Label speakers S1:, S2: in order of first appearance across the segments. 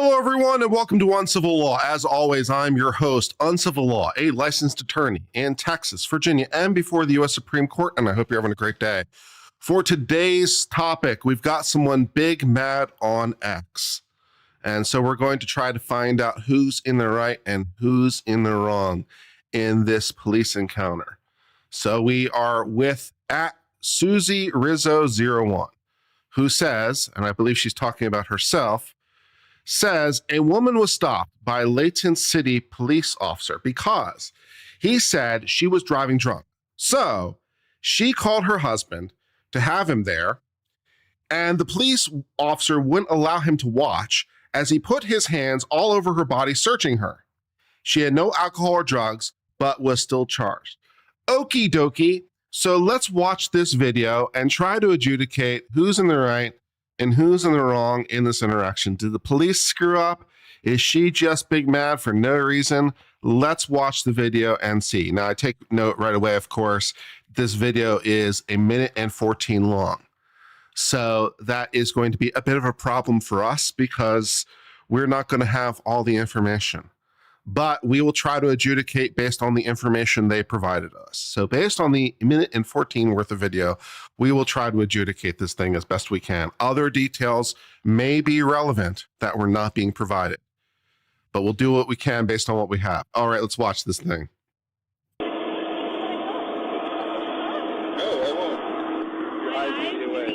S1: Hello, everyone, and welcome to Uncivil Law. As always, I'm your host, Uncivil Law, a licensed attorney in Texas, Virginia, and before the U.S. Supreme Court, and I hope you're having a great day. For today's topic, we've got someone big mad on X. And so we're going to try to find out who's in the right and who's in the wrong in this police encounter. So we are with at Susie Rizzo01, who says, and I believe she's talking about herself, says a woman was stopped by a Layton City police officer because he said she was driving drunk. So she called her husband to have him there, and the police officer wouldn't allow him to watch as he put his hands all over her body searching her. She had no alcohol or drugs, but was still charged. Okie dokie. So let's watch this video and try to adjudicate who's in the right and who's in the wrong in this interaction. Did the police screw up? Is she just big mad for no reason? Let's watch the video and see. Now, I take note right away, of course, this video is 1 minute and 14 long. So that is going to be a bit of a problem for us because we're not going to have all the information. But we will try to adjudicate based on the information they provided us. So based on the 1 minute and 14 worth of video, we will try to adjudicate this thing as best we can. Other details may be relevant that were not being provided, but we'll do what we can based on what we have. All right, let's watch this thing.
S2: No, I won't. Your eyes are the way.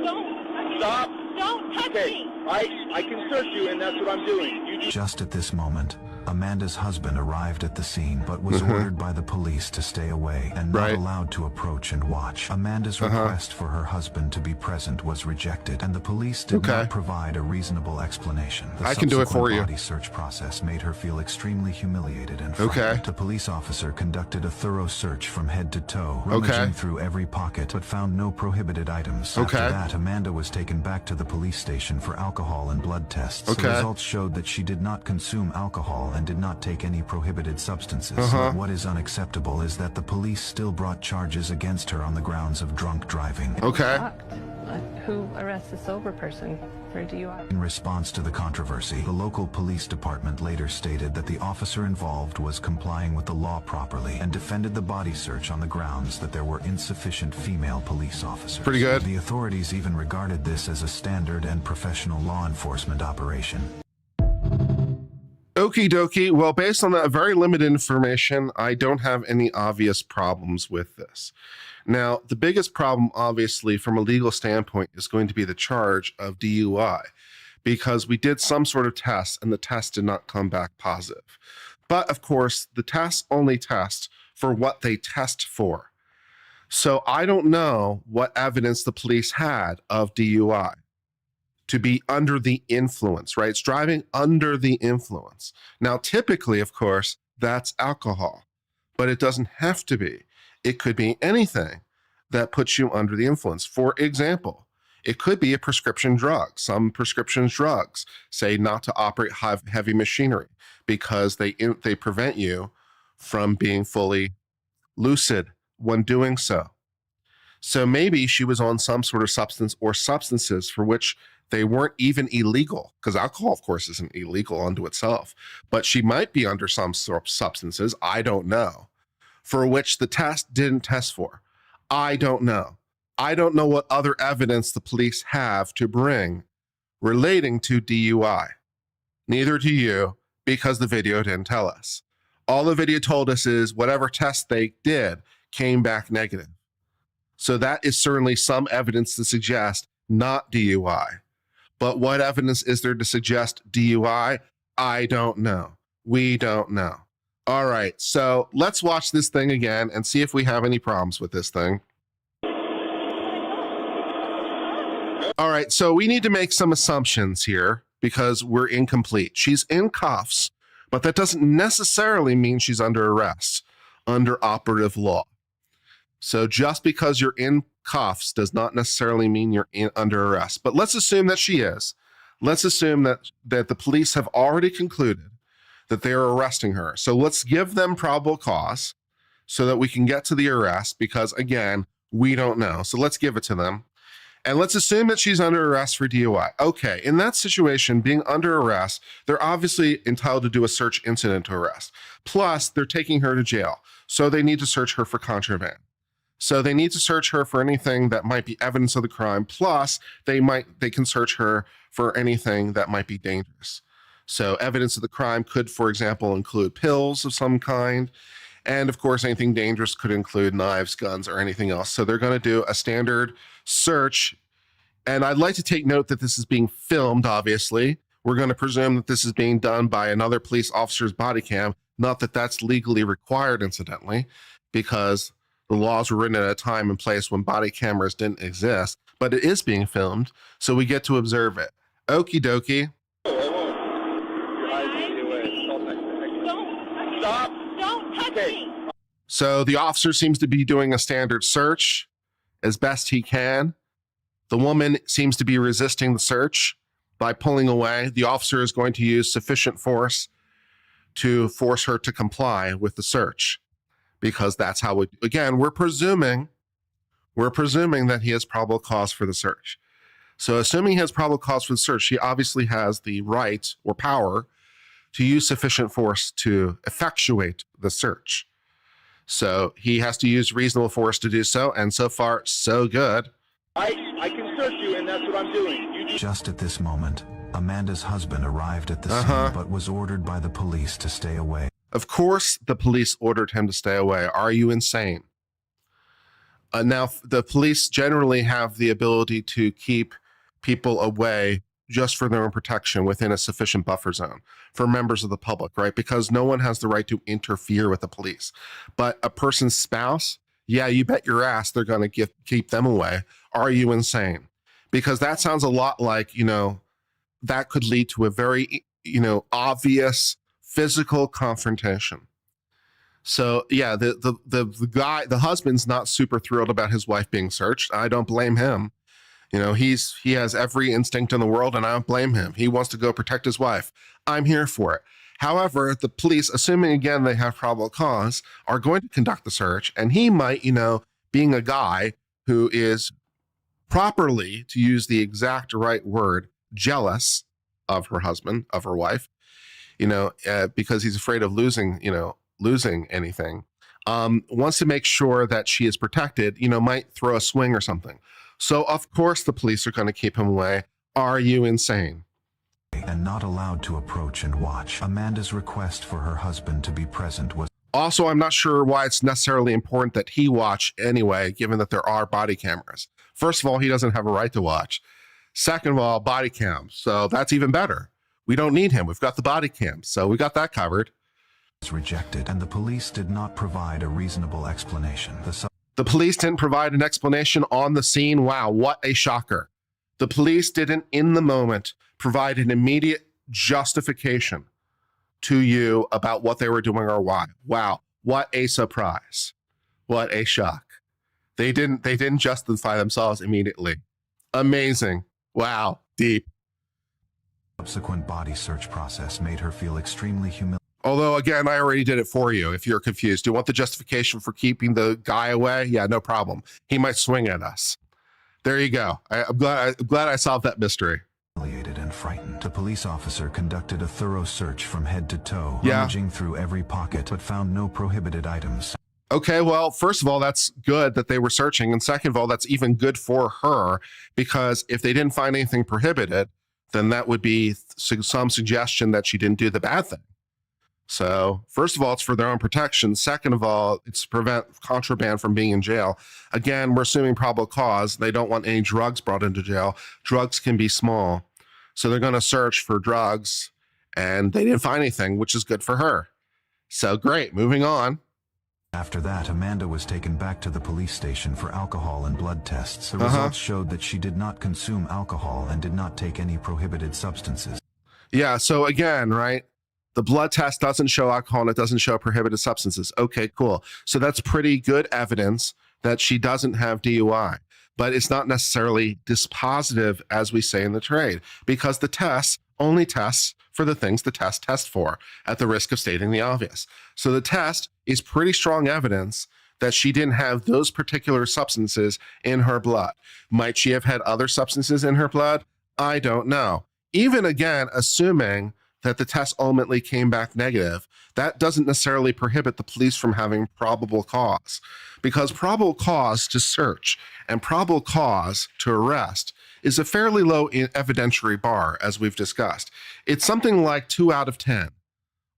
S3: Don't.
S2: Stop.
S3: Don't touch
S2: Okay,
S3: me.
S2: I can search you, and that's what I'm doing.
S4: Just at this moment, Amanda's husband arrived at the scene but was ordered by the police to stay away and not allowed to approach and watch. Amanda's request for her husband to be present was rejected, and the police did not provide a reasonable explanation. The
S1: I can do it for you.
S4: body search process made her feel extremely humiliated and frightened. The police officer conducted a thorough search from head to toe, rummaging through every pocket but found no prohibited items. After that, Amanda was taken back to the police station for alcohol and blood tests. The results showed that she did not consume alcohol and did not take any prohibited substances. But what is unacceptable is that the police still brought charges against her on the grounds of drunk driving.
S5: Who arrests a sober person for DUI?
S4: In response to the controversy, the local police department later stated that the officer involved was complying with the law properly and defended the body search on the grounds that there were insufficient female police officers.
S1: Pretty good.
S4: The authorities even regarded this as a standard and professional law enforcement operation.
S1: Okie dokie. Well, based on that very limited information, I don't have any obvious problems with this. Now, the biggest problem, obviously, from a legal standpoint is going to be the charge of DUI, because we did some sort of test and the test did not come back positive. But of course, the tests only test for what they test for. So I don't know what evidence the police had of DUI. To be under the influence, right? It's driving under the influence. Now, typically, of course, that's alcohol, but it doesn't have to be. It could be anything that puts you under the influence. For example, it could be a prescription drug. Some prescription drugs say not to operate heavy machinery because they prevent you from being fully lucid when doing so. So maybe she was on some sort of substance or substances for which they weren't even illegal, because alcohol, of course, isn't illegal unto itself, but she might be under some sort of substances, I don't know, for which the test didn't test for. I don't know. I don't know what other evidence the police have to bring relating to DUI. Neither do you, because the video didn't tell us. All the video told us is whatever test they did came back negative. So that is certainly some evidence to suggest not DUI. But what evidence is there to suggest DUI? I don't know. We don't know. All right, so let's watch this thing again and see if we have any problems with this thing. All right, so we need to make some assumptions here because we're incomplete. She's in cuffs, but that doesn't necessarily mean she's under arrest under operative law. So just because you're in cuffs does not necessarily mean you're under arrest. But let's assume that she is. Let's assume that the police have already concluded that they are arresting her. So let's give them probable cause so that we can get to the arrest because, again, we don't know. So let's give it to them. And let's assume that she's under arrest for DUI. Okay, in that situation, being under arrest, they're obviously entitled to do a search incident to arrest. Plus, they're taking her to jail. So they need to search her for contraband. So they need to search her for anything that might be evidence of the crime. Plus, they can search her for anything that might be dangerous. So evidence of the crime could, for example, include pills of some kind. And of course, anything dangerous could include knives, guns, or anything else. So they're going to do a standard search. And I'd like to take note that this is being filmed, obviously. We're going to presume that this is being done by another police officer's body cam. Not that that's legally required, incidentally, because the laws were written at a time and place when body cameras didn't exist, but it is being filmed, so we get to observe it. Okie dokie.
S3: Stop. Don't touch me.
S1: So the officer seems to be doing a standard search as best he can. The woman seems to be resisting the search by pulling away. The officer is going to use sufficient force to force her to comply with the search, because that's how we're presuming that he has probable cause for the search. So assuming he has probable cause for the search, he obviously has the right or power to use sufficient force to effectuate the search. So he has to use reasonable force to do so, and so far, so good.
S2: I can search you, and that's what I'm doing.
S4: Just at this moment, Amanda's husband arrived at the scene but was ordered by the police to stay away.
S1: Of course, the police ordered him to stay away. Are you insane? Now, the police generally have the ability to keep people away just for their own protection within a sufficient buffer zone for members of the public, right? Because no one has the right to interfere with the police. But a person's spouse, yeah, you bet your ass they're going to keep them away. Are you insane? Because that sounds a lot like, that could lead to a very, obvious physical confrontation. So yeah, the guy, the husband's not super thrilled about his wife being searched. I don't blame him. He has every instinct in the world, and I don't blame him. He wants to go protect his wife. I'm here for it. However, the police, assuming again they have probable cause, are going to conduct the search, and he might, being a guy who is properly, to use the exact right word, jealous of her husband, of her wife, because he's afraid of losing anything, wants to make sure that she is protected, might throw a swing or something. So of course the police are going to keep him away. Are you insane?
S4: And not allowed to approach and watch. Amanda's request for her husband to be present was
S1: also, I'm not sure why it's necessarily important that he watch anyway, given that there are body cameras. First of all, he doesn't have a right to watch. Second of all, body cam. So that's even better. We don't need him. We've got the body cam. So we got that covered.
S4: Rejected, and the police did not provide a reasonable explanation.
S1: The police didn't provide an explanation on the scene. Wow, what a shocker. The police didn't, in the moment, provide an immediate justification to you about what they were doing or why. Wow, what a surprise. What a shock. They didn't justify themselves immediately. Amazing. Wow, deep.
S4: Subsequent body search process made her feel extremely humiliated.
S1: Although, again, I already did it for you if you're confused. Do you want the justification for keeping the guy away? Yeah, no problem. He might swing at us. There you go. I'm glad I solved that mystery.
S4: Humiliated and frightened, the police officer conducted a thorough search from head to toe,
S1: yeah,
S4: rummaging through every pocket but found no prohibited items.
S1: Okay, well, first of all, that's good that they were searching. And second of all, that's even good for her, because if they didn't find anything prohibited, then that would be some suggestion that she didn't do the bad thing. So first of all, it's for their own protection. Second of all, it's to prevent contraband from being in jail. Again, we're assuming probable cause. They don't want any drugs brought into jail. Drugs can be small. So they're going to search for drugs, and they didn't find anything, which is good for her. So great, moving on.
S4: After that, Amanda was taken back to the police station for alcohol and blood tests. The results showed that she did not consume alcohol and did not take any prohibited substances.
S1: Yeah, so again, right? The blood test doesn't show alcohol and it doesn't show prohibited substances. Okay, cool. So that's pretty good evidence that she doesn't have DUI, but it's not necessarily dispositive, as we say in the trade, because the test only tests for the things the test tests for, at the risk of stating the obvious. So the test is pretty strong evidence that she didn't have those particular substances in her blood. Might she have had other substances in her blood? I don't know. Even again, assuming that the test ultimately came back negative, that doesn't necessarily prohibit the police from having probable cause, because probable cause to search and probable cause to arrest is a fairly low evidentiary bar, as we've discussed. It's something like 2 out of 10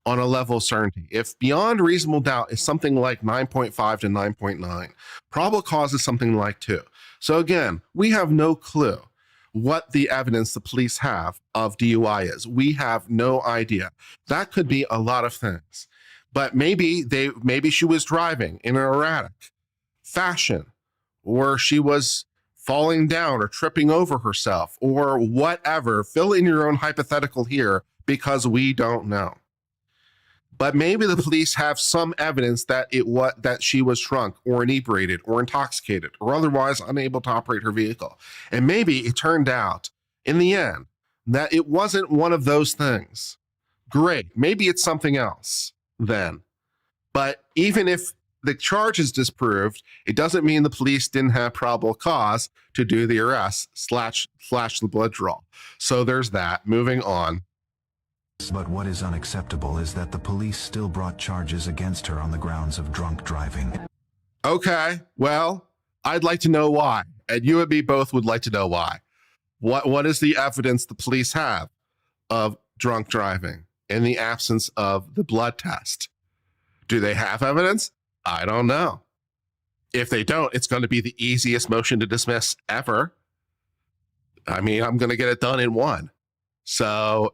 S1: on a level of certainty. If beyond reasonable doubt is something like 9.5 to 9.9, probable cause is something like 2. So again, we have no clue what the evidence the police have of DUI is. We have no idea. That could be a lot of things. But maybe she was driving in an erratic fashion, or she was falling down or tripping over herself, or whatever. Fill in your own hypothetical here, because we don't know. But maybe the police have some evidence that she was drunk or inebriated or intoxicated or otherwise unable to operate her vehicle. And maybe it turned out in the end that it wasn't one of those things. Great. Maybe it's something else then. But even if the charge is disproved, it doesn't mean the police didn't have probable cause to do the arrest slash the blood draw. So there's that. Moving on.
S4: But what is unacceptable is that the police still brought charges against her on the grounds of drunk driving.
S1: Okay, well, I'd like to know why. And you and me both would like to know why. What is the evidence the police have of drunk driving in the absence of the blood test? Do they have evidence? I don't know. If they don't, it's going to be the easiest motion to dismiss ever. I mean, I'm going to get it done in one. So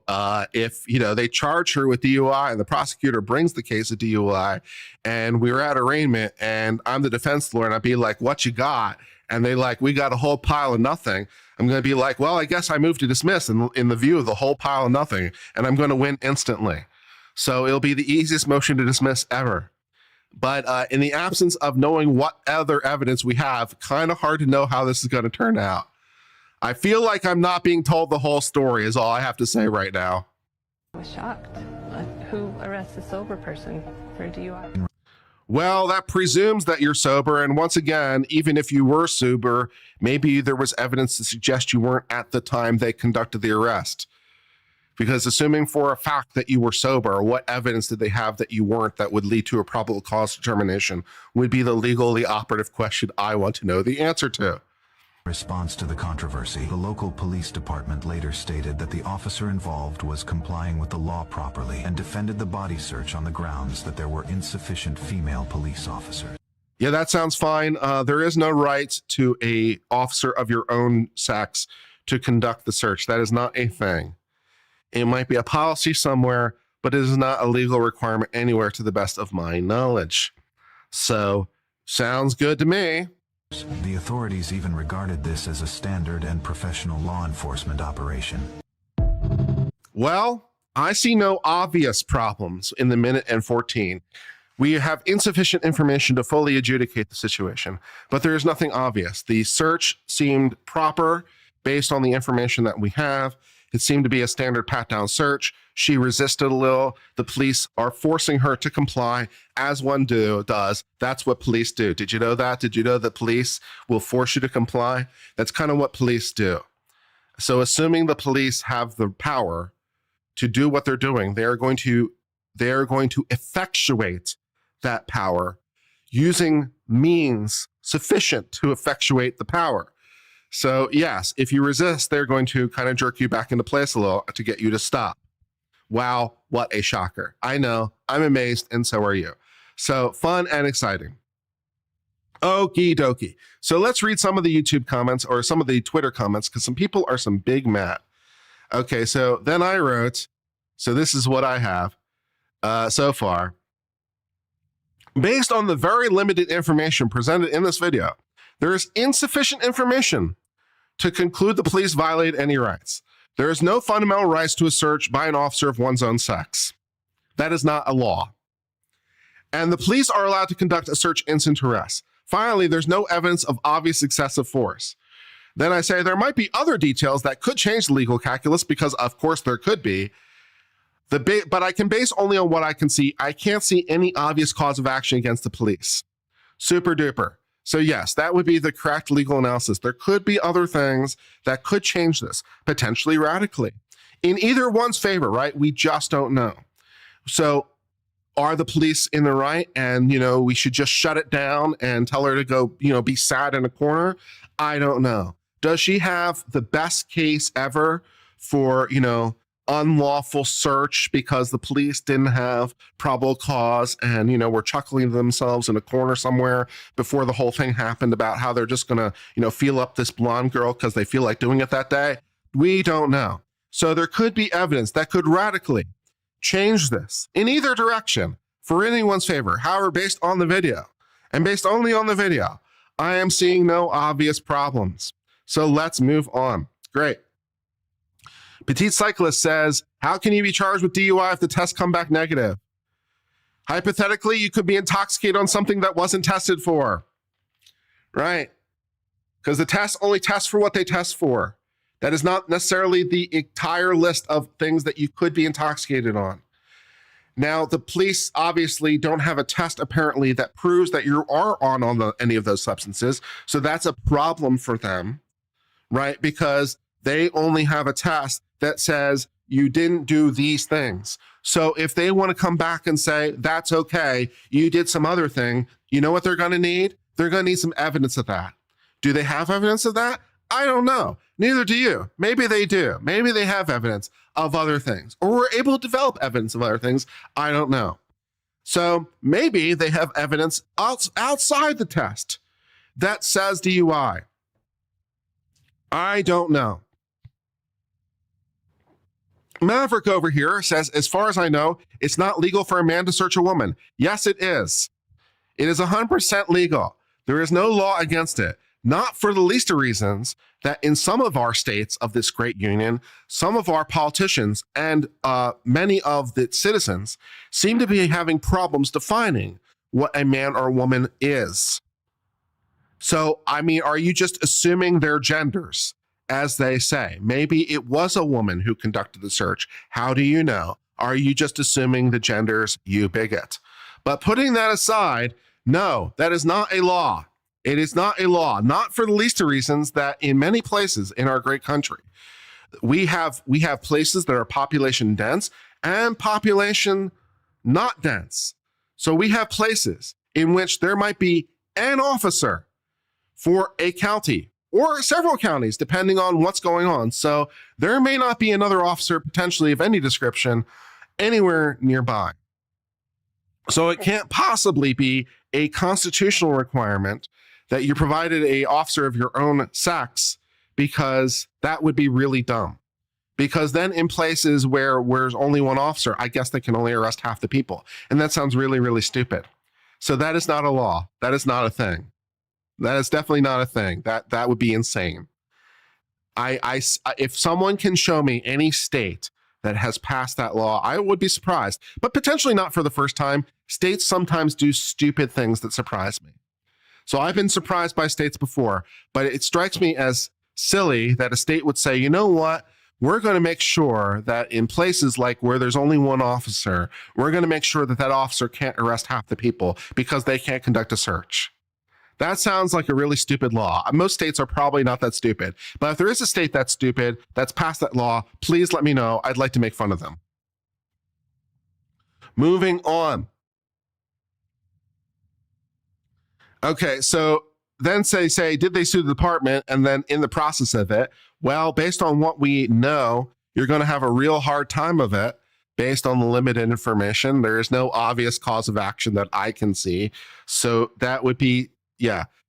S1: if, they charge her with DUI and the prosecutor brings the case of DUI and we're at arraignment and I'm the defense lawyer and I'd be like, what you got? And they like, we got a whole pile of nothing. I'm going to be like, well, I guess I move to dismiss in the view of the whole pile of nothing, and I'm going to win instantly. So it'll be the easiest motion to dismiss ever. But in the absence of knowing what other evidence we have, kind of hard to know how this is going to turn out. I feel like I'm not being told the whole story is all I have to say right now.
S5: I was shocked. Who arrests a sober person for DUI?
S1: Well, that presumes that you're sober. And once again, even if you were sober, maybe there was evidence to suggest you weren't at the time they conducted the arrest. Because assuming for a fact that you were sober, what evidence did they have that you weren't that would lead to a probable cause determination would be the legally operative question I want to know the answer to.
S4: In response to the controversy, the local police department later stated that the officer involved was complying with the law properly and defended the body search on the grounds that there were insufficient female police officers.
S1: Yeah, that sounds fine. There is no right to an officer of your own sex to conduct the search. That is not a thing. It might be a policy somewhere, but it is not a legal requirement anywhere to the best of my knowledge. So, sounds good to me.
S4: The authorities even regarded this as a standard and professional law enforcement operation.
S1: Well, I see no obvious problems in the minute and 14. We have insufficient information to fully adjudicate the situation, but there is nothing obvious. The search seemed proper based on the information that we have. It seemed to be a standard pat-down search. She resisted a little. The police are forcing her to comply, as one does. That's what police do. Did you know that? Did you know that police will force you to comply? That's kind of what police do. So assuming the police have the power to do what they're doing, they are going to effectuate that power using means sufficient to effectuate the power. So yes, if you resist, they're going to kind of jerk you back into place a little to get you to stop. Wow, what a shocker. I know, I'm amazed, and so are you. So fun and exciting. Okie dokie. So let's read some of the YouTube comments or some of the Twitter comments, because some people are some big mad. Okay, so then I wrote, so this is what I have so far. Based on the very limited information presented in this video, there is insufficient information to conclude the police violated any rights. There is no fundamental rights to a search by an officer of one's own sex. That is not a law. And the police are allowed to conduct a search instant arrest. Finally, there's no evidence of obvious excessive force. Then I say there might be other details that could change the legal calculus, because of course there could be. But I can base only on what I can see. I can't see any obvious cause of action against the police. Super duper. So yes, that would be the correct legal analysis. There could be other things that could change this, potentially radically. In either one's favor, right? We just don't know. So are the police in the right and, we should just shut it down and tell her to go, be sad in a corner? I don't know. Does she have the best case ever for, unlawful search because the police didn't have probable cause and, were chuckling to themselves in a corner somewhere before the whole thing happened about how they're just going to, feel up this blonde girl because they feel like doing it that day? We don't know. So there could be evidence that could radically change this in either direction for anyone's favor. However, based on the video and based only on the video, I am seeing no obvious problems. So let's move on. Great. Petite Cyclist says, how can you be charged with DUI if the tests come back negative? Hypothetically, you could be intoxicated on something that wasn't tested for, right? Because the tests only test for what they test for. That is not necessarily the entire list of things that you could be intoxicated on. Now, the police obviously don't have a test apparently that proves that you are on any of those substances. So that's a problem for them, right? Because they only have a test that says you didn't do these things. So if they want to come back and say, that's okay, you did some other thing, you know what they're going to need? They're going to need some evidence of that. Do they have evidence of that? I don't know. Neither do you. Maybe they do. Maybe they have evidence of other things, or were able to develop evidence of other things. I don't know. So maybe they have evidence outside the test that says DUI. I don't know. Maverick over here says, as far as I know, it's not legal for a man to search a woman. Yes, it is. It is 100% legal. There is no law against it. Not for the least of reasons that in some of our states of this great union, some of our politicians and many of the citizens seem to be having problems defining what a man or a woman is. So, are you just assuming their genders, as they say? Maybe it was a woman who conducted the search. How do you know? Are you just assuming the genders, you bigot? But putting that aside, no, that is not a law. It is not a law, not for the least of reasons that in many places in our great country, we have places that are population dense and population not dense. So we have places in which there might be an officer for a county or several counties, depending on what's going on. So there may not be another officer potentially of any description anywhere nearby. So it can't possibly be a constitutional requirement that you provided a officer of your own sex, because that would be really dumb. Because then in places where there's only one officer, I guess they can only arrest half the people. And that sounds really, really stupid. So that is not a law. That is not a thing. That is definitely not a thing. That would be insane. If someone can show me any state that has passed that law, I would be surprised, but potentially not for the first time. States sometimes do stupid things that surprise me. So I've been surprised by states before, but it strikes me as silly that a state would say, you know what? We're going to make sure that in places like where there's only one officer, we're going to make sure that that officer can't arrest half the people because they can't conduct a search. That sounds like a really stupid law. Most states are probably not that stupid, but if there is a state that's stupid, that's passed that law, please let me know. I'd like to make fun of them. Moving on. Okay, so then say, did they sue the department? And then in the process of it, well, based on what we know, you're going to have a real hard time of it based on the limited information. There is no obvious cause of action that I can see. So that would be,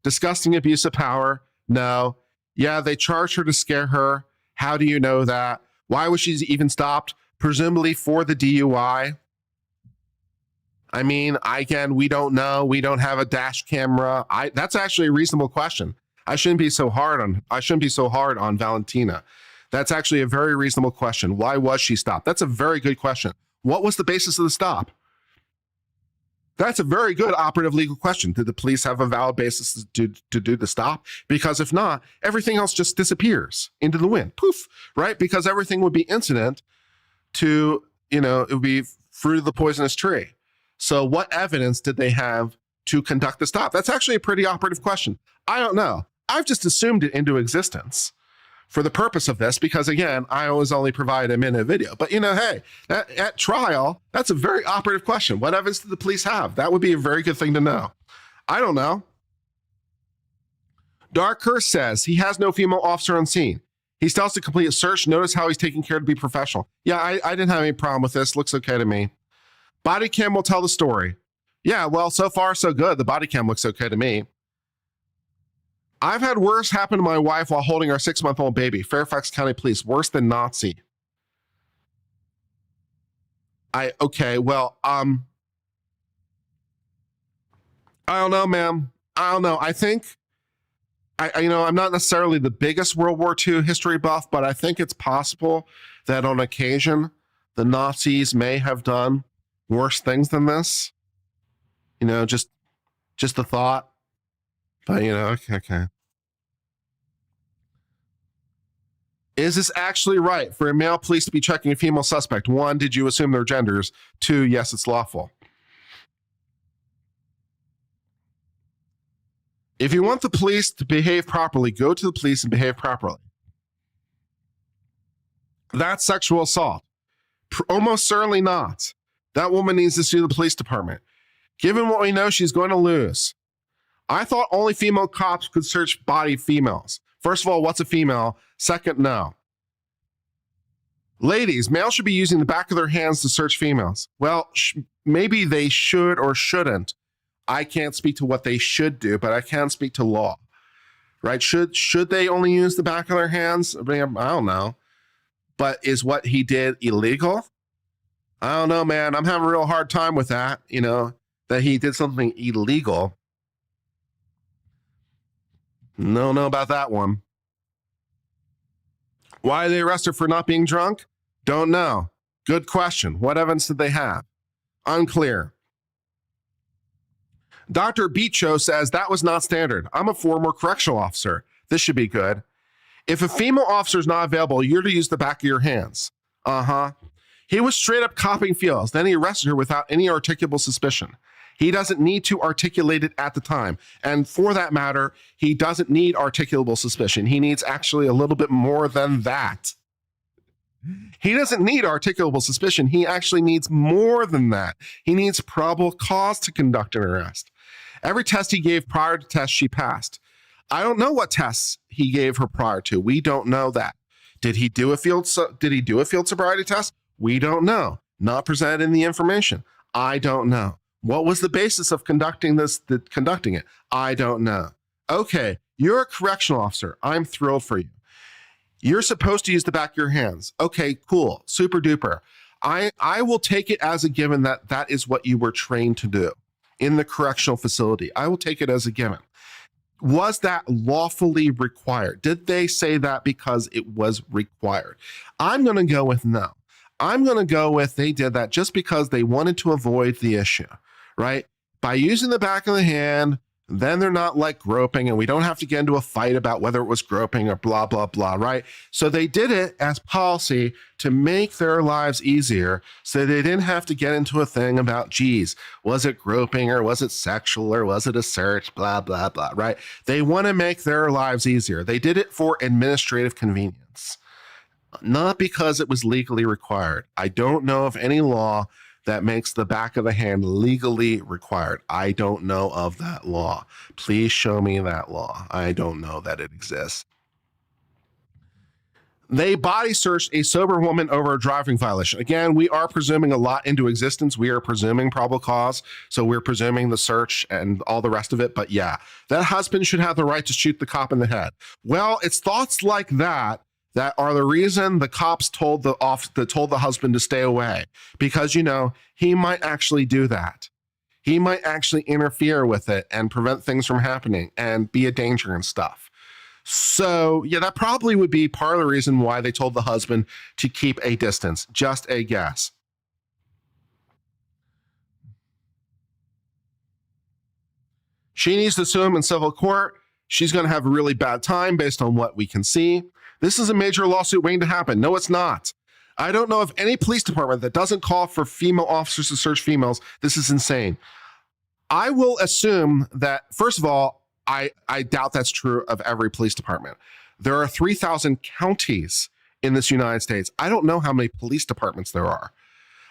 S1: disgusting abuse of power. No. Yeah, they charged her to scare her. How do you know that? Why was she even stopped? Presumably for the DUI. Again, we don't know. We don't have a dash camera. That's actually a reasonable question. I shouldn't be so hard on Valentina. That's actually a very reasonable question. Why was she stopped? That's a very good question. What was the basis of the stop? That's a very good operative legal question. Did the police have a valid basis to do the stop? Because if not, everything else just disappears into the wind. Poof, right? Because everything would be incident to, it would be fruit of the poisonous tree. So what evidence did they have to conduct the stop? That's actually a pretty operative question. I don't know. I've just assumed it into existence for the purpose of this, because again, I always only provide a minute video. But hey, at trial, that's a very operative question. What evidence did the police have? That would be a very good thing to know. I don't know. Dark Curse says he has no female officer on scene. He still has to complete a search. Notice how he's taking care to be professional. Yeah, I didn't have any problem with this. Looks okay to me. Body cam will tell the story. Yeah, well, so far so good. The body cam looks okay to me. I've had worse happen to my wife while holding our 6-month-old baby. Fairfax County Police, worse than Nazi. Okay, well, I don't know, ma'am. I don't know. I think, I'm not necessarily the biggest World War II history buff, but I think it's possible that on occasion the Nazis may have done worse things than this. Just a thought. But, okay. Is this actually right for a male police to be checking a female suspect? 1, did you assume their genders? 2, yes, it's lawful. If you want the police to behave properly, go to the police and behave properly. That's sexual assault. Almost certainly not. That woman needs to sue the police department. Given what we know, she's going to lose. I thought only female cops could search body females. First of all, what's a female? Second, no. Ladies, males should be using the back of their hands to search females. Well, maybe they should or shouldn't. I can't speak to what they should do, but I can speak to law, right? Should they only use the back of their hands? I don't know. But is what he did illegal? I don't know, man. I'm having a real hard time with that, that he did something illegal. No about that one. Why they arrested for not being drunk? Don't know. Good question. What evidence did they have? Unclear. Dr. Bicho says that was not standard. I'm a former correctional officer. This should be good. If a female officer is not available, you're to use the back of your hands. He was straight up copying feels. Then he arrested her without any articulable suspicion. He doesn't need to articulate it at the time. And for that matter, he doesn't need articulable suspicion. He needs actually a little bit more than that. He doesn't need articulable suspicion. He actually needs more than that. He needs probable cause to conduct an arrest. Every test he gave prior to test, she passed. I don't know what tests he gave her prior to. We don't know that. Did he do a field sobriety test? We don't know. Not presented in the information. I don't know. What was the basis of conducting it? I don't know. Okay, you're a correctional officer. I'm thrilled for you. You're supposed to use the back of your hands. Okay, cool, super duper. I will take it as a given that that is what you were trained to do in the correctional facility. I will take it as a given. Was that lawfully required? Did they say that because it was required? I'm going to go with no. I'm going to go with they did that just because they wanted to avoid the issue, right? By using the back of the hand, then they're not like groping and we don't have to get into a fight about whether it was groping or blah, blah, blah, right? So they did it as policy to make their lives easier so they didn't have to get into a thing about, geez, was it groping or was it sexual or was it a search, blah, blah, blah, right? They want to make their lives easier. They did it for administrative convenience, not because it was legally required. I don't know of any law that makes the back of the hand legally required. I don't know of that law. Please show me that law. I don't know that it exists. They body searched a sober woman over a driving violation. Again, we are presuming a lot into existence. We are presuming probable cause. So we're presuming the search and all the rest of it. But yeah, that husband should have the right to shoot the cop in the head. Well, it's thoughts like that that are the reason the cops told the husband to stay away, because, he might actually do that. He might actually interfere with it and prevent things from happening and be a danger and stuff. So yeah, that probably would be part of the reason why they told the husband to keep a distance. Just a guess. She needs to sue him in civil court. She's going to have a really bad time based on what we can see. This is a major lawsuit waiting to happen. No, it's not. I don't know of any police department that doesn't call for female officers to search females. This is insane. I will assume that, first of all, I doubt that's true of every police department. There are 3,000 counties in this United States. I don't know how many police departments there are.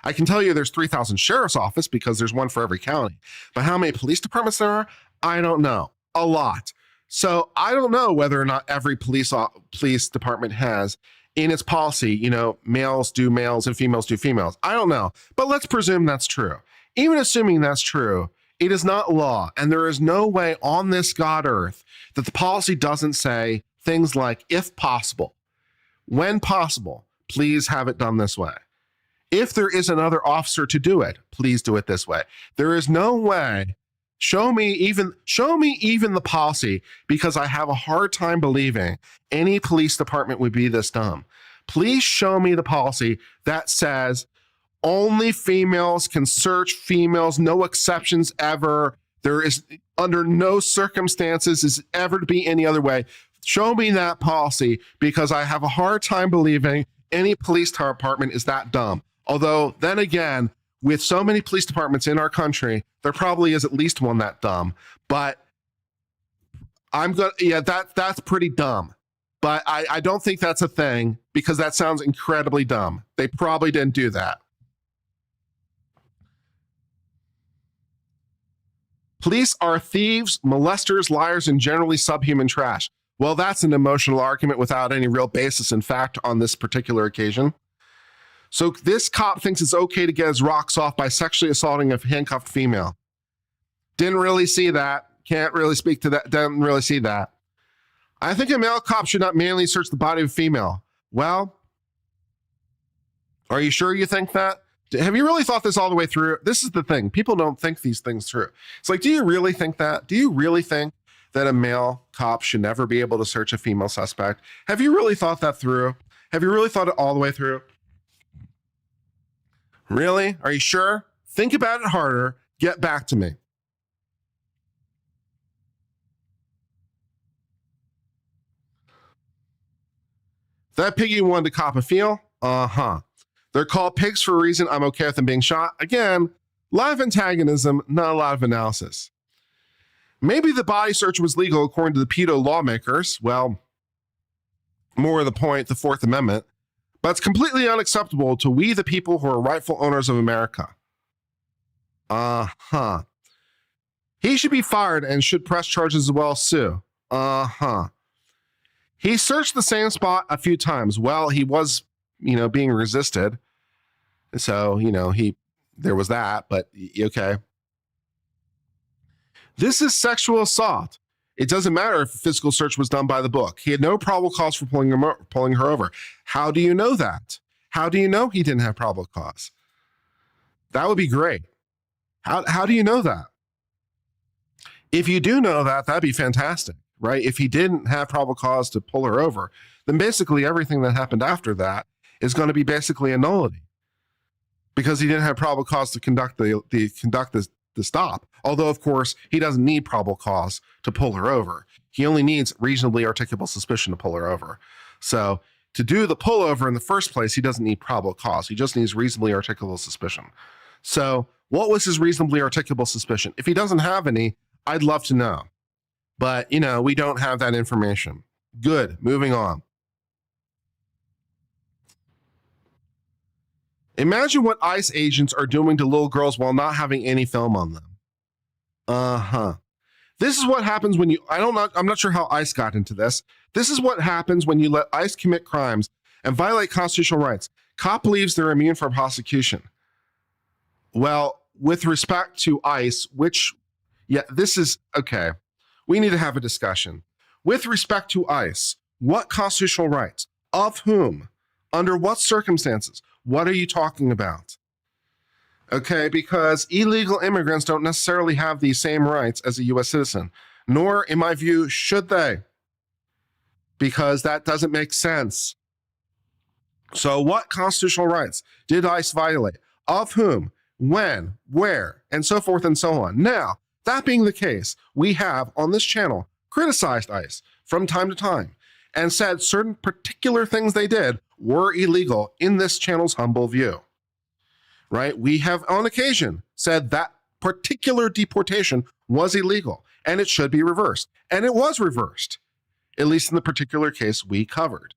S1: I can tell you there's 3,000 sheriff's office because there's one for every county. But how many police departments there are, I don't know. A lot. So I don't know whether or not every police department has in its policy, males do males and females do females. I don't know. But let's presume that's true. Even assuming that's true, it is not law. And there is no way on this God earth that the policy doesn't say things like, if possible, when possible, please have it done this way. If there is another officer to do it, please do it this way. There is no way. Show me even the policy, because I have a hard time believing any police department would be this dumb. Please show me the policy that says only females can search females, no exceptions ever. There is under no circumstances is ever to be any other way. Show me that policy, because I have a hard time believing any police department is that dumb. Although then again, with so many police departments in our country, there probably is at least one that dumb. But that's pretty dumb. But I don't think that's a thing, because that sounds incredibly dumb. They probably didn't do that. Police are thieves, molesters, liars, and generally subhuman trash. Well, that's an emotional argument without any real basis in fact on this particular occasion. So this cop thinks it's okay to get his rocks off by sexually assaulting a handcuffed female. Didn't really see that. Can't really speak to that. Didn't really see that. I think a male cop should not manually search the body of a female. Well, are you sure you think that? Have you really thought this all the way through? This is the thing. People don't think these things through. It's like, do you really think that? Do you really think that a male cop should never be able to search a female suspect? Have you really thought that through? Have you really thought it all the way through? Really? Are you sure? Think about it harder. Get back to me. That piggy wanted to cop a feel? Uh-huh. They're called pigs for a reason. I'm okay with them being shot. Again, a lot of antagonism, not a lot of analysis. Maybe the body search was legal according to the pedo lawmakers. Well, more of the point, the Fourth Amendment. But it's completely unacceptable to we the people who are rightful owners of America. Uh-huh. He should be fired and should press charges as well, sue. Uh-huh. He searched the same spot a few times. Well, he was, being resisted. So, there was that, but okay. This is sexual assault. It doesn't matter if a physical search was done by the book. He had no probable cause for pulling her over. How do you know that? How do you know he didn't have probable cause? That would be great. How do you know that? If you do know that, that'd be fantastic, right? If he didn't have probable cause to pull her over, then basically everything that happened after that is going to be basically a nullity, because he didn't have probable cause to conduct the stop. Although, of course, he doesn't need probable cause to pull her over. He only needs reasonably articulable suspicion to pull her over. So to do the pullover in the first place, he doesn't need probable cause. He just needs reasonably articulable suspicion. So what was his reasonably articulable suspicion? If he doesn't have any, I'd love to know. But, we don't have that information. Good. Moving on. Imagine what ICE agents are doing to little girls while not having any film on them. Uh-huh. This is what happens when I'm not sure how ICE got into this. This is what happens when you let ICE commit crimes and violate constitutional rights. Cop believes they're immune from prosecution. Well, with respect to ICE, this is, okay. We need to have a discussion. With respect to ICE, what constitutional rights? Of whom? Under what circumstances? What are you talking about? Okay, because illegal immigrants don't necessarily have the same rights as a U.S. citizen, nor, in my view, should they, because that doesn't make sense. So what constitutional rights did ICE violate? Of whom? When? Where? And so forth and so on. Now, that being the case, we have on this channel criticized ICE from time to time and said certain particular things they did were illegal in this channel's humble view. Right? We have on occasion said that particular deportation was illegal and it should be reversed. And it was reversed, at least in the particular case we covered.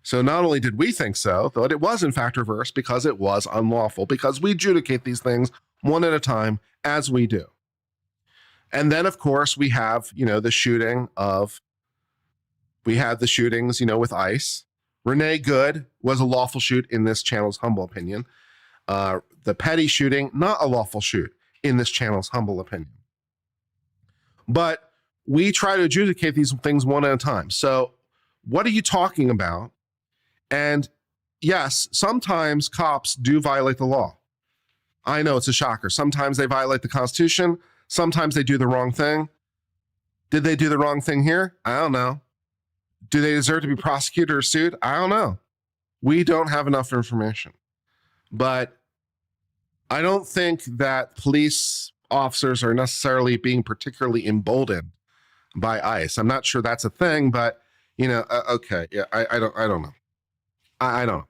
S1: So not only did we think so, but it was in fact reversed because it was unlawful, because we adjudicate these things one at a time as we do. And then of course we have, we had the shootings, with ICE. Renee Good was a lawful shoot in this channel's humble opinion. The Petty shooting, not a lawful shoot in this channel's humble opinion. But we try to adjudicate these things one at a time. So what are you talking about? And yes, sometimes cops do violate the law. I know it's a shocker. Sometimes they violate the Constitution. Sometimes they do the wrong thing. Did they do the wrong thing here? I don't know. Do they deserve to be prosecuted or sued? I don't know. We don't have enough information. But I don't think that police officers are necessarily being particularly emboldened by ICE. I'm not sure that's a thing, but okay, yeah, I don't know. I don't know.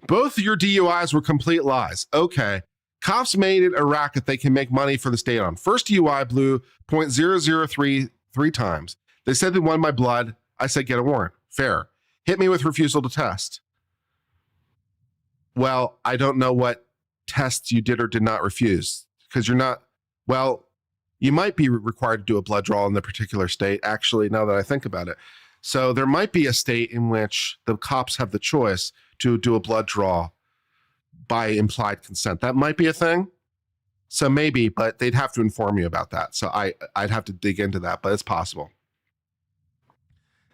S1: Both your DUIs were complete lies. Okay, cops made it a racket they can make money for the state on. First DUI blew .003 3 times. They said they wanted my blood. I said, get a warrant. Fair. Hit me with refusal to test. Well, I don't know what tests you did or did not refuse, because you're not, well, you might be required to do a blood draw in the particular state, actually, now that I think about it. So there might be a state in which the cops have the choice to do a blood draw by implied consent. That might be a thing. So maybe, but they'd have to inform you about that. So I'd have to dig into that, but it's possible.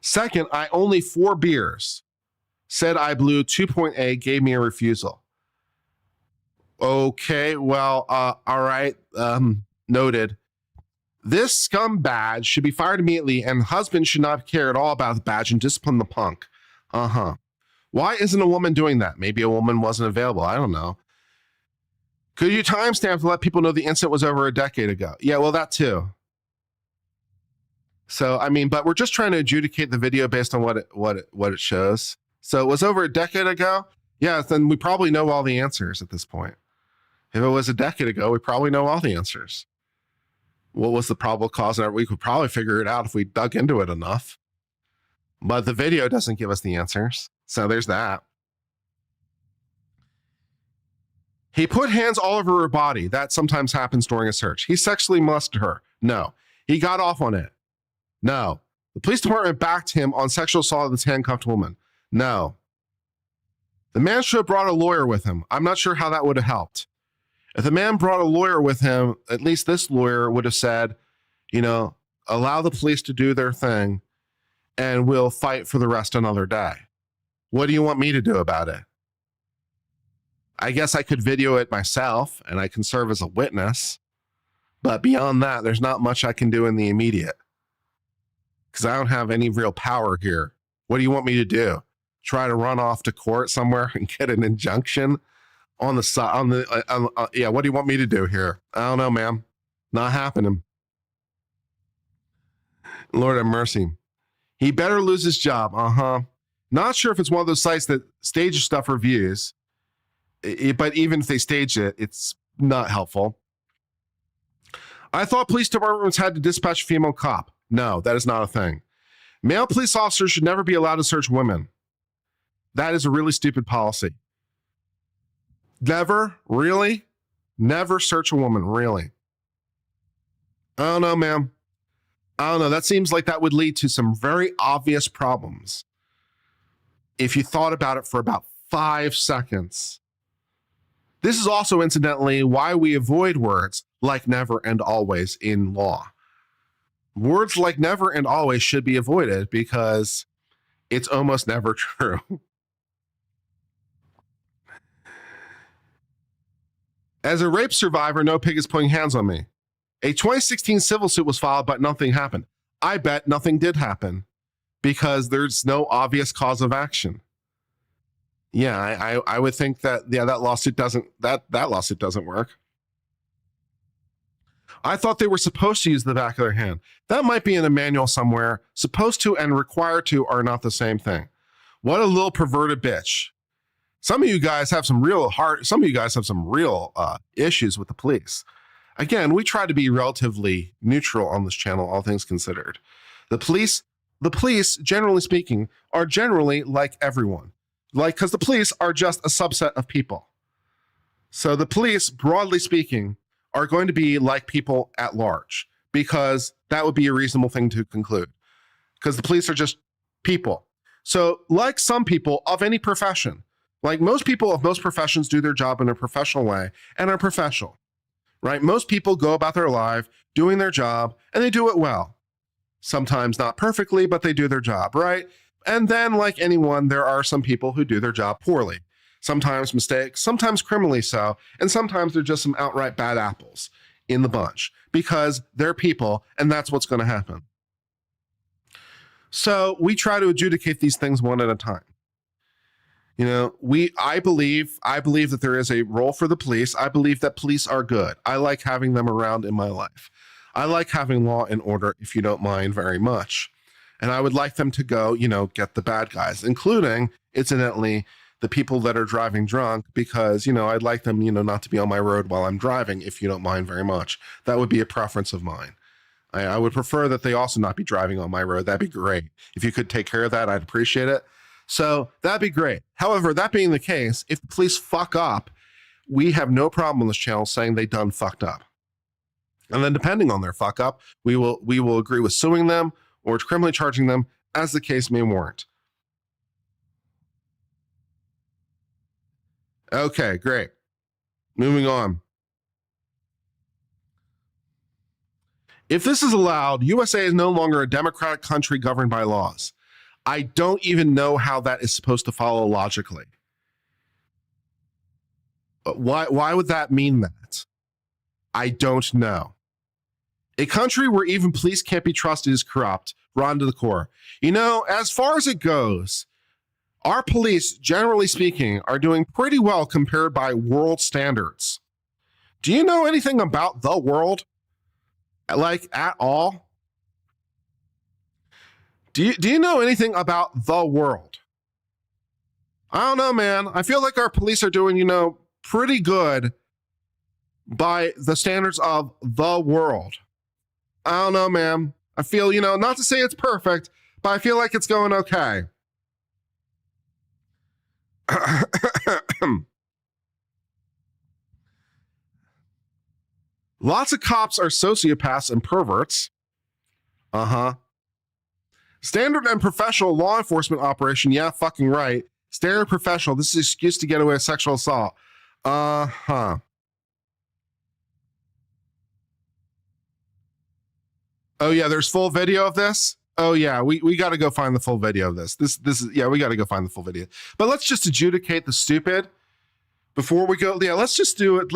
S1: Second, I only 4 beers. Said I blew 2.8, gave me a refusal. Okay, well, all right, noted. This scum badge should be fired immediately, and husband should not care at all about the badge and discipline the punk. Why isn't a woman doing that? Maybe a woman wasn't available. I don't know. Could you timestamp to let people know the incident was over a decade ago? Yeah, well, that too. So, I mean, but we're just trying to adjudicate the video based on what it shows. So it was over a decade ago? Yeah, then we probably know all the answers at this point. If it was a decade ago, we probably know all the answers. What was the probable cause? And we could probably figure it out if we dug into it enough. But the video doesn't give us the answers. So there's that. He put hands all over her body. That sometimes happens during a search. He sexually molested her. No. He got off on it. No. The police department backed him on sexual assault of this handcuffed woman. No. The man should have brought a lawyer with him. I'm not sure how that would have helped. If the man brought a lawyer with him, at least this lawyer would have said, allow the police to do their thing and we'll fight for the rest another day. What do you want me to do about it? I guess I could video it myself and I can serve as a witness. But beyond that, there's not much I can do in the immediate because I don't have any real power here. What do you want me to do? Try to run off to court somewhere and get an injunction on the side? Yeah, what do you want me to do here? I don't know, ma'am. Not happening. Lord have mercy. He better lose his job. Not sure if it's one of those sites that stage stuff reviews, but even if they stage it, it's not helpful. I thought police departments had to dispatch a female cop. No, that is not a thing. Male police officers should never be allowed to search women. That is a really stupid policy. Never? Really? Never search a woman, really? I don't know, ma'am. I don't know. That seems like that would lead to some very obvious problems if you thought about it for about 5 seconds. This is also, incidentally, why we avoid words like never and always in law. Words like never and always should be avoided because it's almost never true. As a rape survivor, no pig is putting hands on me. A 2016 civil suit was filed, but nothing happened. I bet nothing did happen because there's no obvious cause of action. Yeah, I would think that, that lawsuit doesn't work. I thought they were supposed to use the back of their hand. That might be in a manual somewhere. Supposed to and required to are not the same thing. What a little perverted bitch. Some of you guys have some real issues with the police. Again, we try to be relatively neutral on this channel, all things considered. The police, generally speaking, are generally like everyone. Because the police are just a subset of people. So the police, broadly speaking, are going to be like people at large, because that would be a reasonable thing to conclude. Because the police are just people. So like some people of any profession, like most people of most professions do their job in a professional way and are professional, right? Most people go about their life doing their job and they do it well. Sometimes not perfectly, but they do their job, right? And then like anyone, there are some people who do their job poorly. Sometimes mistakes, sometimes criminally so, and sometimes they're just some outright bad apples in the bunch because they're people and that's what's going to happen. So we try to adjudicate these things one at a time. You know, I believe that there is a role for the police. I believe that police are good. I like having them around in my life. I like having law and order, if you don't mind, very much. And I would like them to go, you know, get the bad guys, including, incidentally, the people that are driving drunk, because, you know, I'd like them, you know, not to be on my road while I'm driving, if you don't mind very much. That would be a preference of mine. I would prefer that they also not be driving on my road. That'd be great. If you could take care of that, I'd appreciate it. So that'd be great. However, that being the case, if the police fuck up, we have no problem on this channel saying they done fucked up. And then depending on their fuck up, we will agree with suing them or criminally charging them as the case may warrant. Okay, great. Moving on. If this is allowed, USA is no longer a democratic country governed by laws. I don't even know how that is supposed to follow logically. Why would that mean that? I don't know. A country where even police can't be trusted is corrupt, rotten to the core. You know, as far as it goes, our police, generally speaking, are doing pretty well compared by world standards. Do you know anything about the world? Like, at all? Do you know anything about the world? I don't know, man. I feel like our police are doing, you know, pretty good by the standards of the world. I don't know, man. I feel, you know, not to say it's perfect, but I feel like it's going okay. Lots of cops are sociopaths and perverts. Standard and professional law enforcement operation. Yeah, fucking right. Standard professional. This is an excuse to get away with sexual assault. Oh yeah, there's full video of this. Oh yeah, we got to go find the full video of this. This is, yeah, we got to go find the full video. But let's just adjudicate the stupid before we go. Yeah, let's just do it.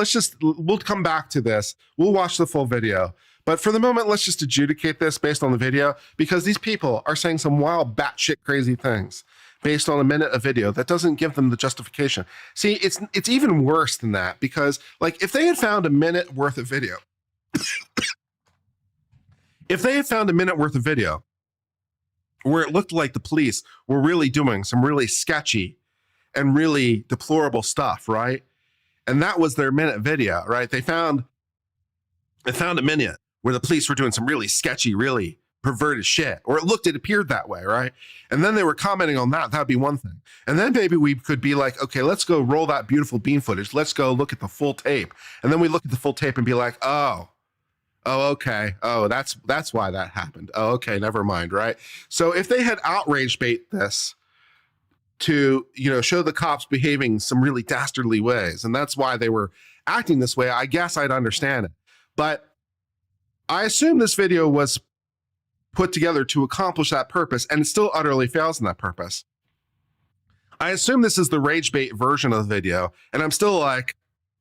S1: We'll come back to this. We'll watch the full video. But for the moment, let's just adjudicate this based on the video, because these people are saying some wild batshit crazy things based on a minute of video that doesn't give them the justification. See, it's even worse than that, because like if they had found a minute worth of video, where it looked like the police were really doing some really sketchy and really deplorable stuff, right? And that was their minute video, right? They found a minute where the police were doing some really sketchy, really perverted shit, or it appeared that way, right? And then they were commenting on that. That'd be one thing. And then maybe we could be like, okay, let's go roll that beautiful bean footage. Let's go look at the full tape. And then we look at the full tape and be like, oh, okay. Oh, that's why that happened. Oh, okay. Never mind. Right. So if they had outrage bait this to, you know, show the cops behaving some really dastardly ways, and that's why they were acting this way, I guess I'd understand it. But I assume this video was put together to accomplish that purpose, and it still utterly fails in that purpose. I assume this is the rage bait version of the video, and I'm still like,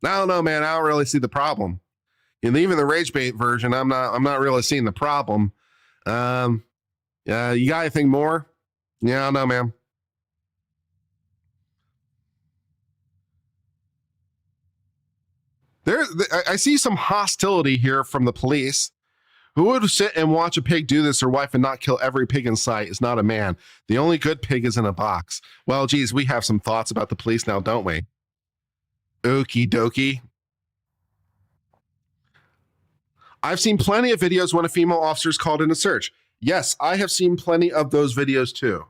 S1: I don't know, man. I don't really see the problem. And even the rage bait version, I'm not really seeing the problem. Yeah, you got anything more? Yeah, I don't know, man. I see some hostility here from the police, Who would sit and watch a pig do this or wife and not kill every pig in sight is not a man. The only good pig is in a box. Well, geez, we have some thoughts about the police now, don't we? Okie dokie. I've seen plenty of videos when a female officer is called in a search. Yes, I have seen plenty of those videos too.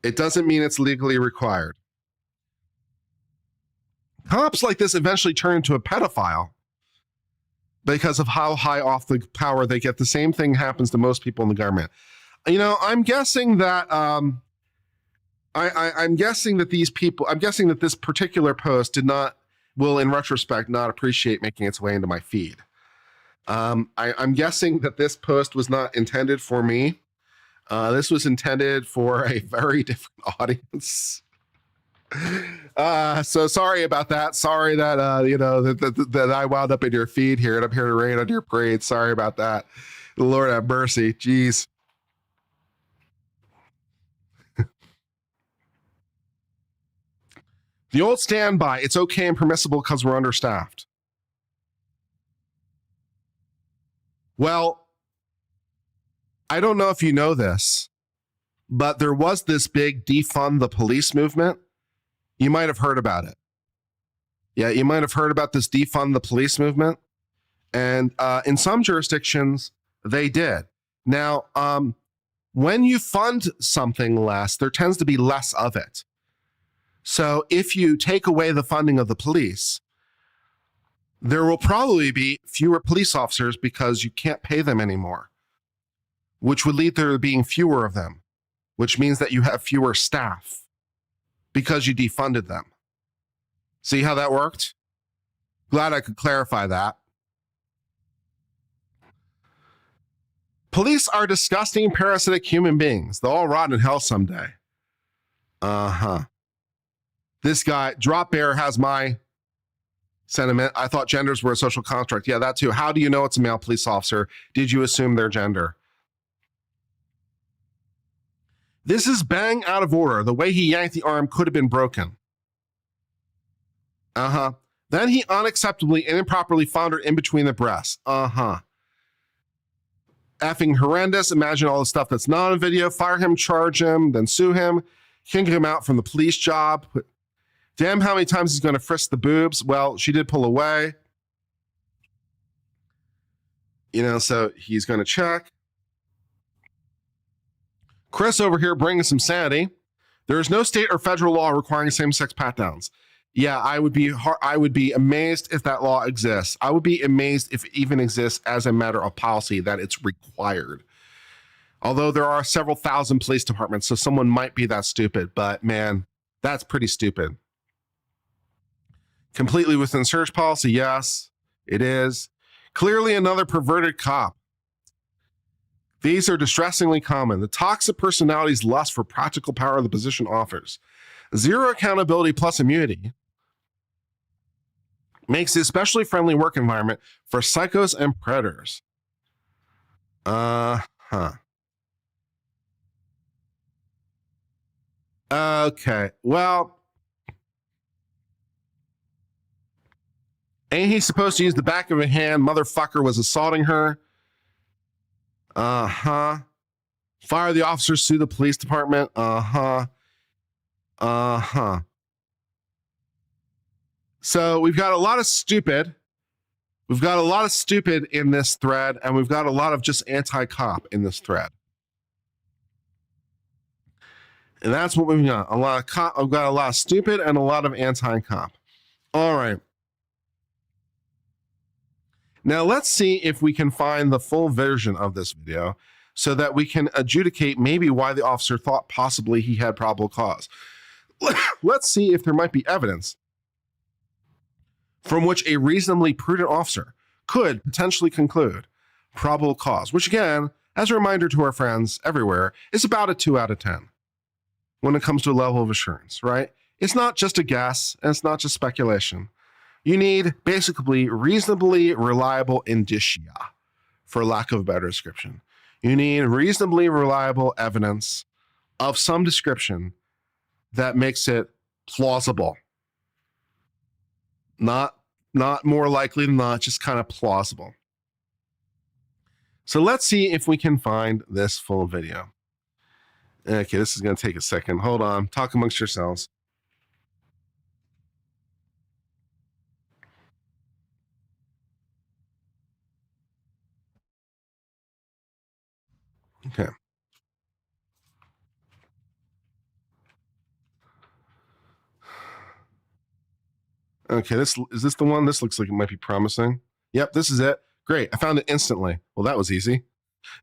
S1: It doesn't mean it's legally required. Cops like this eventually turn into a pedophile because of how high off the power they get. The same thing happens to most people in the government. You know, I'm guessing that I'm guessing that these people, I'm guessing that this particular post will in retrospect not appreciate making its way into my feed. I'm guessing that this post was not intended for me. This was intended for a very different audience. So sorry about that. Sorry that that I wound up in your feed here and I'm here to rain on your parade. Sorry about that. Lord have mercy. Jeez. The old standby, it's okay and permissible because we're understaffed. Well, I don't know if you know this, but there was this big defund the police movement. You might have heard about it. Yeah, you might have heard about this defund the police movement. And in some jurisdictions, they did. Now, when you fund something less, there tends to be less of it. So if you take away the funding of the police, there will probably be fewer police officers because you can't pay them anymore, which would lead to there being fewer of them, which means that you have fewer staff because you defunded them. See how that worked? Glad I could clarify that. Police are disgusting, parasitic human beings. They'll all rot in hell someday. Uh-huh. This guy, Drop Bear, has my sentiment. I thought genders were a social construct. Yeah, that too. How do you know it's a male police officer? Did you assume their gender? This is bang out of order. The way he yanked the arm could have been broken. Uh-huh. Then he unacceptably and improperly found her in between the breasts. Uh-huh. Effing horrendous. Imagine all the stuff that's not on video. Fire him, charge him, then sue him, kick him out from the police job. Damn, how many times he's going to frisk the boobs? Well, she did pull away. You know, so he's going to check. Chris over here bringing some sanity. There is no state or federal law requiring same-sex pat-downs. Yeah, I would be amazed if that law exists. I would be amazed if it even exists as a matter of policy that it's required. Although there are several thousand police departments, so someone might be that stupid, but man, that's pretty stupid. Completely within search policy, yes, it is. Clearly another perverted cop. These are distressingly common. The toxic personality's lust for practical power the position offers. Zero accountability plus immunity makes it especially friendly work environment for psychos and predators. Okay, well, ain't he supposed to use the back of a hand? Motherfucker was assaulting her. Fire the officer, sue the police department. So we've got a lot of stupid. We've got a lot of stupid in this thread, and we've got a lot of just anti-cop in this thread. And that's what we've got. We've got a lot of stupid and a lot of anti-cop. All right. Now let's see if we can find the full version of this video so that we can adjudicate maybe why the officer thought possibly he had probable cause. Let's see if there might be evidence from which a reasonably prudent officer could potentially conclude probable cause, which again, as a reminder to our friends everywhere, is about a 2 out of 10 when it comes to a level of assurance, right? It's not just a guess, and it's not just speculation. You need basically reasonably reliable indicia, for lack of a better description. You need reasonably reliable evidence of some description that makes it plausible. Not more likely than not, just kind of plausible. So let's see if we can find this full video. Okay, this is going to take a second. Hold on. Talk amongst yourselves. Okay. Okay, is this the one? This looks like it might be promising. Yep, this is it. Great. I found it instantly. Well, that was easy.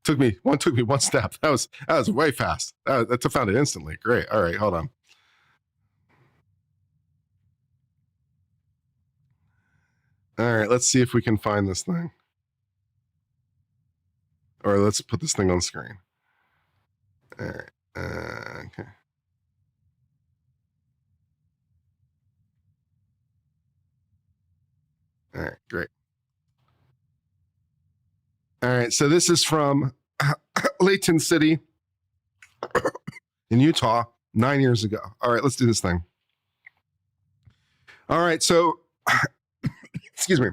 S1: Took me one step. That was way fast. I found it instantly. Great. All right, hold on. All right, let's see if we can find this thing. Or let's put this thing on screen. All right. Okay. All right, great. All right, so this is from Layton City in Utah 9 years ago. All right, let's do this thing. All right, so excuse me.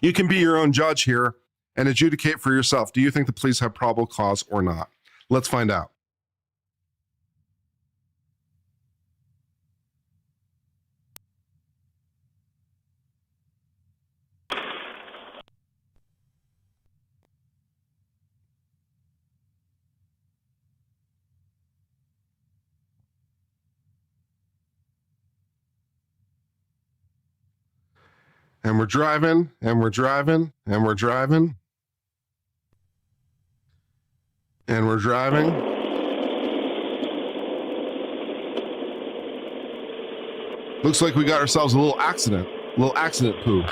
S1: You can be your own judge here and adjudicate for yourself. Do you think the police have probable cause or not? Let's find out. And we're driving, and we're driving, and we're driving. And we're driving. Looks like we got ourselves a little accident poo.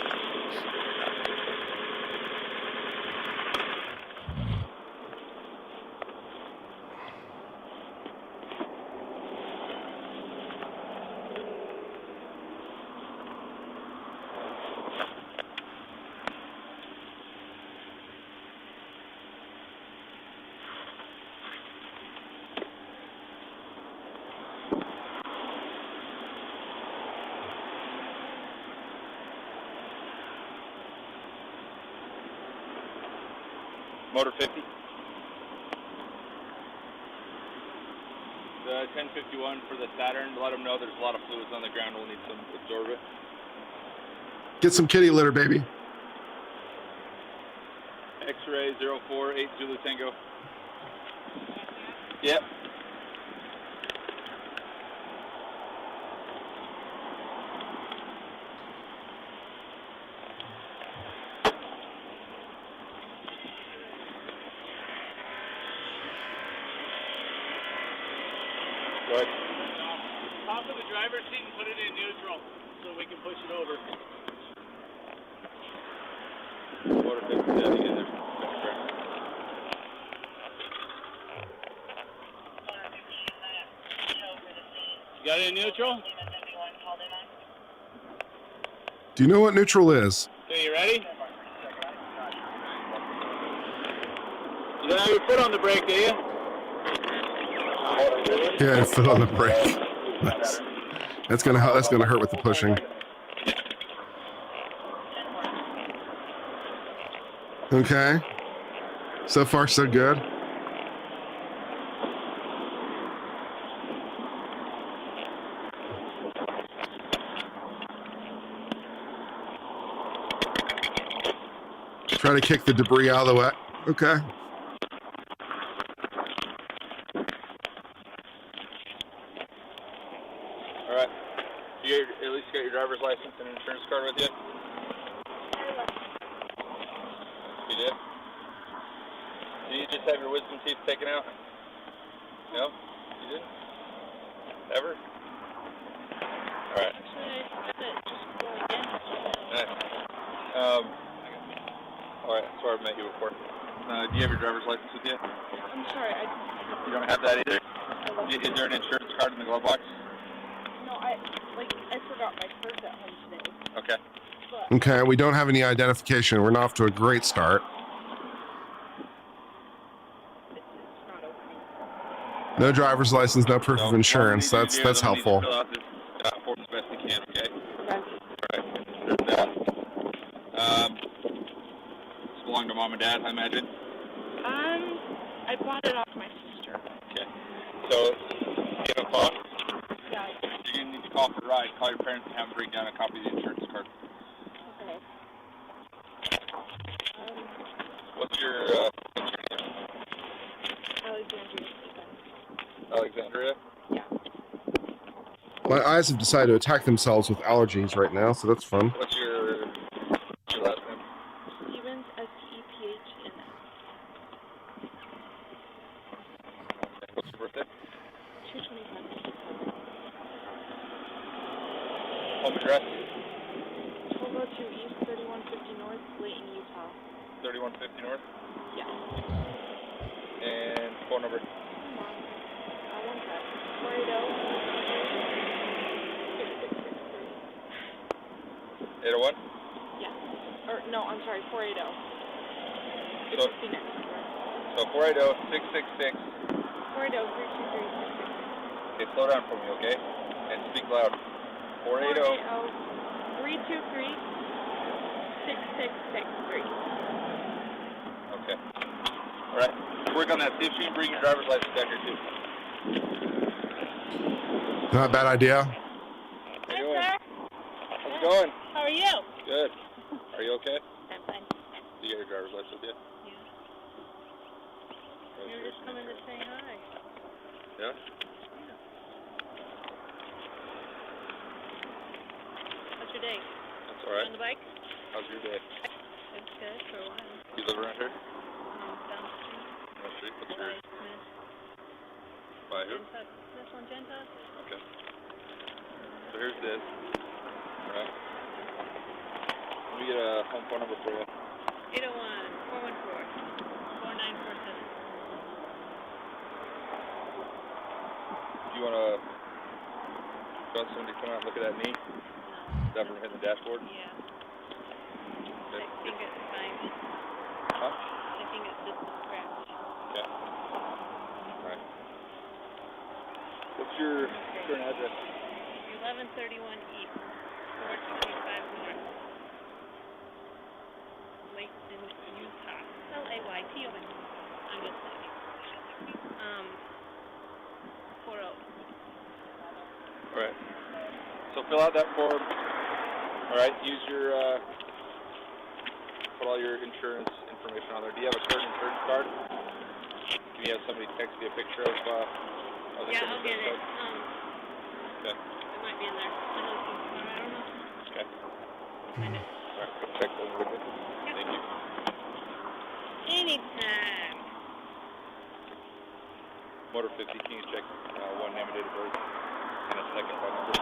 S2: Motor 50. The 1051 for the Saturn. Let them know there's a lot of fluids on the ground. We'll need some absorbent.
S1: Get some kitty litter, baby.
S2: X-ray 048 Zulu Tango. Yep. Go ahead.
S6: Top of the driver's seat and put it in neutral so we can push it over.
S2: Motor 50, yeah, you get there.
S6: You got it in neutral?
S1: Do you know what neutral is?
S6: Okay, you ready? You don't have your foot on the brake, do you?
S1: Yeah, foot on the brake. Nice. That's gonna hurt with the pushing. Okay. So far, so good. Try to kick the debris out of the way. Okay.
S2: All right. You at least got your driver's license and insurance card with you? You did? Did you just have your wisdom teeth taken out? No? You didn't? Ever? All right. Nice. All right, that's where I've met you before. Do you have your driver's license with you?
S3: I'm sorry,
S2: You don't have that either? Is there an insurance card in the glove box?
S3: I forgot my purse at home today.
S2: Okay.
S1: Okay, we don't have any identification. We're not off to a great start.
S3: It's not opening.
S1: No driver's license, no proof of insurance. That's helpful.
S2: Fill out this form as best you can, okay?
S3: Okay.
S2: All right. There's that. Just belong belong to mom and dad, I imagine?
S3: I bought it off my sister.
S2: Okay. So, you have a phone?
S3: Yeah.
S2: You're going to need to call for a ride. Call your parents and have them bring down a copy of the insurance card.
S3: Okay.
S2: What's your name?
S3: Alexandria.
S2: Alexandria?
S3: Yeah.
S1: My eyes have decided to attack themselves with allergies right now, so that's fun.
S2: What's your last name?
S3: Stevens, STEPHNS.
S2: What's your birthday?
S3: 225.
S2: Home address?
S3: 1202 East, 3150 North, Layton, Utah.
S2: 3150 North?
S3: Yeah.
S2: And phone number?
S3: Come on. One sec. 480.
S2: 801?
S3: Yeah. Or, no, I'm sorry, 480. It's
S2: So,
S3: Phoenix.
S2: so 480-666.
S3: 480-323-666.
S2: Okay, slow down for me, okay? And speak loud.
S3: 480-323-6663.
S2: Okay. Alright. Work on that. See if you can bring your driver's license down here too.
S1: Not a bad idea.
S2: How you doing? How's it going?
S3: How are you?
S2: Good. Are you okay?
S3: I'm fine.
S2: Do you get your driver's license with you?
S3: Yeah. You were just coming to say hi.
S2: Yeah?
S3: How's your day?
S2: That's
S3: On
S2: alright.
S3: the bike?
S2: How's your day?
S3: It's good for a while.
S2: You live around here?
S3: Down the street.
S2: Down the street? What's your...
S3: Smith.
S2: By who?
S3: This one, Genta?
S2: Okay. So here's this. Alright. Let me get a home phone number for you.
S3: 801-414-4947.
S2: Do you want to... Want somebody to come out and look at that knee?
S3: No.
S2: That from hitting the dashboard?
S3: Yeah.
S2: Okay.
S3: I think it's fine.
S2: Huh?
S3: I think it's just a scratch.
S2: Okay. Alright. What's your current address?
S3: 1131 East, 425 North. Layton, Utah. Layton. I'm just saying. 40.
S2: Alright. So fill out that form. Alright, use your, put all your insurance information on there. Do you have a current insurance card? Do you have somebody text you a picture of the
S3: Yeah, I'll get it.
S2: Okay.
S3: It might be in there. I don't know.
S2: Okay.
S3: Find it.
S2: Alright, check over with it. Thank you.
S3: Anytime.
S2: Motor 50, can you check one name and date of birth and a second phone number?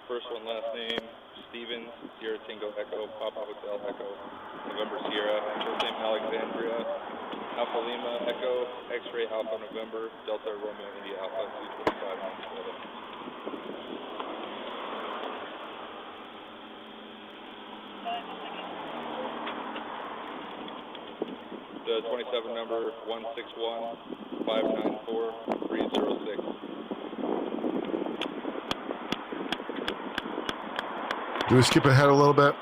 S2: First one, last name, Stevens, Sierra Tango Echo, Papa Hotel Echo, November Sierra, first name Alexandria, Alpha Lima Echo, X-Ray Alpha November, Delta Romeo India Alpha 225. The 27 number 161-594-306.
S1: Do we skip ahead a little bit?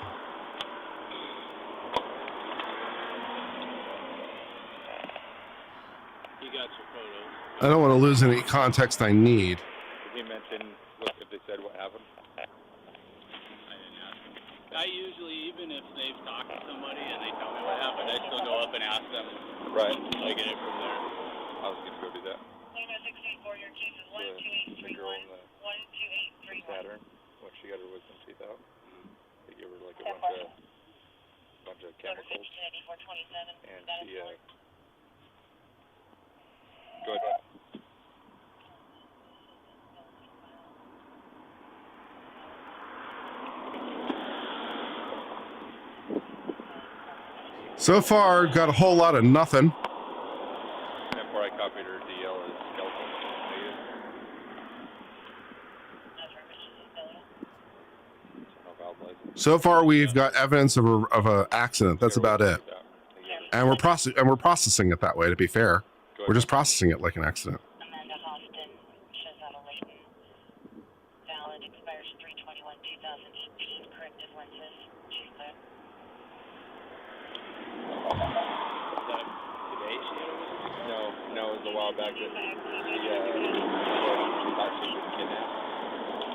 S6: You got your photos.
S1: I don't want to lose any context I need.
S2: Did he mention if they said what happened?
S6: I didn't ask them. I usually, even if they've talked to somebody and they tell me what happened, I still go up and ask them.
S2: Right.
S6: I get it from there.
S2: I was going to go do that.
S7: Lima 684, your case is
S2: The girl in
S7: 12831.
S2: the Saturn, when she got her wisdom teeth out, they gave her like a bunch of chemicals, and she, go ahead.
S1: So far, got a whole lot of nothing.
S2: And before I copied her DL as skeleton.
S1: So far, we've got evidence of a accident. That's about it. And we're processing it that way. To be fair, we're just processing it like an accident.
S7: Amanda Houston, Shazana Layton. Valid expires 3/20/20.
S2: was a while back that she thought she was kidnapped.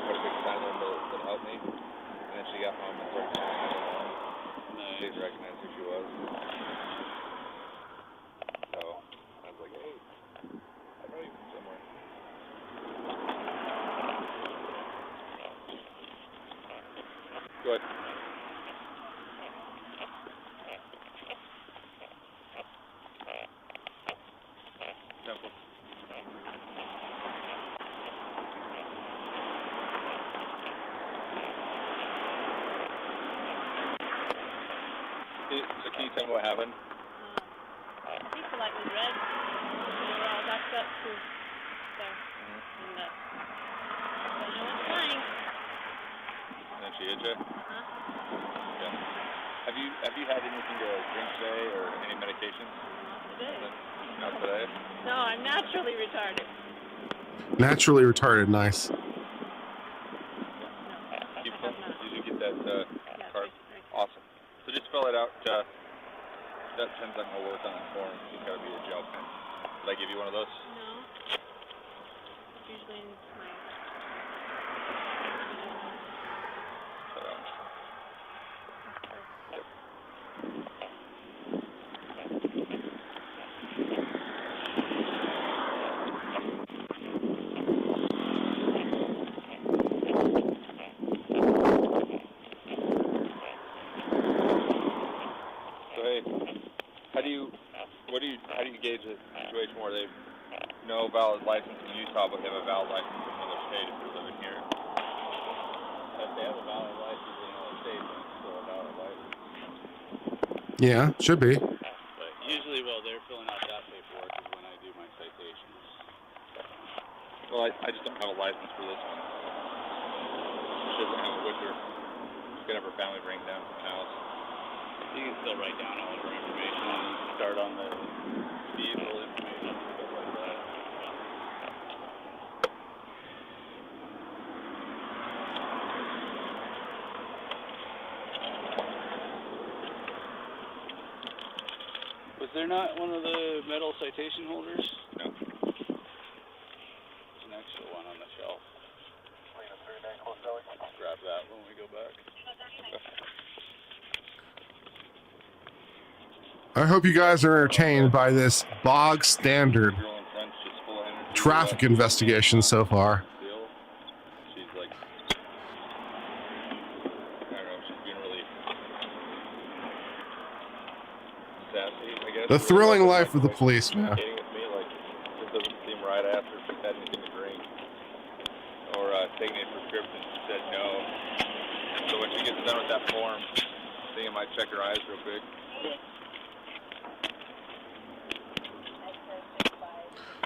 S2: Put a big sign on to help me. And then she got home and started crying along. She didn't recognize who she was. So I was like, hey, I know you from somewhere. Go ahead. Temple. So can you tell me what happened?
S3: People like was red. They were all backed up to there. And I went flying.
S2: And then she hit you?
S3: Huh?
S2: Yeah. Have you had anything to drink today or any medications?
S3: Today?
S2: Not today?
S3: No, I'm naturally retarded.
S1: Naturally retarded. Nice.
S2: You did get that
S3: Yeah,
S2: card?
S3: right.
S2: Awesome. So just fill it out. That pen's not going to work on the form. It's got to be a gel pen. Did I give you one of those?
S3: No. It's usually in my...
S2: How do you gauge a situation where they no valid license in Utah but have a valid license in another state if they're living here? If they have a valid license in another state, then it's still a valid license.
S1: Yeah, should be.
S6: But usually while they're filling out that paperwork is when I do my citations.
S2: Well, I just don't have a license for this one. She doesn't have it with her. She's gonna have her family bring it down from the house.
S6: You can still write down all of her information and start on the vehicle information and stuff like that. Was there not one of the metal citation holders?
S2: No.
S6: There's an extra one on the shelf. Grab that when we go back.
S1: I hope you guys are entertained by this bog standard traffic investigation so far.
S2: She's like, I don't know, she's being really sassy, I guess.
S1: The thrilling life of the police, man.
S2: Communicating with me, like, it doesn't seem right. I asked her if she had anything to drink or taking a prescription. She said no. So when she gets done with that form, I think I might check her eyes real quick.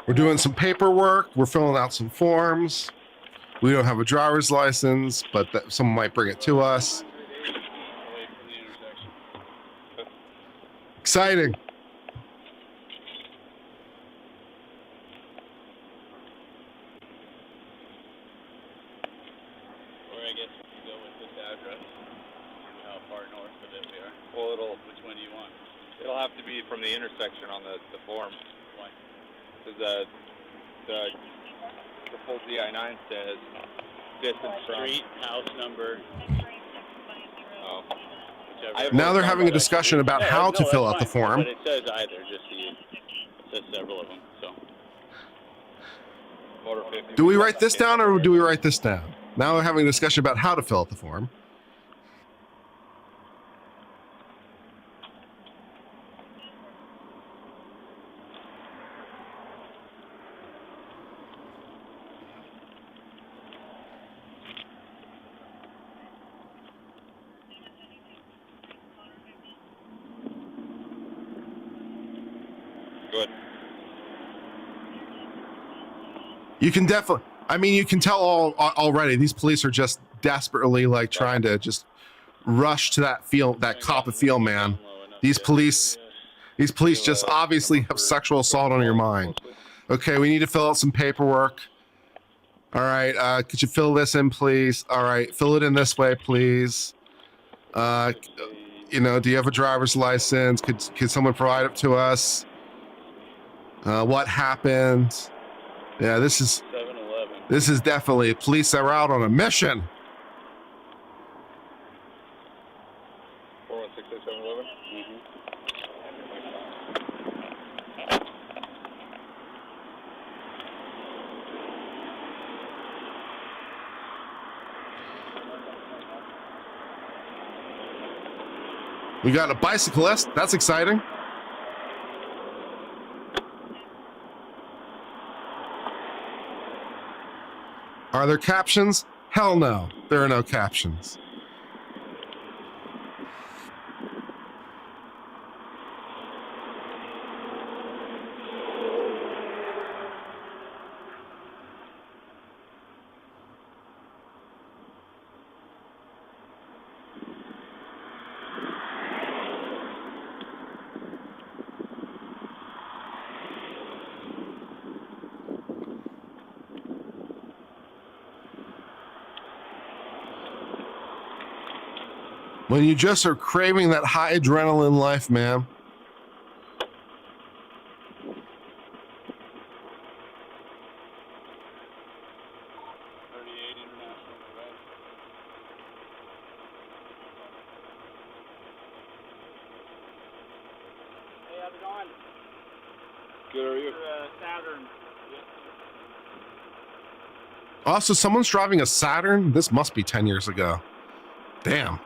S1: We're doing some paperwork. We're filling out some forms. We don't have a driver's license, but someone might bring it to us. Exciting.
S6: Or I guess we could go with this address. How far north of it we are.
S2: Well,
S6: Which one do you want?
S2: it'll have to be from the intersection on the form.
S6: Why?
S2: Because the full DI-9 says distance from...
S6: Street, house number.
S2: Oh.
S6: Whichever.
S1: Now they're having a discussion about how to fill out the form.
S6: But it says either, just so you... It says several of them, so...
S2: Motor 50.
S1: Do we write this down or do we write this down? Now we're having a discussion about how to fill out the form.
S2: Good.
S1: You can definitely, I mean, you can tell already these police are just desperately like trying to just rush to that cop of feel, man. These police just obviously have sexual assault on your mind. Okay, we need to fill out some paperwork. All right, could you fill this in, please? All right, fill it in this way, please. You know, do you have a driver's license? Could someone provide it to us? What happened? Yeah, this is
S2: 7-Eleven.
S1: this is definitely police are out on a mission.
S2: 4166 7-Eleven.
S1: We got a bicyclist. That's exciting. Are there captions? Hell no. There are no captions. When you just are craving that high adrenaline life, man.
S6: Hey, how's it going?
S2: Good, are you?
S6: Saturn.
S1: Also, someone's driving a Saturn? This must be 10 years ago. Damn.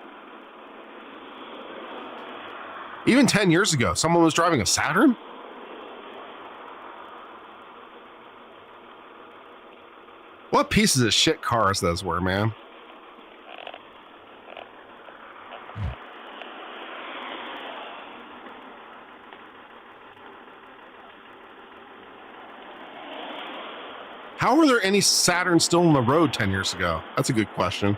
S1: Even 10 years ago, someone was driving a Saturn? What pieces of shit cars those were, man. How were there any Saturns still on the road 10 years ago? That's a good question.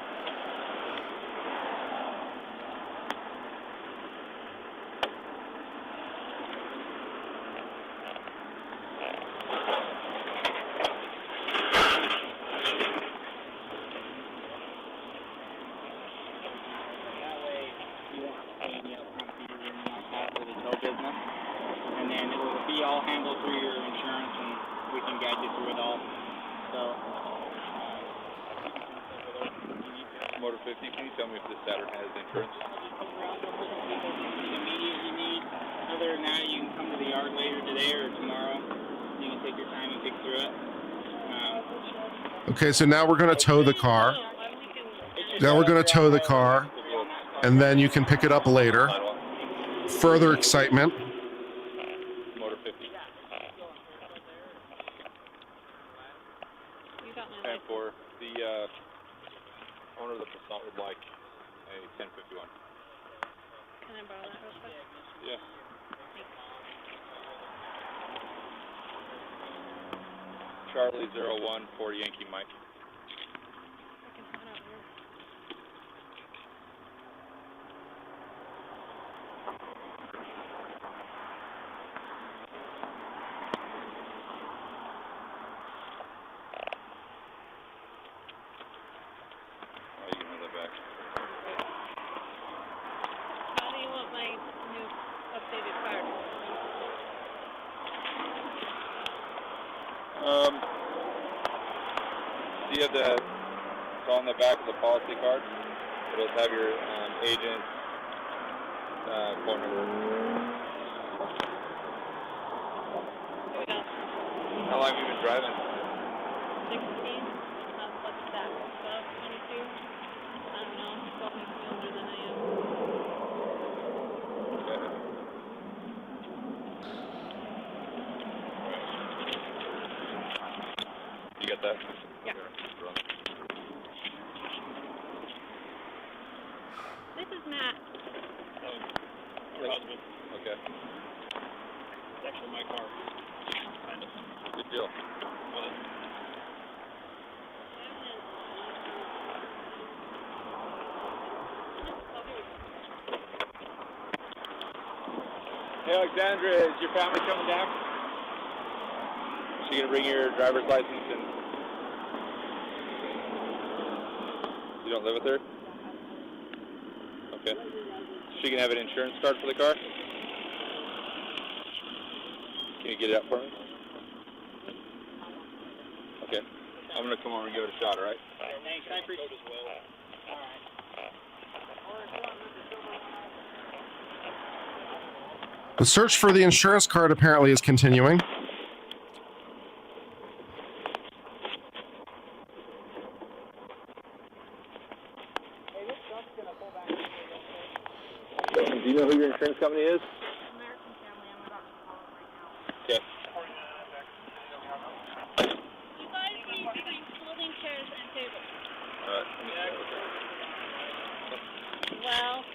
S2: Motor 50, can you tell me if this Saturn has insurance?
S6: Immediate you need. Other than that, you can come to the yard later today or tomorrow. You can take your time and pick through it.
S1: Okay, so now we're going to tow the car. Now we're going to tow the car, and then you can pick it up later. Further excitement.
S2: Motor 50. And for the owner of the Passat would like a 1051.
S3: Can I borrow that real quick?
S2: Yeah. Charlie 01 for Yankee Mike.
S3: How do you want my new updated card?
S2: Do you have the, it's on the back of the policy card? It'll have your agent's phone number.
S3: Here we go.
S2: How long have you been driving?
S3: 16. What's that? 12, 22? I don't know. 12 makes me older than I am.
S2: You got that?
S3: Yeah. This is Matt.
S2: Your husband. Okay.
S6: It's actually my car. Kind of.
S2: Good deal. Hey, Alexandra, is your family coming down? She gonna bring your driver's license and you don't live with her? Okay. She can have an insurance card for the car? Can you get it up for me? Okay. I'm gonna come over and give it a shot, all right?
S6: Thanks, I appreciate it.
S1: The search for the insurance card apparently is continuing.
S2: Do you know who your insurance company is?
S3: American Family, I'm about to call it right now.
S2: Okay.
S3: You guys need to bring folding chairs and tables. Well,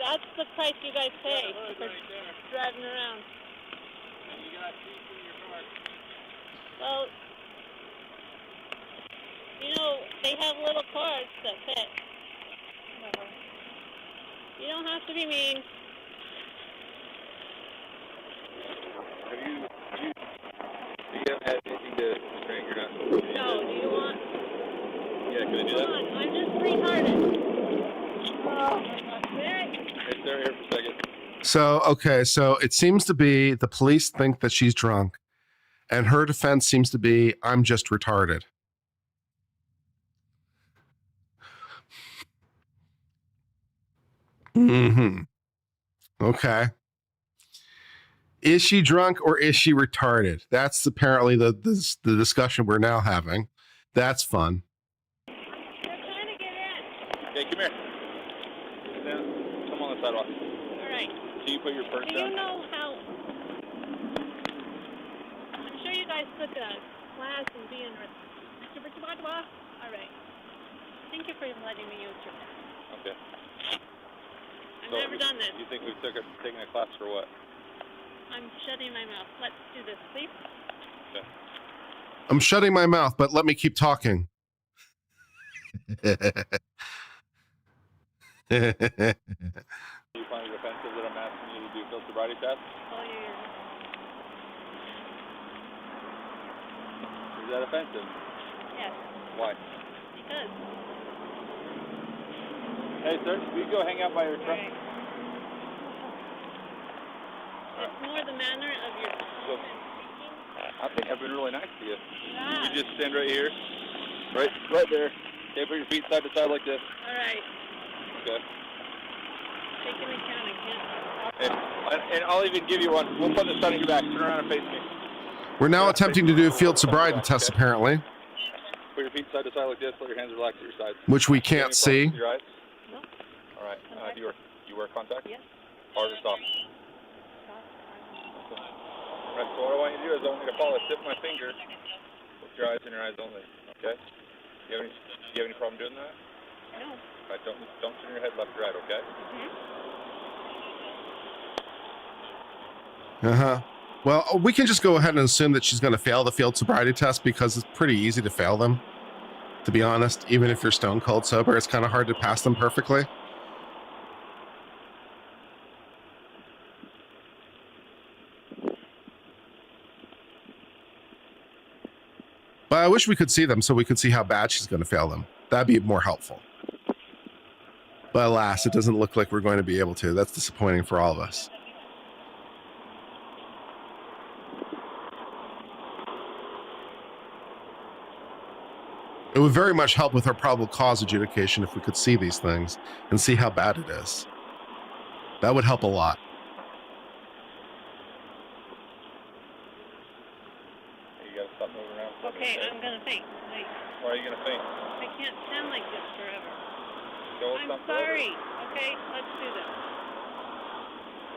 S3: that's the price you guys pay for driving around.
S6: You got seats in your car.
S3: Well, you know, they have little cars that fit. You don't have to be mean.
S2: Have you haven't had anything to drink or not?
S3: No, do you want?
S2: Yeah, can I do
S3: Come
S2: that?
S3: on, I'm just retarded. Oh, there.
S2: Hey, sir, here for a second.
S1: So it seems to be the police think that she's drunk, and her defense seems to be, I'm just retarded. Okay. Is she drunk or is she retarded? That's apparently the discussion we're now having. That's fun.
S3: They're trying to get in.
S2: Okay, come here. Sit down. Come on the sidewalk.
S3: All right.
S2: Can you put your purse
S3: Do
S2: down?
S3: you know how? I'm sure you guys took a class in being. All right. Thank you for letting me use your car.
S2: Okay.
S3: I've never done this.
S2: You think we've taken a class for what?
S3: I'm shutting my mouth. Let's do this, please.
S2: Okay.
S1: I'm shutting my mouth, but let me keep talking.
S2: Do you find it offensive that I'm asking you to do field sobriety test?
S3: Oh, yeah.
S2: Is that offensive?
S3: Yes.
S2: Why?
S3: Because.
S2: Hey, sir, will you go hang out by your truck?
S3: Right. It's more the manner of your tone and speaking.
S2: I think I've been really nice to you.
S3: Yeah.
S2: You just stand right here. Right there. Okay, put your feet side to side like this.
S3: All right.
S2: Okay.
S3: Taking account, I can't.
S2: And I'll even give you one. We'll put this on your back. Turn around and face me.
S1: We're now attempting to do a field sobriety test, apparently,
S2: Put your feet side to side like this. Let your hands relax at your sides.
S1: which we can't see.
S2: Your eyes?
S3: No.
S2: All right. Do you wear contact?
S3: Yes.
S2: Hard or soft? Right, so what I want you to do is I want you to follow the tip of my finger with your eyes and your eyes only. Okay? Do you have any problem doing that?
S3: No.
S2: All right, don't turn your head left or right, okay?
S1: Well, we can just go ahead and assume that she's going to fail the field sobriety test because it's pretty easy to fail them. To be honest, even if you're stone cold sober, it's kind of hard to pass them perfectly. But I wish we could see them so we could see how bad she's going to fail them. That'd be more helpful. But alas, it doesn't look like we're going to be able to. That's disappointing for all of us. It would very much help with our probable cause adjudication if we could see these things and see how bad it is. That would help a lot.
S2: You gotta stop moving around.
S3: Okay, I'm gonna faint. Wait.
S2: Why are you gonna faint?
S3: I can't stand like this forever.
S2: Go
S3: I'm
S2: stop
S3: sorry. Okay, let's do this.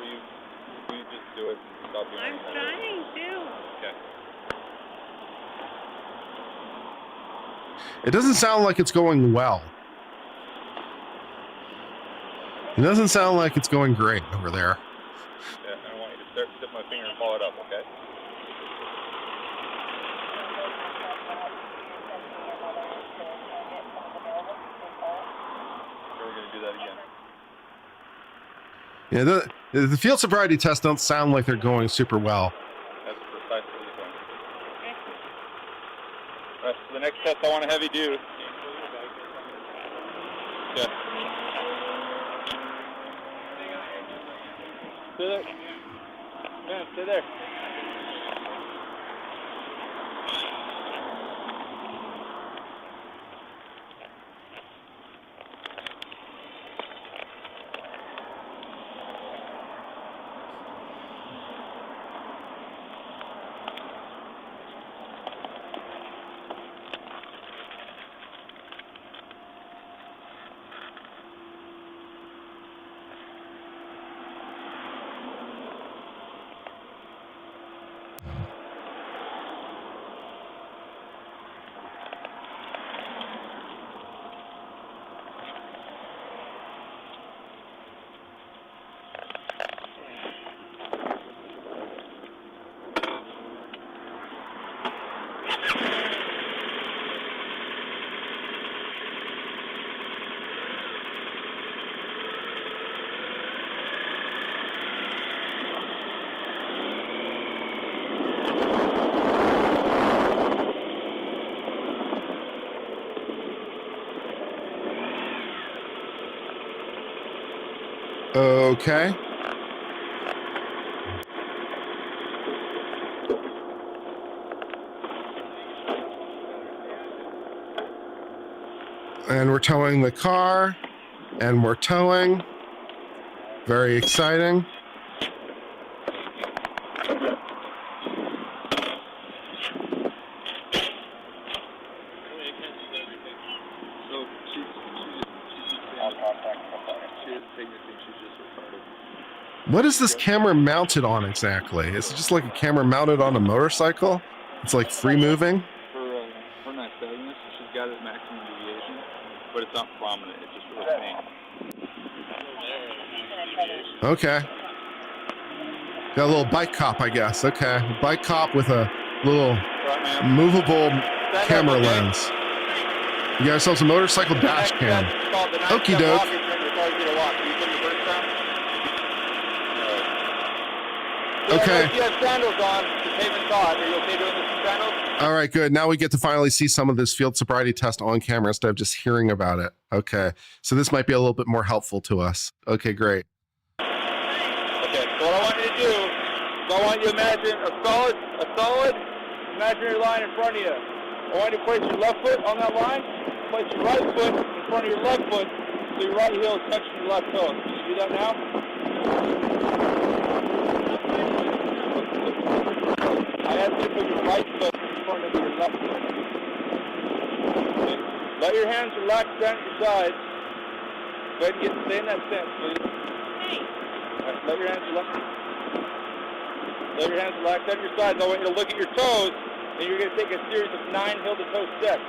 S2: Will you just do it and stop doing
S3: I'm
S2: it?
S3: trying to.
S2: Okay.
S1: It doesn't sound like it's going well. It doesn't sound like it's going great over there.
S2: Yeah, I want you to tip my finger and follow it up, okay? Sure, we're gonna do that again.
S1: Yeah, the field sobriety tests don't sound like they're going super well.
S2: That's precisely the point. All right, so the next test I want to have you do. Okay. Stay there. Man, stay there.
S1: Okay. And we're towing the car. And we're towing. Very exciting. What is this camera mounted on exactly? Is it just like a camera mounted on a motorcycle? It's like free moving?
S2: For nystagmus, she's got it at maximum deviation, but it's not prominent. It's just really faint.
S1: Okay. Got a little bike cop, I guess. Okay. Bike cop with a little movable camera lens. You got yourselves a motorcycle dash cam. Okie doke. Okay.
S2: You have sandals on. The pavement's hot. Are you okay doing this with sandals?
S1: All right, good. Now we get to finally see some of this field sobriety test on camera instead of just hearing about it. Okay. So this might be a little bit more helpful to us. Okay, great.
S2: Okay, so what I want you to do is I want you to imagine a solid imaginary line in front of you. I want you to place your left foot on that line, place your right foot in front of your left foot so your right heel is touching your left toe. Can you do that now? I ask you to put your right foot in front of your left foot. Okay. Let your hands relax down at your sides. Go ahead and stay in that stance, please. Right, let your hands relax. Let your hands relax down your sides. I want you to look at your toes, and you're going to take a series of 9 heel-to-toe steps.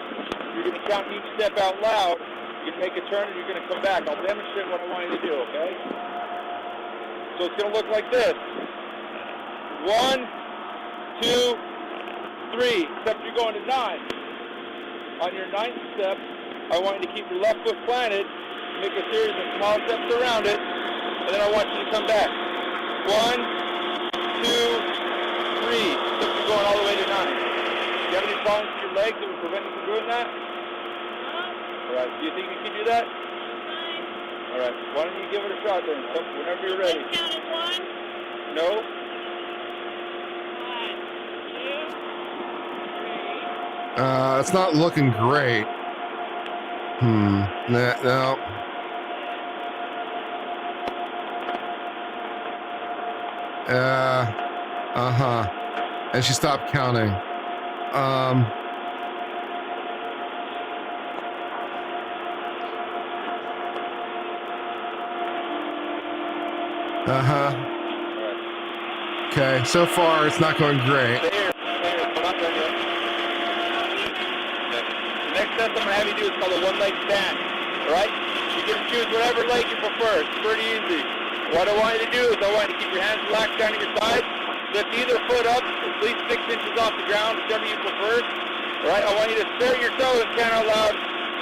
S2: You're going to count each step out loud. You're going to make a turn, and you're going to come back. I'll demonstrate what I want you to do, okay? So it's going to look like this. 1, 2, 3, except you're going to 9. On your 9th step, I want you to keep your left foot planted, make a series of small steps around it, and then I want you to come back. 1, 2, 3, except you're going all the way to 9. Do you have any problems with your legs that would prevent you from doing that? All right, do you think you can do that? All right, why don't you give it a shot then, whenever you're ready.
S3: Count as 1.
S2: No?
S3: 1, 2, 3.
S1: It's not looking great. No. And she stopped counting. Okay, so far it's not going great.
S2: We're not done yet. Okay. The next test I'm going to have you do is called a one-leg stand. All right? You can choose whatever leg you prefer. It's pretty easy. What I want you to do is I want you to keep your hands relaxed down at your sides. Lift either foot up at least 6 inches off the ground, whichever you prefer. All right? I want you to stare at your toes and count out loud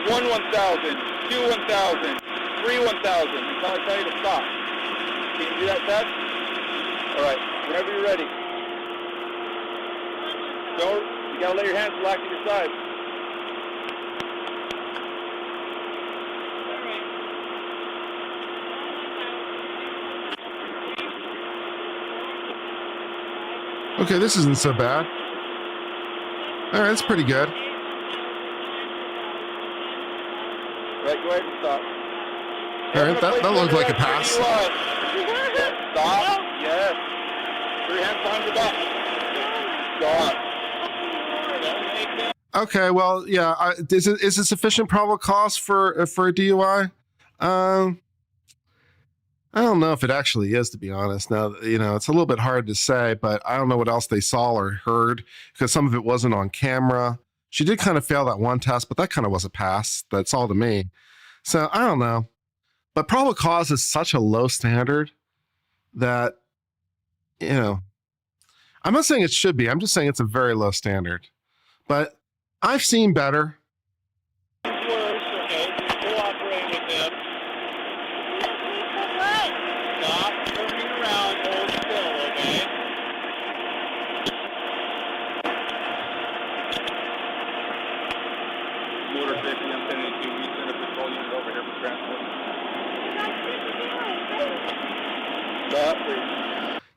S2: 1 1,000, 2 1,000, 3 1,000 until I tell you to stop. Can you do that test? All right. Whenever you're ready. You gotta let your hands relax at your sides.
S1: Okay, this isn't so bad. All right, that's pretty good.
S2: Right, go ahead and stop.
S1: All right, that looked like a pass.
S2: Stop. Yes. Put your hands behind your back. Stop.
S1: Okay, well, yeah. Is it sufficient probable cause for a DUI? I don't know if it actually is, to be honest. Now, it's a little bit hard to say, but I don't know what else they saw or heard because some of it wasn't on camera. She did kind of fail that one test, but that kind of was a pass. That's all to me. So I don't know. But probable cause is such a low standard that, I'm not saying it should be. I'm just saying it's a very low standard. But I've seen better.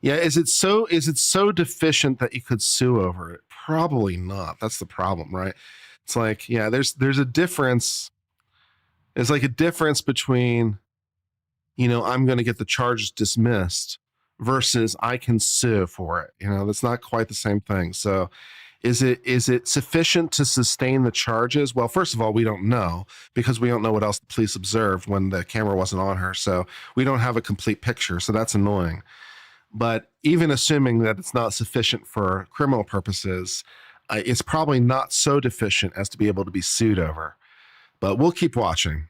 S1: Yeah, is it so deficient that you could sue over it? Probably not. That's the problem, right? It's like, yeah, there's a difference. There's like a difference between, I'm going to get the charges dismissed versus I can sue for it. That's not quite the same thing. So is it sufficient to sustain the charges? Well, first of all, we don't know because we don't know what else the police observed when the camera wasn't on her. So we don't have a complete picture. So that's annoying. But even assuming that it's not sufficient for criminal purposes, it's probably not so deficient as to be able to be sued over. But we'll keep watching.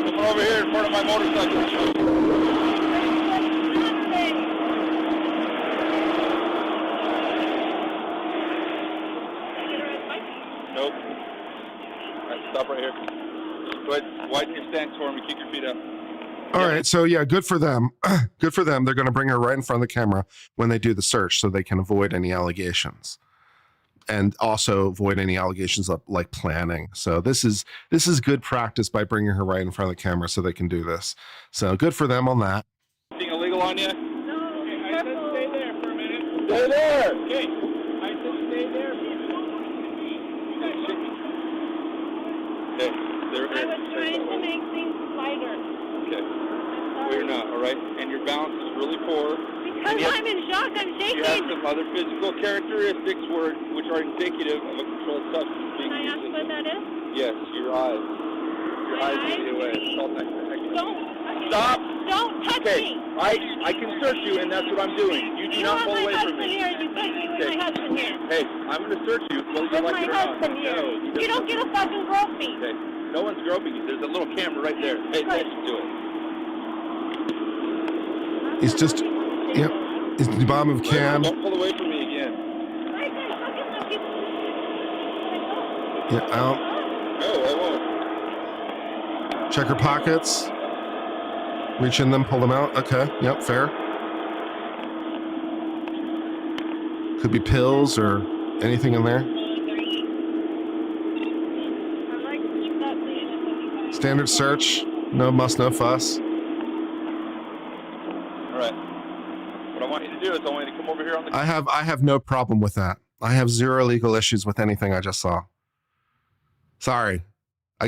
S2: Come over here in front of my motorcycle. Nope. All right, stop right here. Go ahead, widen your stance for me. Keep your feet up.
S1: All right. So yeah, good for them. Good for them. They're going to bring her right in front of the camera when they do the search so they can avoid any allegations. And also avoid any allegations of like planning. So this is good practice by bringing her right in front of the camera so they can do this. So good for them on that.
S2: Anything illegal on you?
S3: No,
S6: Okay, I said stay there for a minute.
S2: Stay there.
S6: Okay, I said stay there for a minute. You guys should be.
S2: Okay, they're
S3: I
S2: here.
S3: was trying to make things lighter.
S2: Okay,
S3: I'm
S2: we're
S3: sorry.
S2: not, all right? And your balance is really poor.
S3: Because
S2: you have-
S3: I'm in shock, I'm
S2: You have
S3: shaking.
S2: some other physical characteristics which are indicative of a controlled substance being
S3: Can I ask
S2: used.
S3: what that is?
S2: Yes, your eyes. Your
S3: My
S2: eyes
S3: eyes?
S2: give you away. It's called
S3: Don't.
S2: Stop.
S3: Don't touch
S2: Okay,
S3: me.
S2: I can search you, and that's what I'm doing. You do
S3: You
S2: not
S3: have
S2: pull
S3: my
S2: away from
S3: husband
S2: me.
S3: here. You put me with
S2: Okay.
S3: my husband here.
S2: Hey, I'm going to search you whether you
S3: With
S2: like
S3: my
S2: it or not.
S3: husband here.
S2: No,
S3: You don't get a fucking gropey.
S2: Okay, no one's groping you. There's a little camera right there. Pay attention to it.
S1: He's just, yep. He's the bottom of a can.
S2: Don't pull away from me again.
S1: Yeah, out.
S2: No, I won't.
S1: Check her pockets. Reach in them, pull them out. Okay. Yep. Fair. Could be pills or anything in there. Standard search. No muss, no fuss.
S2: All right. What I want you to do is I want you to come over here on the...
S1: I have no problem with that. I have zero legal issues with anything I just saw. Sorry. I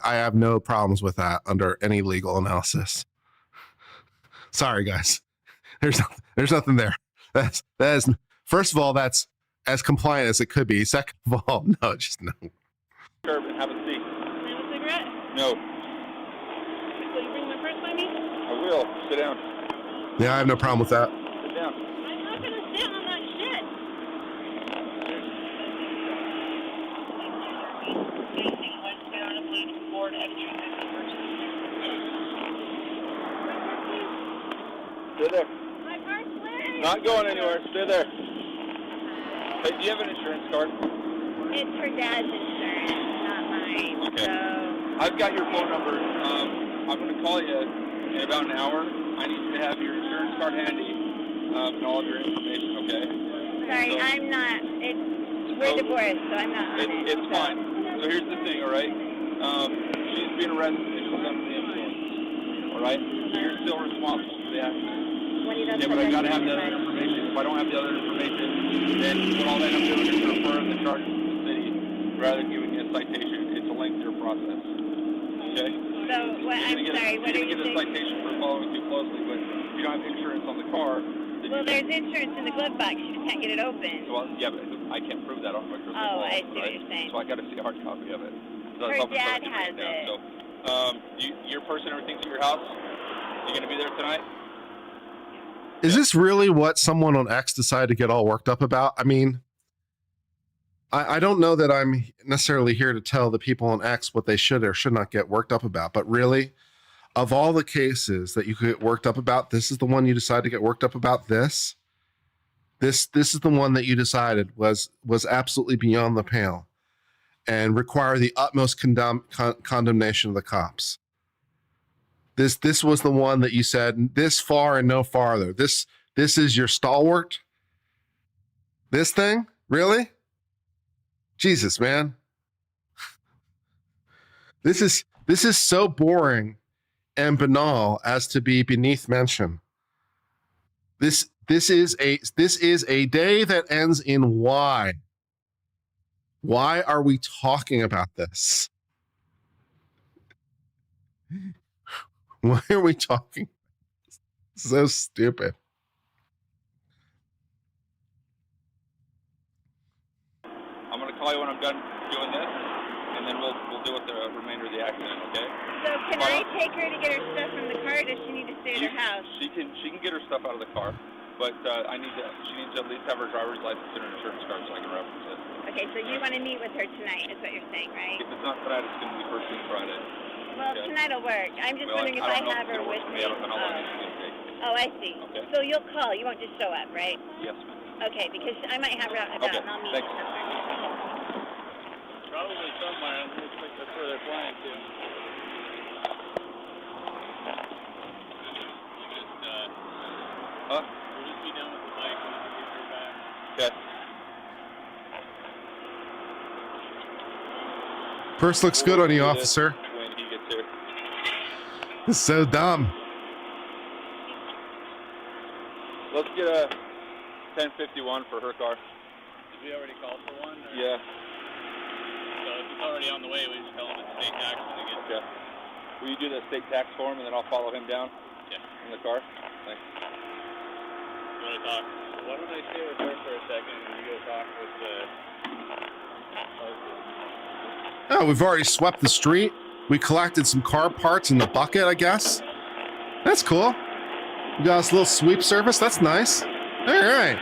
S1: have no problems with that under any legal analysis. Sorry, guys. There's nothing there. That is, first of all, that's as compliant as it could be. Second of all, no, just no.
S2: Curb and have a seat.
S3: Can I have a cigarette?
S2: No,
S3: Will you bring my purse by me?
S2: I will. Sit down.
S1: Yeah, I have no problem with that.
S2: Sit down.
S3: I'm not gonna sit on that shit.
S2: Stay there.
S3: My purse, please.
S2: Not going anywhere. Stay there. Hey, do you have an insurance card?
S3: It's her dad's insurance, not mine.
S2: Okay.
S3: So
S2: I've got your phone number. I'm going to call you in about an hour. I need you to have your insurance card handy and all of your information, okay?
S3: sorry,
S2: So-
S3: I'm not. We're divorced, so I'm not on it.
S2: It's
S3: so.
S2: fine. So here's the thing, all right? She's being arrested and she's under the influence, all right? You're still responsible for the accident.
S3: When he does
S2: Yeah, but I got to have the
S3: the
S2: other information. If I don't have the other information, then what I'll end up doing is referring the charges to the city rather than giving you a citation. It's a lengthier process. Okay?
S3: So, what, I'm sorry, what are
S2: you
S3: you
S2: get a
S3: saying?
S2: citation for following too closely, but if you don't have insurance on the car, then
S3: Well,
S2: you
S3: there's insurance in the glove box. You just can't get it open.
S2: well, yeah, but I can't prove that on my crystal
S3: Oh,
S2: ball,
S3: I see what
S2: right?
S3: you're saying.
S2: So I got to see a hard copy of it. So
S3: Her
S2: that's how I'm
S3: dad
S2: trying to
S3: has
S2: break down.
S3: it.
S2: So, your person, everything's at your house. You gonna be there tonight?
S1: Is this really what someone on X decided to get all worked up about? I mean, I don't know that I'm necessarily here to tell the people on X what they should or should not get worked up about, but really, of all the cases that you could get worked up about, this is the one you decided to get worked up about. This is the one that you decided was absolutely beyond the pale and require the utmost condemnation of the cops. This was the one that you said this far and no farther. This is your stalwart. This thing, really? Jesus, man. This is so boring and banal as to be beneath mention. This is a day that ends in Y. Why are we talking about this? Why are we talking? So stupid.
S2: I'm gonna call you when I'm done doing this, and then we'll deal with the remainder of the accident, okay?
S3: So can I take her to get her stuff from the car, or does she need to stay at her house?
S2: She can get her stuff out of the car, but she needs to at least have her driver's license and her insurance card so I can reference it.
S3: Okay, so you want to meet with her tonight, is what you're saying, right?
S2: If it's not tonight, it's gonna be first thing Friday.
S3: Well,
S2: okay.
S3: Tonight will work. I'm just wondering if I have her with me.
S2: I don't know how long it's gonna take.
S3: Oh, I see.
S2: Okay.
S3: So you'll call. You won't just show up, right?
S2: Yes, ma'am.
S3: Okay, because I might have her out and about,
S2: Okay,
S3: and I'll meet
S2: thanks.
S3: with her.
S6: Probably somewhere. That's where they're flying to.
S2: Huh?
S6: We'll just be done with the bike when we get her back.
S2: Okay.
S1: Purse looks good on you, officer.
S2: When he gets here.
S1: It's so dumb.
S2: Let's get a 1051 for her car.
S6: Did we already call for one? Or?
S2: Yeah.
S6: So if it's already on the way, we just tell him it's state tax when they get
S2: Okay. Will you do the state tax form, and then I'll follow him down?
S6: Yeah.
S2: In the car? Thanks.
S6: You want to talk? Why don't I stay with her for a second and you go talk with the...
S1: Oh, we've already swept the street. We collected some car parts in the bucket, I guess. That's cool. We got this little sweep service. That's nice. All right.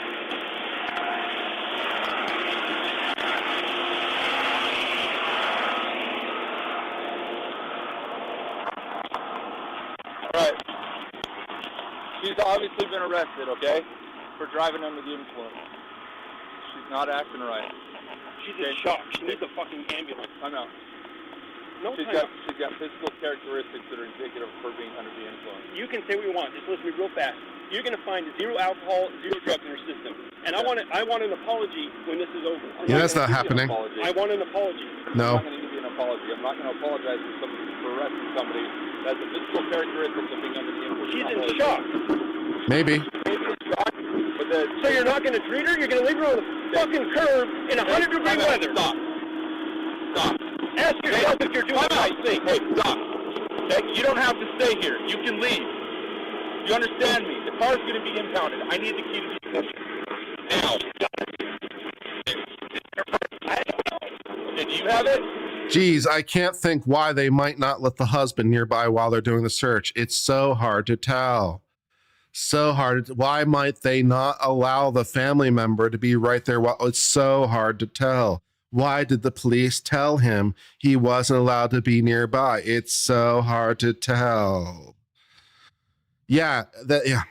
S2: All right. She's obviously been arrested, okay? For driving under the influence. She's not acting right.
S8: She's in shock. She needs a fucking ambulance.
S2: I know.
S8: No
S2: She's
S8: time.
S2: got physical characteristics that are indicative of her being under the influence.
S8: You can say what you want. Just listen to me real fast. You're going to find zero alcohol, zero drugs in her system. And I want an apology when this is over.
S1: Yeah, that's not happening.
S8: I want an apology.
S1: No.
S2: I'm not going to give you an apology. I'm not going to apologize for arresting somebody that has the physical characteristics of being under the influence.
S8: She's in shock.
S1: Maybe.
S2: Maybe in shock, but
S8: So you're not going to treat her? You're going to leave her on the fucking curb in 100-degree weather?
S2: Stop. Stop.
S8: Ask yourself if you're doing the right thing.
S2: Hey, stop. Okay? You don't have to stay here. You can leave. You understand me? The car's going to be impounded. I need the key to the ignition. Now. Okay, do you have it?
S1: Geez, I can't think why they might not let the husband nearby while they're doing the search. It's so hard to tell. So hard. Why might they not allow the family member to be right there? While it's so hard to tell. Why did the police tell him he wasn't allowed to be nearby? It's so hard to tell. Yeah, yeah.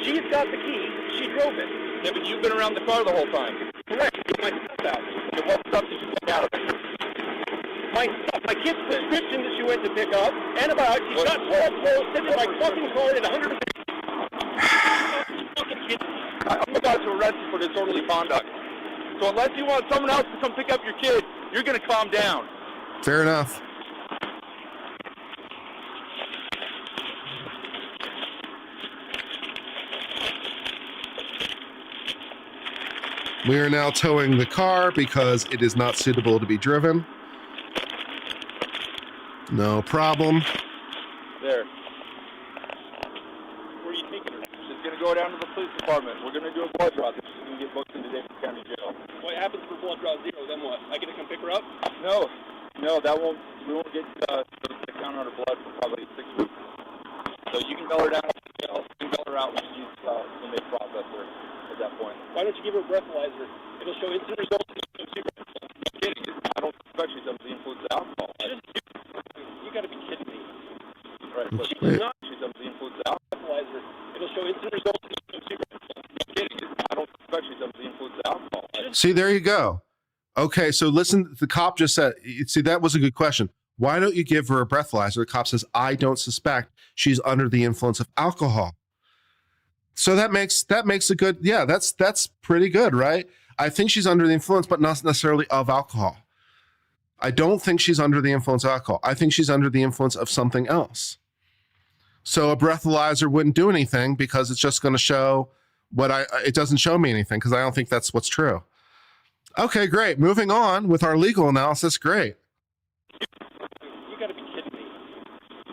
S8: She's got the key. She drove it.
S2: Yeah, but you've been around the car the whole time.
S8: Correct. My stuff out.
S2: Okay, what stuff did you take out of it?
S8: My stuff, my kid's prescription that she went to pick up, antibiotics. She's got 12 clothes sitting in my fucking car in 100.
S2: I'm about to arrest you for disorderly conduct. So unless you want someone else to come pick up your kid, you're going to calm down.
S1: Fair enough. We are now towing the car because it is not suitable to be driven. No problem.
S2: There.
S8: Where are you taking her?
S2: She's going to go down to the police department. We're going to do a blood draw. She's going to get booked into Davis County Jail.
S8: What happens for blood draw zero? Then what? I get to come pick her up?
S2: No, that won't. We won't get the count on her blood for probably 6 weeks. So you can bail her down to jail. You can bail her out when they process her at that point.
S8: Why don't you give her a breathalyzer? It'll show instant results.
S2: I'm kidding. I don't suspect she's under the influence of alcohol.
S8: You got to be kidding me.
S2: Right, but
S1: Wait.
S2: she's under the influence of alcohol.
S8: Breathalyzer. It'll show instant results.
S2: I'm kidding. I don't suspect she's under the influence of alcohol.
S1: See, there you go. Okay, so listen, the cop just said, see, that was a good question. Why don't you give her a breathalyzer? The cop says, I don't suspect she's under the influence of alcohol. So that makes a good, yeah, that's pretty good, right? I think she's under the influence, but not necessarily of alcohol. I don't think she's under the influence of alcohol. I think she's under the influence of something else. So a breathalyzer wouldn't do anything because it's just going to show it doesn't show me anything because I don't think that's what's true. Okay, great. Moving on with our legal analysis. Great.
S8: You got to be kidding me.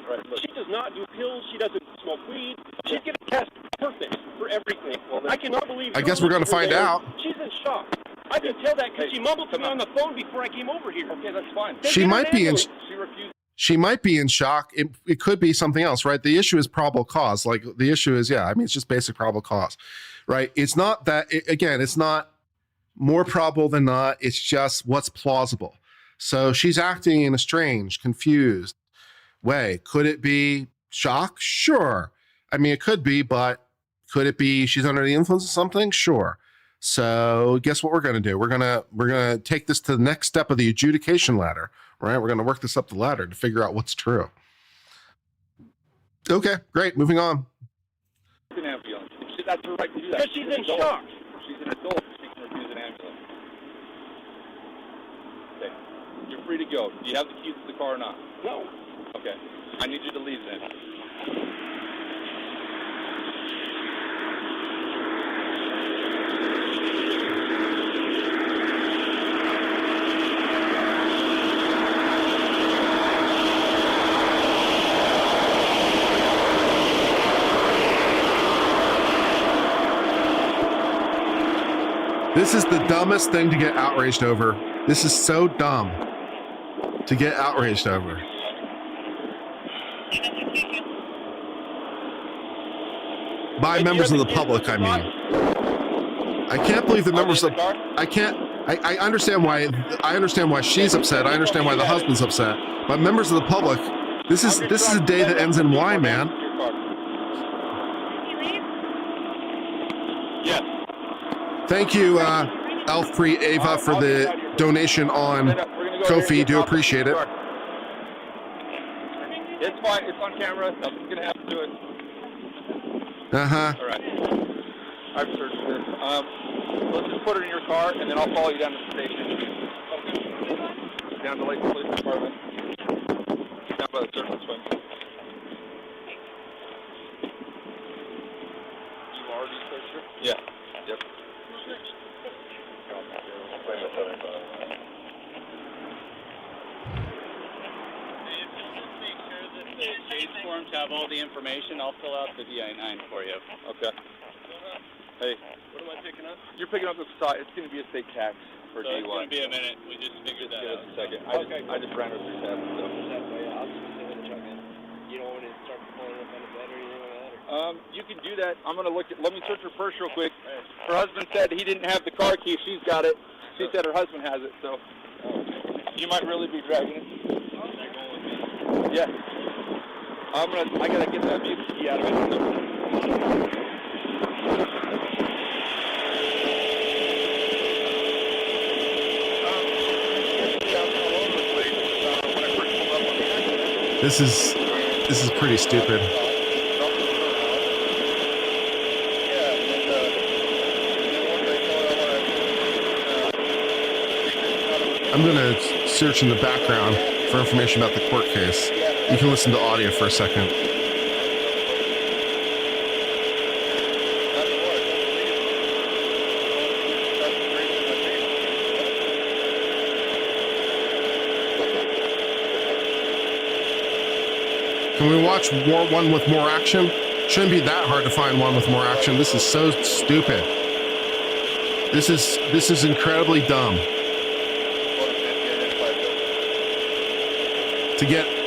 S8: Right, she does not do pills. She doesn't smoke weed. She's getting tested perfect for everything. Well, I cannot believe.
S1: I guess we're going to find out.
S8: She's in shock. I can tell that because she mumbled to me on the phone before I came over here. Okay, that's fine.
S1: She might be in.
S2: She refused.
S1: She might be in shock. It could be something else, right? The issue is probable cause. Like the issue is, it's just basic probable cause, right? It's not that, it's not more probable than not. It's just what's plausible. So she's acting in a strange, confused way. Could it be shock? Sure. I mean, it could be, but could it be she's under the influence of something? Sure. So guess what we're going to do? We're going to take this to the next step of the adjudication ladder, right? We're going to work this up the ladder to figure out what's true. Okay, great. Moving on.
S2: An ambulance. That's her right to do that.
S8: Because she's in shock.
S2: She's an adult. She can refuse an ambulance. Okay. You're free to go. Do you have the keys to the car or not?
S8: No.
S2: Okay. I need you to leave then.
S1: This is the dumbest thing to get outraged over. This is so dumb to get outraged over. By members of the public, I mean. I can't believe the members of I understand why she's upset. I understand why the husband's upset. But members of the public, this is a day that ends in Y, man.
S2: Yes.
S1: Thank you, Elf Pre Ava, for the donation on Ko-fi. Do appreciate it.
S2: It's fine. It's on camera. Nothing's gonna happen to it.
S1: Uh-huh.
S2: All right. I've searched this. Let's just put her in your car, and then I'll follow you down to the station. Down to Lake Police Department. Down by the surface swing. You already searched her? Yeah. Yep.
S6: The case forms have all the information. I'll fill out the DI-9 for you.
S2: Okay. Hey.
S8: What am I picking up?
S2: You're picking up the side. It's going to be a state tax for
S6: So
S2: DUI.
S6: it's going to be a minute. We just figured that
S2: Give
S6: out.
S2: us a second.
S8: Okay.
S2: I just ran her through tabs. So.
S8: I'll just sit in the truck in. You don't want to start pulling up on the bed or anything like that?
S2: You can do that. I'm going to let me search her purse real quick. Her husband said he didn't have the car key. She's got it. She said her husband has it, so you might really be dragging it. Yeah. I gotta get that vehicle key out of it.
S1: This is pretty stupid. I'm going to search in the background for information about the court case. You can listen to audio for a second. Can we watch one with more action? Shouldn't be that hard to find one with more action. This is so stupid. This is incredibly dumb.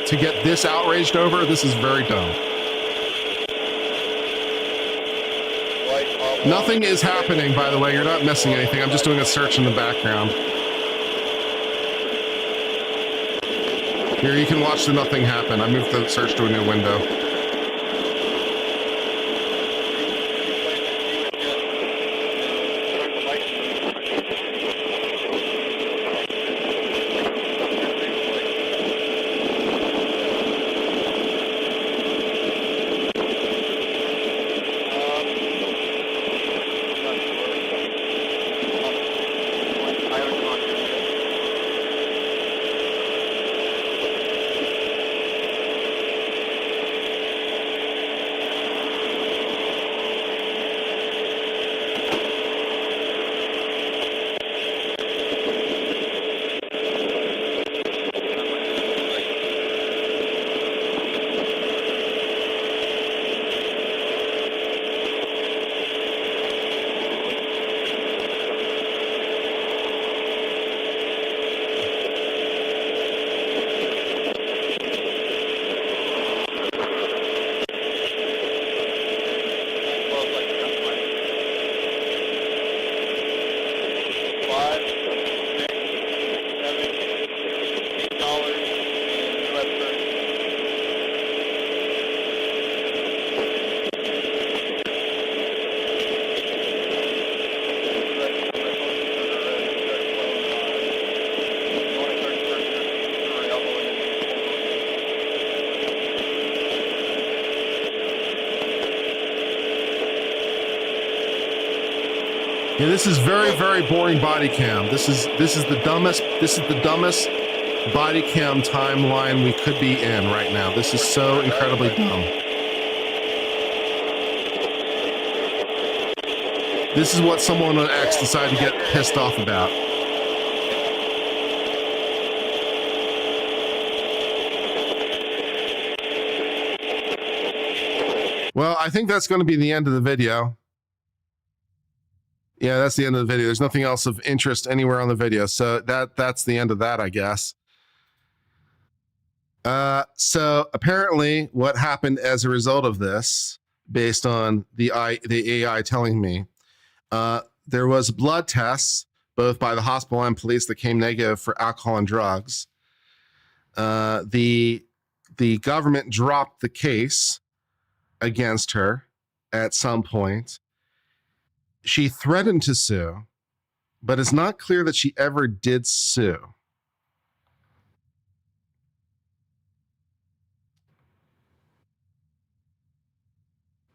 S1: To get this outraged over, this is very dumb. Nothing is happening, by the way. You're not missing anything. I'm just doing a search in the background. Here, you can watch the nothing happen. I moved the search to a new window. Yeah, this is very, very boring body cam. This is the dumbest body cam timeline we could be in right now. This is so incredibly dumb. This is what someone on X decided to get pissed off about. Well, I think that's going to be the end of the video. Yeah, that's the end of the video. There's nothing else of interest anywhere on the video. So that's the end of that, I guess. So apparently what happened as a result of this, based on the AI telling me, there was blood tests, both by the hospital and police, that came negative for alcohol and drugs. The government dropped the case against her at some point. She threatened to sue, but it's not clear that she ever did sue.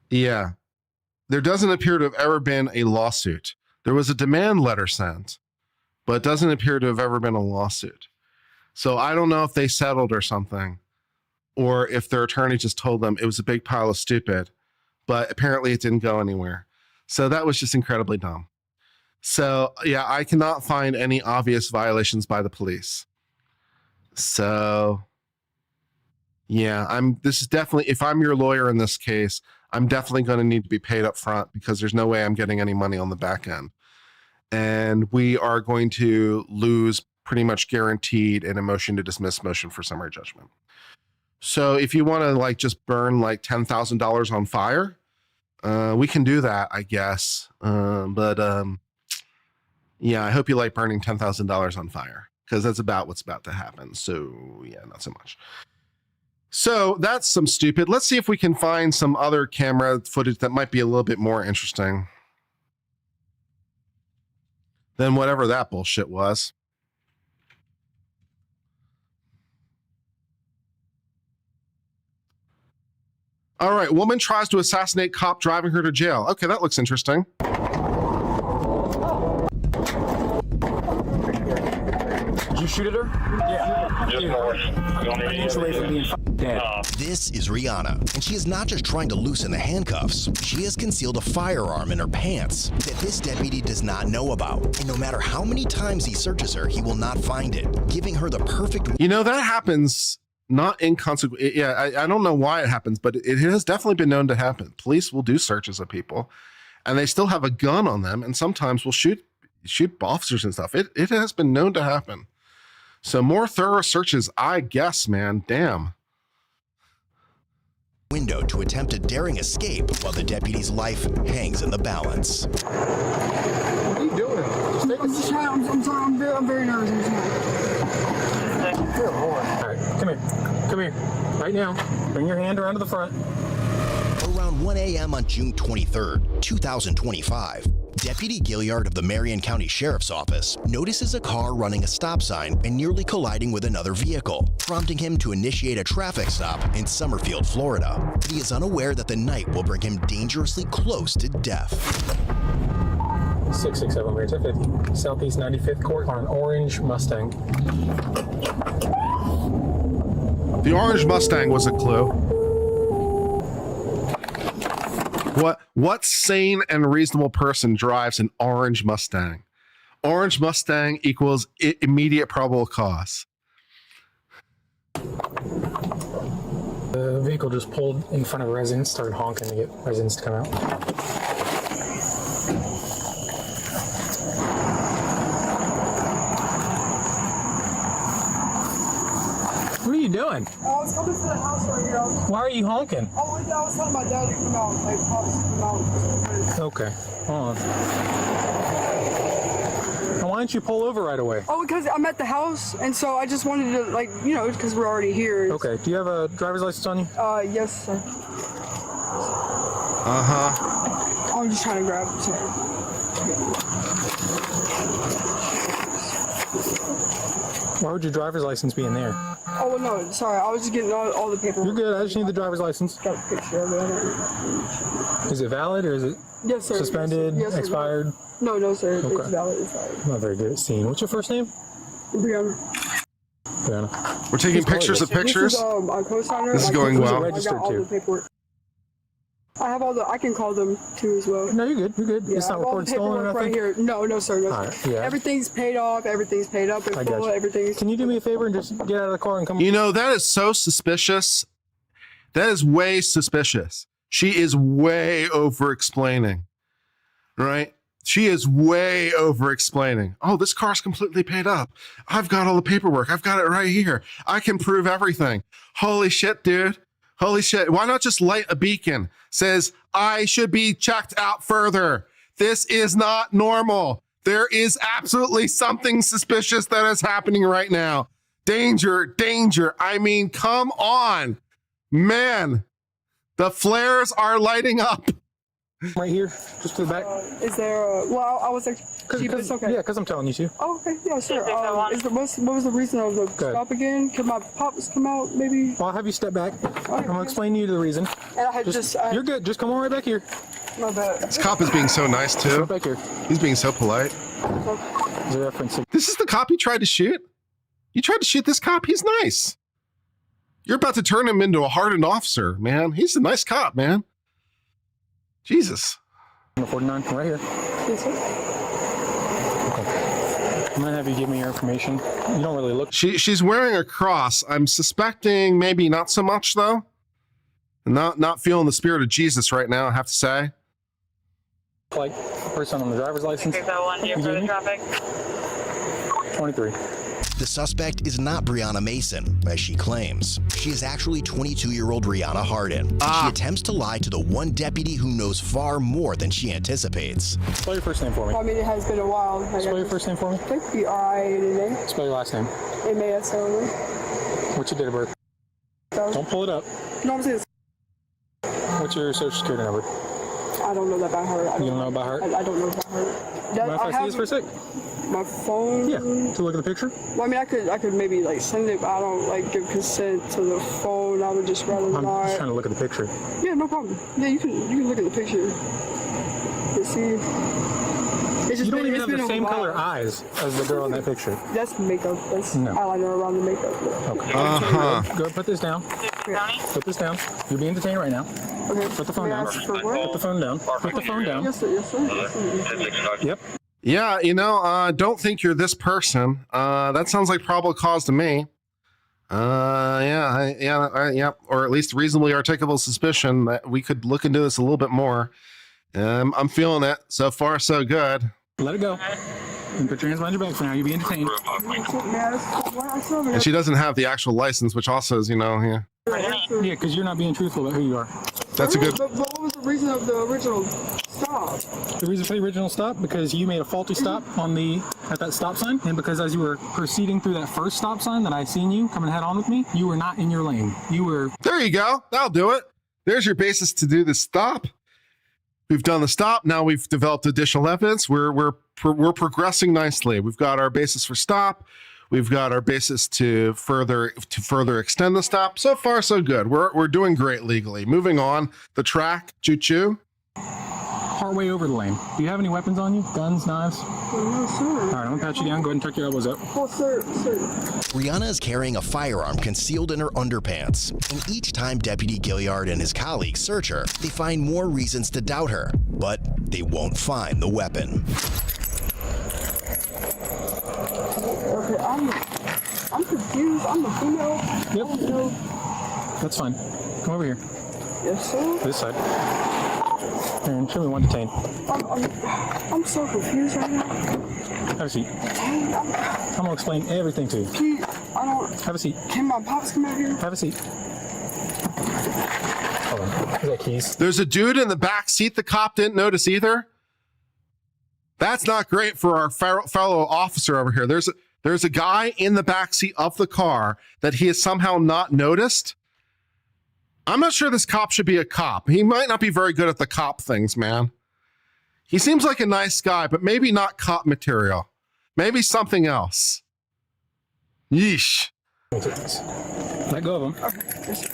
S1: Yeah. There doesn't appear to have ever been a lawsuit. There was a demand letter sent, but it doesn't appear to have ever been a lawsuit. So I don't know if they settled or something, or if their attorney just told them it was a big pile of stupid, but apparently it didn't go anywhere. So that was just incredibly dumb. So yeah, I cannot find any obvious violations by the police. So yeah, this is definitely, if I'm your lawyer in this case, I'm definitely going to need to be paid up front, because there's no way I'm getting any money on the back end. And we are going to lose pretty much guaranteed in a motion to dismiss motion for summary judgment. So if you want to like just burn like $10,000 on fire, we can do that, I guess. Yeah, I hope you like burning $10,000 on fire, because that's about what's about to happen. So yeah, not so much. So that's some stupid. Let's see if we can find some other camera footage that might be a little bit more interesting than whatever that bullshit was. All right, woman tries to assassinate cop driving her to jail. Okay, that looks interesting.
S9: Did you shoot at her? Yeah.
S10: This is Rihanna, and she is not just trying to loosen the handcuffs. She has concealed a firearm in her pants that this deputy does not know about. And no matter how many times he searches her, he will not find it, giving her the perfect...
S1: You know, that happens not inconsequential. Yeah, I don't know why it happens, but it has definitely been known to happen. Police will do searches of people, and they still have a gun on them, and sometimes will shoot officers and stuff. It has been known to happen. So more thorough searches, I guess, man. Damn.
S10: Window to attempt a daring escape while the deputy's life hangs in the balance.
S9: What are you doing? I'm sorry, I'm very nervous. Good Lord. All right, come here, right now. Bring your hand around to the front.
S10: Around 1 a.m. on June 23rd, 2025, Deputy Gilliard of the Marion County Sheriff's Office notices a car running a stop sign and nearly colliding with another vehicle, prompting him to initiate a traffic stop in Summerfield, Florida. But he is unaware that the night will bring him dangerously close to death.
S9: 667 Range 50, Southeast 95th Court on an orange Mustang.
S1: The orange Mustang was a clue. What sane and reasonable person drives an orange Mustang? Orange Mustang equals immediate probable cause.
S9: The vehicle just pulled in front of a residence, started honking to get residents to come out. What are you doing?
S11: I was coming to the house right here.
S9: Why are you honking?
S11: I was telling my dad to come out. Like, pops come out.
S9: Okay, hold on. Now, why didn't you pull over right away?
S11: Oh, because I'm at the house, and so I just wanted to, like, you know, because we're already here.
S9: Okay, do you have a driver's license on you?
S11: Yes, sir.
S1: Uh-huh.
S11: I'm just trying to grab it, sorry.
S9: Why would your driver's license be in there?
S11: Oh, no, sorry. I was just getting all the paperwork.
S9: You're good. I just need the driver's license.
S11: Got a picture of it.
S9: Is it valid or is it
S11: Yes, sir.
S9: suspended,
S11: Yes, sir.
S9: expired?
S11: No, sir.
S9: Okay.
S11: It's valid. It's valid.
S9: I'm not very good at seeing. What's your first name?
S11: Brianna.
S9: Brianna.
S1: We're taking pictures of pictures.
S11: This is my co-signer.
S1: This is going well.
S11: I got all the paperwork. I have all the. I can call them too as well.
S9: No, you're good. You're good.
S11: Yeah,
S9: It's
S11: I
S9: not
S11: have all the
S9: recorded stolen or
S11: paperwork right
S9: nothing?
S11: here. No, sir. No,
S9: All
S11: sir.
S9: right, yeah.
S11: Everything's paid off. Everything's paid up and
S9: I got
S11: full.
S9: you.
S11: Everything's.
S9: Can you do me a favor and just get out of the car and come?
S1: You know, that is so suspicious. That is way suspicious. She is way over explaining, right? She is way over explaining. Oh, this car's completely paid up. I've got all the paperwork. I've got it right here. I can prove everything. Holy shit, dude. Holy shit. Why not just light a beacon? Says, I should be checked out further. This is not normal. There is absolutely something suspicious that is happening right now. Danger, danger. I mean, come on. Man, the flares are lighting up.
S9: Right here, just to the back.
S11: Is there? Well, I was actually. It's okay.
S9: Yeah, because I'm telling you to.
S11: Oh, okay. Yeah, sure. What was the reason of the stop again? Can my pops come out, maybe?
S9: Well, I'll have you step back.
S11: Right,
S9: I'm going to explain to you the reason.
S11: And I had
S9: You're good. Just come on right back here.
S11: My bad.
S1: This cop is being so nice, too.
S9: Right back here.
S1: He's being so polite.
S9: There's a reference.
S1: This is the cop you tried to shoot? You tried to shoot this cop? He's nice. You're about to turn him into a hardened officer, man. He's a nice cop, man. Jesus.
S9: Number 49, right here.
S11: Yes, sir.
S9: Okay. I'm going to have you give me your information. You don't really look.
S1: She's wearing a cross. I'm suspecting maybe not so much, though. Not feeling the spirit of Jesus right now, I have to say.
S9: Like person on the driver's license.
S7: Is that one here for the traffic?
S9: 23.
S10: The suspect is not Brianna Mason, as she claims. She is actually 22-year-old Rihanna Hardin. She attempts to lie to the one deputy who knows far more than she anticipates.
S9: Spell your first name for me.
S11: I mean, it has been a while.
S9: Spell your first name for me.
S11: B-R-I-A-N-A.
S9: Spell your last name.
S11: M-A-S-O-N.
S9: What's your date of birth? Don't pull it up.
S11: No, I'm saying.
S9: What's your social security number?
S11: I don't know that by heart.
S9: You don't know by heart?
S11: I don't know by heart.
S9: Mind if I see this for a sec?
S11: My phone?
S9: Yeah, to look at the picture?
S11: Well, I mean, I could maybe like send it, but I don't like give consent to the phone. I would just rather
S9: I'm
S11: not.
S9: just trying to look at the picture.
S11: Yeah, no problem. Yeah, you can look at the picture. Let's see. It's just
S9: You don't even have
S11: been
S9: the
S11: a
S9: same
S11: while.
S9: color eyes as the girl in that picture.
S11: That's makeup. That's
S9: No.
S11: eyeliner around the makeup.
S9: Okay.
S1: Uh-huh.
S9: Go put this down. Put this down. You're being detained right now.
S11: Okay.
S9: Put the phone
S11: May I
S9: down.
S11: ask for what?
S9: Put the phone down. Put the phone down.
S11: Yes, sir. Yes, sir. Yes, sir.
S9: Yep.
S1: Yeah, you know, don't think you're this person. That sounds like probable cause to me. Yeah, or at least reasonably articulable suspicion that we could look into this a little bit more. I'm feeling it. So far, so good.
S9: Let it go. And put your hands behind your back for now. You're being detained.
S1: And she doesn't have the actual license, which also is, yeah.
S9: Yeah, because you're not being truthful about who you are.
S1: That's a good.
S11: But what was the reason of the original stop?
S9: The reason for the original stop, because you made a faulty stop at that stop sign, and because as you were proceeding through that first stop sign that I seen you coming head on with me, you were not in your lane. You were.
S1: There you go. That'll do it. There's your basis to do the stop. We've done the stop. Now we've developed additional evidence. We're progressing nicely. We've got our basis for stop. We've got our basis to further extend the stop. So far, so good. We're doing great legally. Moving on the track. Choo-choo.
S9: Partway over the lane. Do you have any weapons on you? Guns, knives?
S11: No, sir.
S9: All right, I'm gonna pat you down. Go ahead and tuck your elbows up.
S11: Oh, sir.
S10: Rihanna is carrying a firearm concealed in her underpants, and each time Deputy Gilliard and his colleagues search her, they find more reasons to doubt her, but they won't find the weapon.
S11: Okay, I'm confused. I'm a female.
S9: Yep. That's fine. Come over here.
S11: Yes, sir.
S9: This side. And show me one detained.
S11: I'm so confused right now.
S9: Have a seat. I'm gonna explain everything to you. Have a seat.
S11: Can my pops come out here?
S9: Have a seat. Hold on. Is that keys?
S1: There's a dude in the back seat the cop didn't notice either. That's not great for our fellow officer over here. There's a guy in the back seat of the car that he has somehow not noticed. I'm not sure this cop should be a cop. He might not be very good at the cop things, man. He seems like a nice guy, but maybe not cop material. Maybe something else. Yeesh.
S9: Let go of him.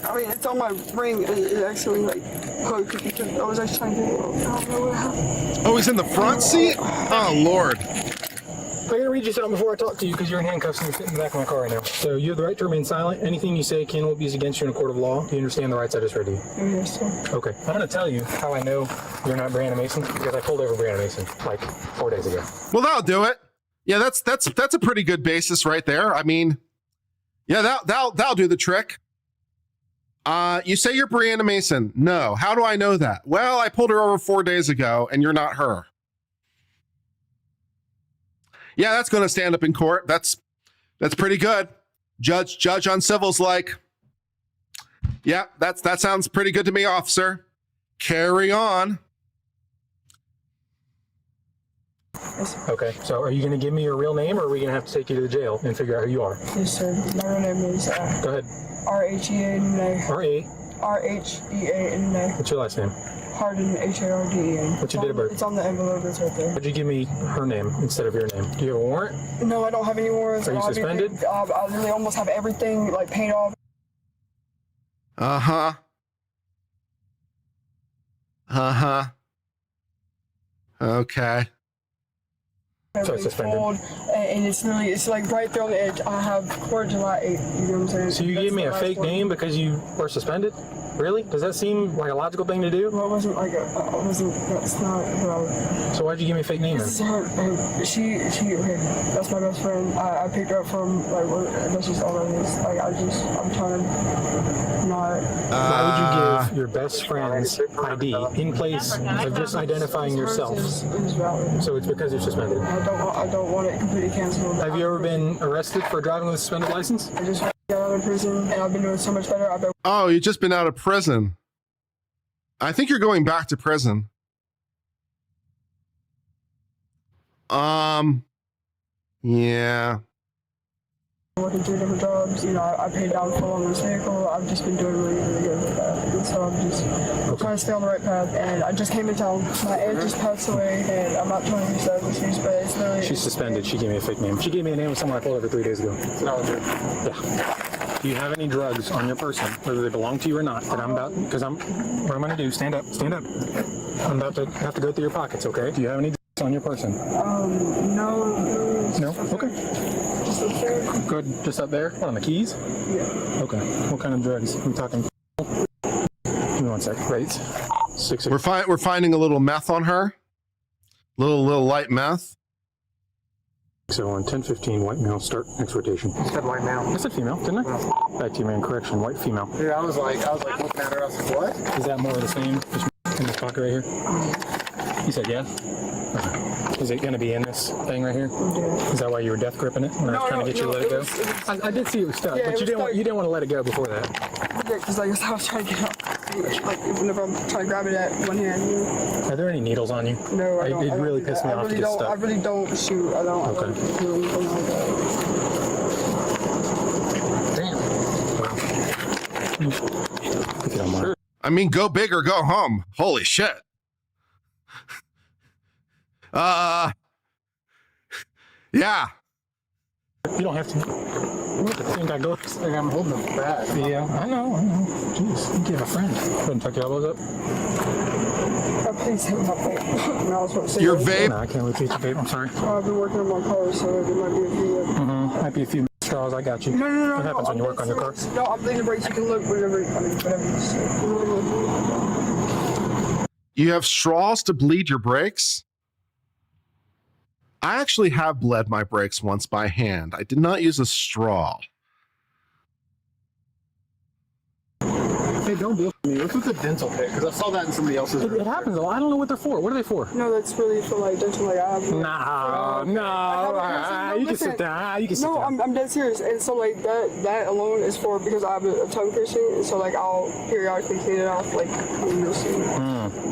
S11: I mean, it's on my ring. It actually, like, hooked. I was actually trying to get it. I don't know what happened.
S1: Oh, he's in the front seat? Oh, Lord.
S9: I gotta read you something before I talk to you because you're in handcuffs and you're sitting in the back of my car right now. So you have the right to remain silent. Anything you say can be used against you in a court of law. Do you understand the rights I just read to you?
S11: Yes, sir.
S9: Okay. I'm gonna tell you how I know you're not Brianna Mason because I pulled over Brianna Mason like 4 days ago.
S1: Well, that'll do it. Yeah, that's a pretty good basis right there. I mean, yeah, that'll do the trick. You say you're Brianna Mason. No. How do I know that? Well, I pulled her over 4 days ago and you're not her. Yeah, that's going to stand up in court. That's pretty good. Judge on civil's like, yeah, that sounds pretty good to me, officer. Carry on.
S9: Okay, so are you going to give me your real name or are we going to have to take you to the jail and figure out who you are?
S11: Yes, sir. My real name is
S9: Go ahead.
S11: R-H-E-A-N-A.
S9: R-A.
S11: R-H-E-A-N-A.
S9: What's your last name?
S11: Harden, H-A-R-D-E-N.
S9: What's your date of birth?
S11: It's on the envelope. It's right there.
S9: Would you give me her name instead of your name? Do you have a warrant?
S11: No, I don't have any warrants.
S9: Are you suspended?
S11: I literally almost have everything, like, paid off.
S1: Uh-huh. Uh-huh. Okay.
S9: So it's suspended.
S11: And it's literally, it's like right there on the edge. I have court July 8th. You know what I'm saying?
S9: So you gave me a fake name because you were suspended? Really? Does that seem like a logical thing to do?
S11: Well, it wasn't like that's not what I was.
S9: So why'd you give me a fake name then?
S11: This is her, she, okay, that's my best friend. I picked her up from, like, that's just all it is. Like, I'm trying to not.
S9: Why would you give your best friend's ID in place of just identifying yourself?
S11: It's valid.
S9: So it's because you're suspended.
S11: I don't want it completely canceled.
S9: Have you ever been arrested for driving with a suspended license?
S11: I just got out of prison and I've been doing so much better.
S1: Oh, you just been out of prison. I think you're going back to prison. Yeah.
S11: Working 3 different jobs, you know, I paid down full on this vehicle. I've just been doing really, really good with that. And so I'm just trying to stay on the right path. And I just came in town. My aunt just passed away, and I'm not trying to use that as an excuse, but it's literally.
S9: She's suspended. She gave me a fake name. She gave me a name of someone I pulled over 3 days ago.
S11: No, dude.
S9: Yeah. Do you have any drugs on your person, whether they belong to you or not, that I'm about, what I'm going to do, stand up. I'm about to have to go through your pockets, okay? Do you have any drugs on your person?
S11: No.
S9: No? Okay.
S11: Just up there.
S9: Good. Just up there? What, on the keys?
S11: Yeah.
S9: Okay. What kind of drugs? I'm talking. Give me 1 sec. Wait. 6.
S1: We're finding a little meth on her. Little light meth.
S9: So on 10:15, white male, start next rotation.
S12: You said white male.
S9: I said female, didn't I? Back to you, man. Correction, white female.
S12: Yeah, I was like looking at her. I was like, what?
S9: Is that more of the same? Just in this pocket right here? You said yeah? Okay. Is it going to be in this thing right here?
S11: Yeah.
S9: Is that why you were death gripping it when I was trying to get you to let it go? I did see it was stuck,
S11: Yeah,
S9: but you didn't want to let it go before that.
S11: Yeah, because like I was trying to get up. Like whenever I'm trying to grab it at one hand. You know?
S9: Are there any needles on you?
S11: No, I don't.
S9: It really pissed me off to get stuck.
S11: I really don't shoot. I don't.
S9: Okay.
S11: I don't do anything like that.
S9: Damn. Wow. If you don't mind.
S1: I mean, go big or go home. Holy shit. Yeah.
S9: You don't have to. I think I go.
S12: I'm holding them back.
S9: Yeah, I know. Jeez, you have a friend. Go ahead and tuck your elbows up.
S11: Please hit my vape. I was about to say
S1: Your
S11: that.
S1: vape?
S9: No, I can't repeat your vape. I'm sorry.
S11: I've been working on my car, so there might be a few.
S9: Might be a few straws. I got you.
S11: No.
S9: What happens when you work on your car?
S11: No, I'm thinking brakes. You can look whatever.
S1: You have straws to bleed your brakes? I actually have bled my brakes once by hand. I did not use a straw.
S12: Hey, don't deal with me. What's with the dental pick? Because I saw that in somebody else's.
S9: It happens a lot. I don't know what they're for. What are they for?
S11: No, that's really for like dental. Like I have.
S9: No. You can sit down. You can sit down.
S11: No, I'm dead serious. And so like that alone is for because I have a tongue piercing, and so like I'll periodically clean it off like when you'll see.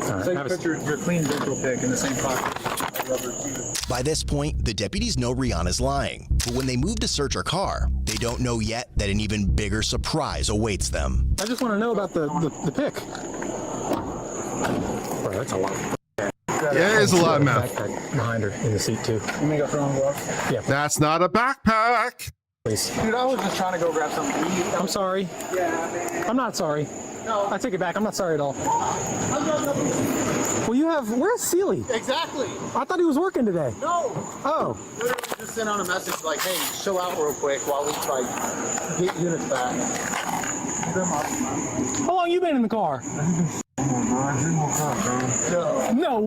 S12: So you put your clean dental pick in the same pocket.
S10: By this point, the deputies know Rihanna's lying, but when they move to search her car, they don't know yet that an even bigger surprise awaits them.
S9: I just want to know about the pick. Boy, that's a lot.
S1: Yeah, it is a lot of meth.
S9: Backpack behind her in the seat too.
S12: You may got wrong glove.
S9: Yeah.
S1: That's not a backpack.
S9: please.
S12: Dude, I was just trying to go grab something to eat.
S9: I'm sorry.
S12: Yeah, man.
S9: I'm not sorry.
S12: No.
S9: I take it back. I'm not sorry at all. Well, you have... Where's Sealy?
S12: Exactly.
S9: I thought he was working today.
S12: No.
S9: Oh.
S12: Literally just sent on a message like, hey, chill out real quick while we like get units back.
S9: How long you been in the car? No.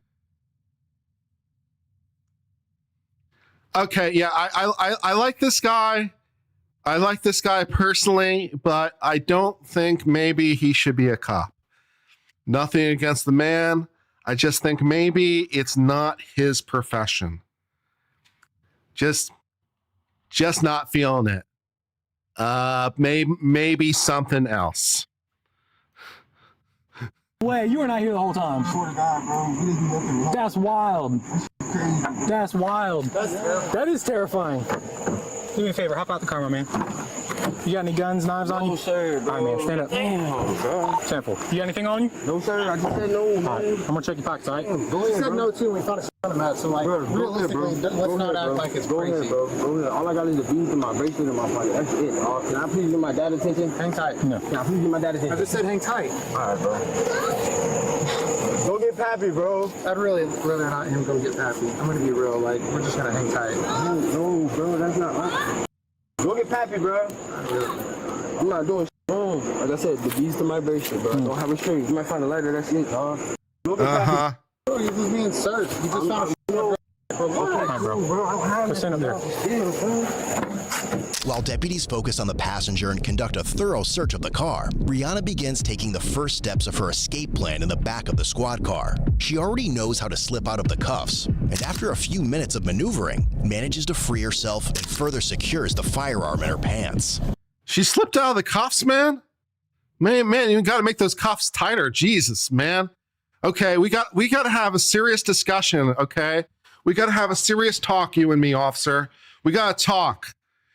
S1: Okay, yeah, I like this guy. I like this guy personally, but I don't think maybe he should be a cop. Nothing against the man. I just think maybe it's not his profession. Just not feeling it. Maybe something else.
S9: Wait, you were not here the whole time.
S12: Swear to God, bro. He didn't do nothing wrong.
S9: That's wild.
S12: Crazy.
S9: That's wild.
S12: That's terrifying.
S9: That is terrifying. Do me a favor, hop out the car, my man. You got any guns, knives on you?
S12: No, sir, bro.
S9: All right, man, stand up.
S12: Damn, bro.
S9: Careful. You got anything on you?
S12: No, sir. I just said no, man.
S9: All right, I'm gonna check your pockets, all right?
S12: Go ahead, said no, too. We found a shit on the mat, so, like, realistically, let's not act like it's crazy.
S13: Go ahead. All I got is the beads and my bracelet in my pocket. That's it. Can I please get my dad's attention?
S12: Hang tight.
S9: No.
S13: Can I please get my dad's attention?
S12: I just said hang tight.
S13: All right, bro. Go get Pappy, bro.
S12: I'd really rather not him go get Pappy. I'm gonna be real, like, we're just gonna hang tight.
S13: No, bro, that's not right. Go get Pappy, bro. I'm not doing shit wrong. Like I said, the beads to my bracelet, bro. Don't have a string. You might find a lighter, that's it, dog. Go get Pappy.
S12: Bro, you're just being searched. You just found a
S9: All right, bro. Go stand up there.
S10: While deputies focus on the passenger and conduct a thorough search of the car, Rihanna begins taking the first steps of her escape plan in the back of the squad car. She already knows how to slip out of the cuffs, and after a few minutes of maneuvering, manages to free herself and further secures the firearm in her pants.
S1: She slipped out of the cuffs, man. Man, you got to make those cuffs tighter. Jesus, man. Okay, we got to have a serious discussion. Okay, we got to have a serious talk, you and me, officer. We got to talk.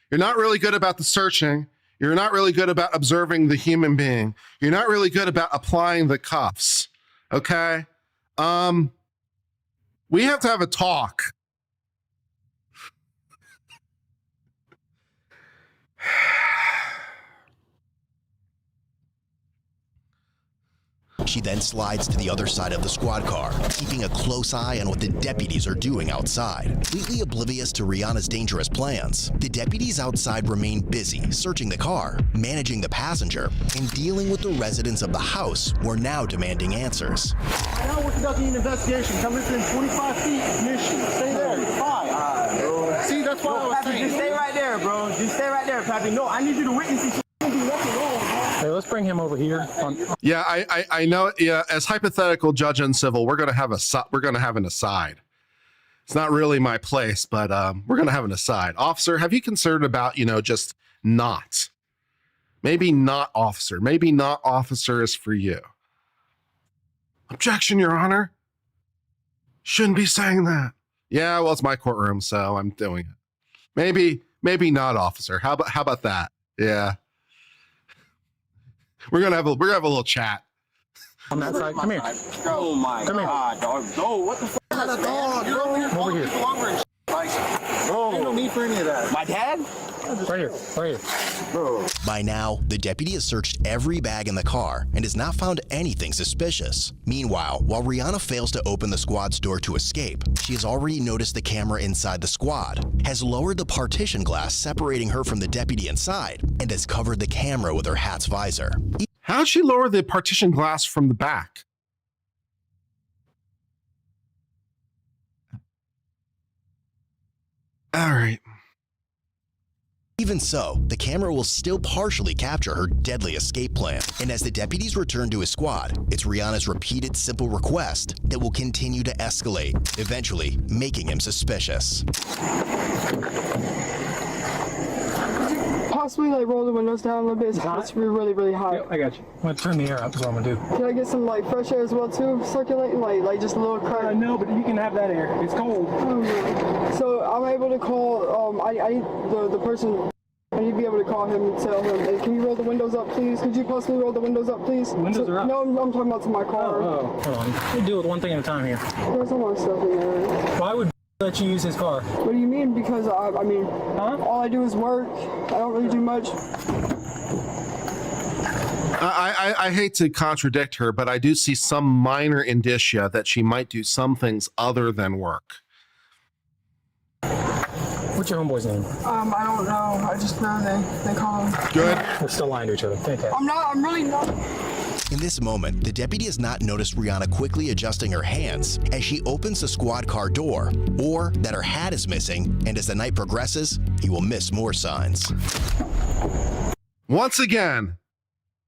S1: You're not really good about the searching. You're not really good about observing the human being. You're not really good about applying the cuffs. Okay? We have to have a talk.
S10: She then slides to the other side of the squad car, keeping a close eye on what the deputies are doing outside. Completely oblivious to Rihanna's dangerous plans, the deputies outside remain busy searching the car, managing the passenger, and dealing with the residents of the house who are now demanding answers.
S12: Now we're conducting an investigation. Come within 25 feet of mission. Stay there. You're fine. Bro. See, that's why I was saying.
S13: Just stay right there, bro. Just stay right there, Pappy. No, I need you to witness this.
S9: Hey, let's bring him over here.
S1: Yeah, I know. Yeah, as hypothetical judge and civil, we're gonna have an aside. It's not really my place, but we're gonna have an aside. Officer, have you concerned about just not? Maybe not officer. Maybe not officer is for you. Objection, Your Honor. Shouldn't be saying that. Yeah, well, it's my courtroom, so I'm doing it. Maybe not officer. How about that? Yeah. We're gonna have a little chat.
S9: On that side, come here.
S13: Oh my God, dog. No, what the fuck?
S12: Over here. Ain't no need for any of that.
S13: My dad?
S9: Right here.
S13: Bro.
S10: By now, the deputy has searched every bag in the car and has not found anything suspicious. Meanwhile, while Rihanna fails to open the squad's door to escape, she has already noticed the camera inside the squad, has lowered the partition glass separating her from the deputy inside, and has covered the camera with her hat's visor.
S1: How'd she lower the partition glass from the back? All right.
S10: Even so, the camera will still partially capture her deadly escape plan. And as the deputies return to his squad, it's Rihanna's repeated simple request that will continue to escalate, eventually making him suspicious.
S11: Possibly roll the windows down a little bit. It's really, really hot.
S9: Yep, I got you. I'm gonna turn the air up. That's what I'm gonna do.
S11: Can I get some fresh air as well too, circulating, like just a little crack?
S9: No, but you can have that air. It's cold.
S11: So I'm able to call. I need the person. I need to be able to call him and tell him, hey, can you roll the windows up, please? Could you possibly roll the windows up, please?
S9: The windows are up.
S11: No, I'm talking about to my car.
S9: Oh, hold on. We'll deal with one thing at a time here.
S11: There's a lot of stuff in there.
S9: Why would let you use his car?
S11: What do you mean? Because I mean, all I do is work. I don't really do much.
S1: I hate to contradict her, but I do see some minor indicia that she might do some things other than work.
S9: What's your homeboy's name?
S11: I don't know. I just know they call him.
S1: Good.
S9: We're still lying to each other. Fantastic.
S11: I'm really not.
S10: In this moment, the deputy has not noticed Rihanna quickly adjusting her hands as she opens the squad car door, or that her hat is missing, and as the night progresses, he will miss more signs.
S1: Once again,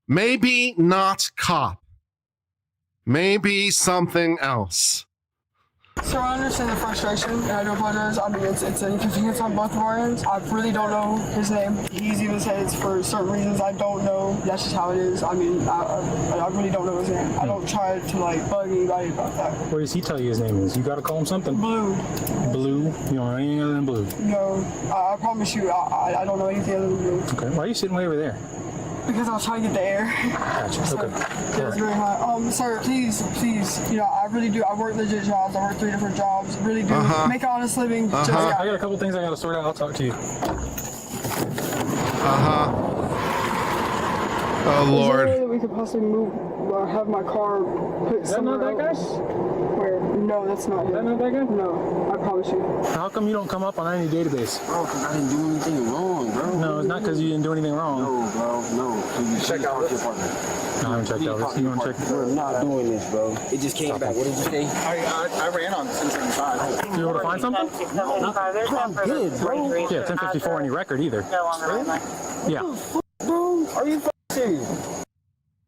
S1: maybe not cop. Maybe something else.
S11: So I understand the frustration, and I do apologize. I mean, it's an inconvenience on both of our ends. I really don't know his name. He's even said it's for certain reasons I don't know. That's just how it is. I mean, I really don't know his name. I don't try to, like, bug anybody about that.
S9: Where does he tell you his name is? You gotta call him something.
S11: Blue.
S9: Blue? You don't know anything other than Blue?
S11: No, I promise you, I don't know anything other than Blue.
S9: Okay, why are you sitting way over there?
S11: Because I was trying to get the air.
S9: Gotcha,
S11: So,
S9: okay.
S11: it was very hot. Sir, please, you know, I really do. I work legit jobs. I work 3 different jobs. Really do. Make an honest living.
S9: I got a couple things I gotta sort out. I'll talk to you.
S1: Oh, Lord.
S11: Is there a way that we could possibly move, have my car put somewhere
S9: that guy?
S11: else? Where? No, that's not him.
S9: Is that not that guy?
S11: No, I promise you.
S9: How come you don't come up on any database?
S13: Bro, because I didn't do anything wrong, bro.
S9: No, it's not because you didn't do anything wrong.
S13: No, bro, no. Check out your partner.
S9: No, I haven't checked out. You want to check?
S13: We're not doing this, bro. It just came back. What did you say?
S12: I ran on 1075.
S9: You able to find something?
S13: I'm good, bro.
S9: Yeah, 1054 on your record either. Yeah.
S13: Bro, are you serious?